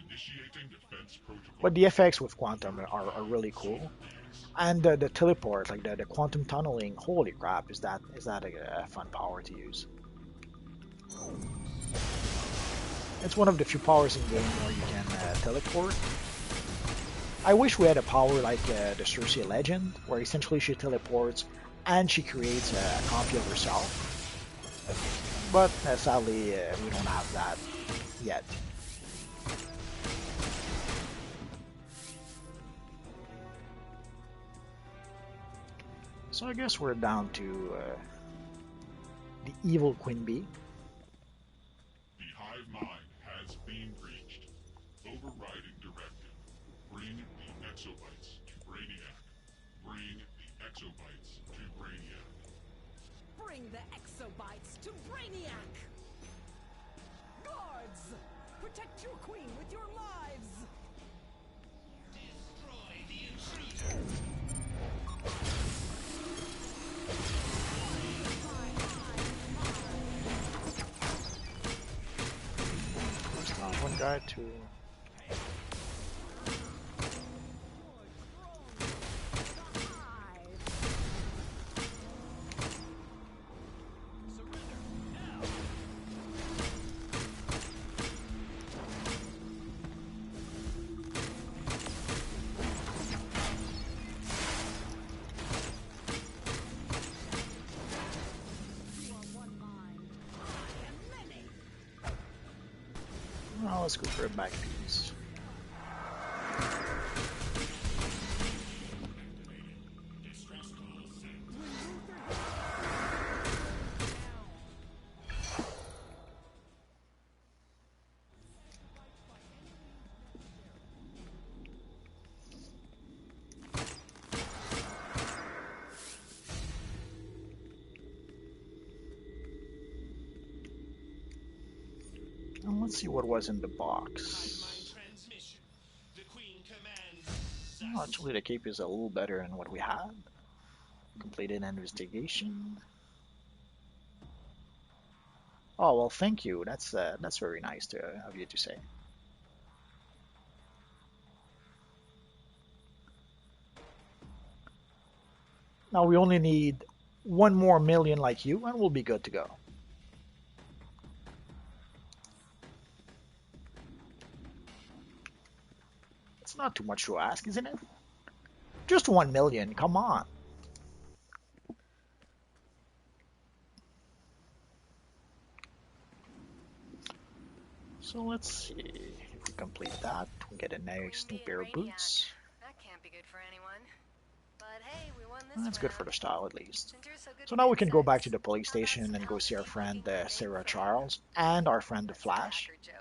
Initiating defense protocol. But the effects with Quantum are really cool. And the teleport, like the Quantum tunneling, holy crap, is that a fun power to use. It's one of the few powers in game where you can teleport. I wish we had a power like the Cersei Legend, where essentially she teleports and she creates a copy of herself. But sadly, we don't have that yet. So I guess we're down to the evil Queen Bee. The hive mind has been breached. Overriding directive. Bring the exobytes to Brainiac. Bring the exobytes to Brainiac. Bring the exobytes to Brainiac! Guards! Protect your queen with your lives! Destroy the intruder! One guy to Well, let's go for a back piece. And let's see what was in the box. Oh, actually, the cape is a little better than what we had. Completed investigation. Oh well, thank you. That's very nice of you to say. Now we only need 1 more million like you, and we'll be good to go. It's not too much to ask, isn't it? Just 1 million. Come on. So let's see if we complete that. We get a nice new pair of boots. That can't be good for anyone. But hey, we won this That's good for round. the style at least. Since you're so good So with now we can go back insects, to the police how about station some and go see our friend housekeeping Sarah for Charles and our friend the That's a Flash, hacker joke.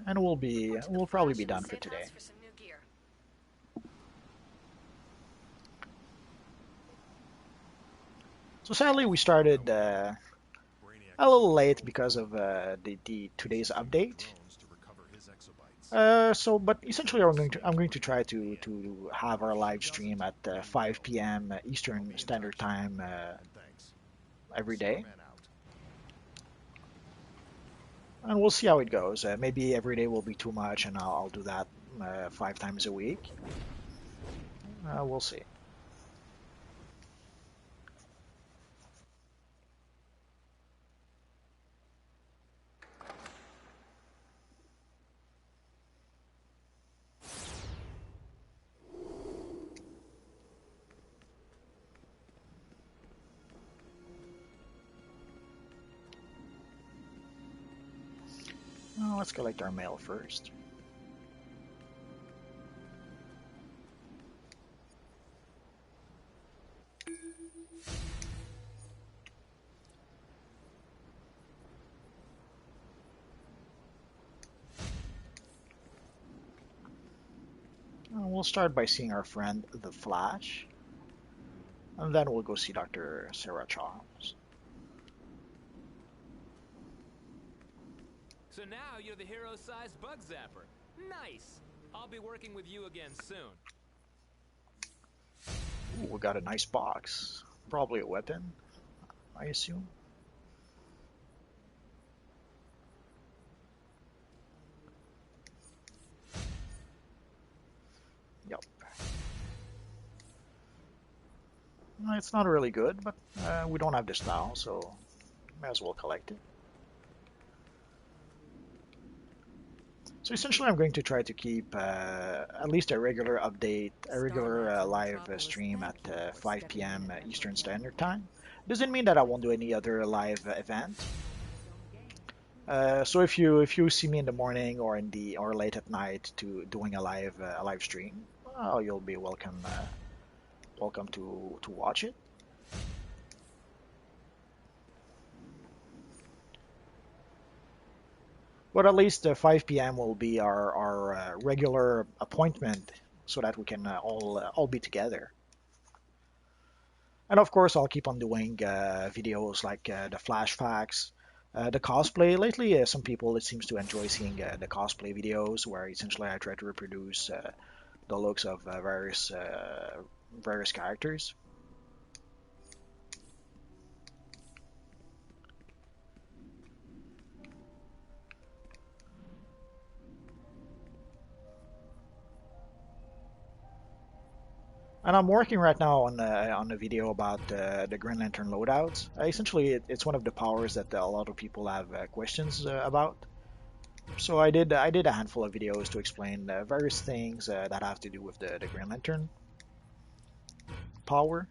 and we'll probably be Flash done and the for safe today. house for some new gear. So sadly we started a little late because of the today's update. But essentially, I'm going to try to have our live stream at 5 p.m. Eastern Standard Time every day, and we'll see how it goes. Maybe every day will be too much, and I'll do that 5 times a week. We'll see. Let's collect our mail first. We'll start by seeing our friend the Flash, and then we'll go see Dr. Sarah Charles. So now you're the hero-sized bug zapper. Nice. I'll be working with you again soon. Ooh, we got a nice box. Probably a weapon, I assume. Yep. It's not really good, but we don't have the style, so may as well collect it. So essentially, I'm going to try to keep at least a regular update, a regular live stream at 5 p.m. Eastern Standard Time. Doesn't mean that I won't do any other live event. So if you see me in the morning or late at night to doing a live stream, well, you'll be welcome to watch it. But at least 5 p.m. will be our regular appointment so that we can all be together. And of course, I'll keep on doing videos like the flash facts, the cosplay. Lately, some people it seems to enjoy seeing the cosplay videos where essentially I try to reproduce the looks of various characters. And I'm working right now on a video about the Green Lantern loadouts. Essentially, it's one of the powers that a lot of people have questions about. So I did a handful of videos to explain various things that have to do with the Green Lantern power.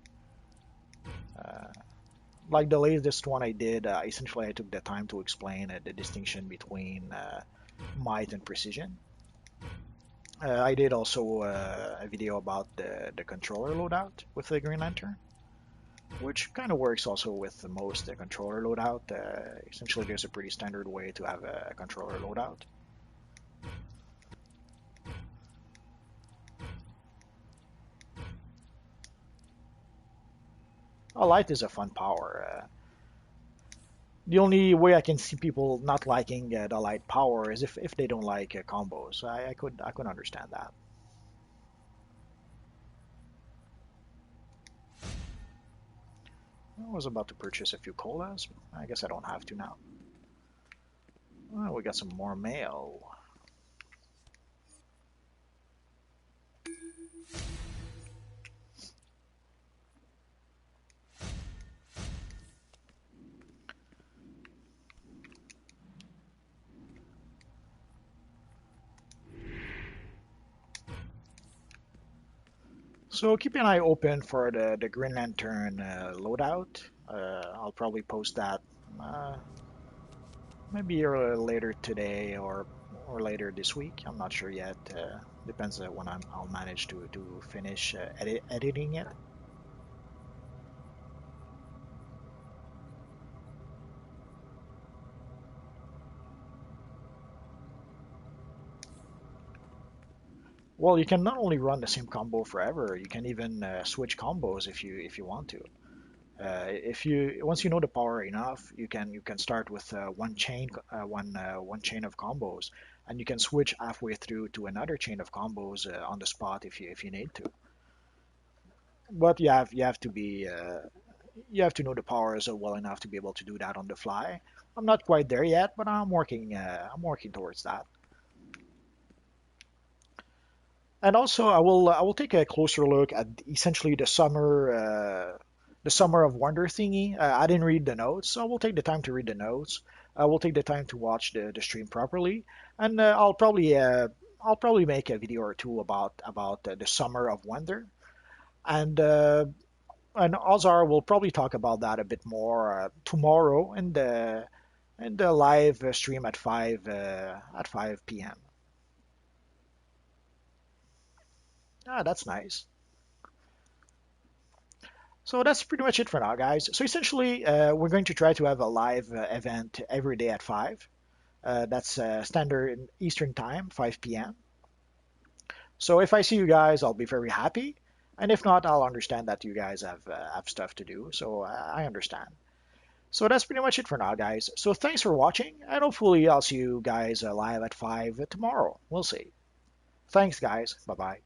Like the latest one I did, essentially I took the time to explain the distinction between might and precision. I did also a video about the controller loadout with the Green Lantern, which kind of works also with the most controller loadout. Essentially, there's a pretty standard way to have a controller loadout. A light is a fun power. The only way I can see people not liking the light power is if they don't like combos. I could understand that. I was about to purchase a few colas. I guess I don't have to now. Oh, we got some more mail. So keep an eye open for the Green Lantern loadout. I'll probably post that uh, maybe later today or later this week. I'm not sure yet. Depends when I'll manage to finish editing it. Well, you can not only run the same combo forever, you can even switch combos if you want to. If you once you know the power enough, you can start with one chain of combos, and you can switch halfway through to another chain of combos on the spot if you need to. But you have to be you have to know the powers well enough to be able to do that on the fly. I'm not quite there yet, but I'm working towards that. And also, I will take a closer look at essentially the summer of wonder thingy. I didn't read the notes, so I will take the time to read the notes. I will take the time to watch the stream properly, and I'll probably make a video or two about the summer of wonder. And and Ozar will probably talk about that a bit more tomorrow in the live stream at 5 p.m. Ah, that's nice. So that's pretty much it for now, guys. So essentially, we're going to try to have a live event every day at 5. That's standard Eastern time, 5 p.m. So if I see you guys, I'll be very happy. And if not, I'll understand that you guys have stuff to do. So I understand. So that's pretty much it for now, guys. So thanks for watching, and hopefully I'll see you guys live at 5 tomorrow. We'll see. Thanks, guys. Bye bye.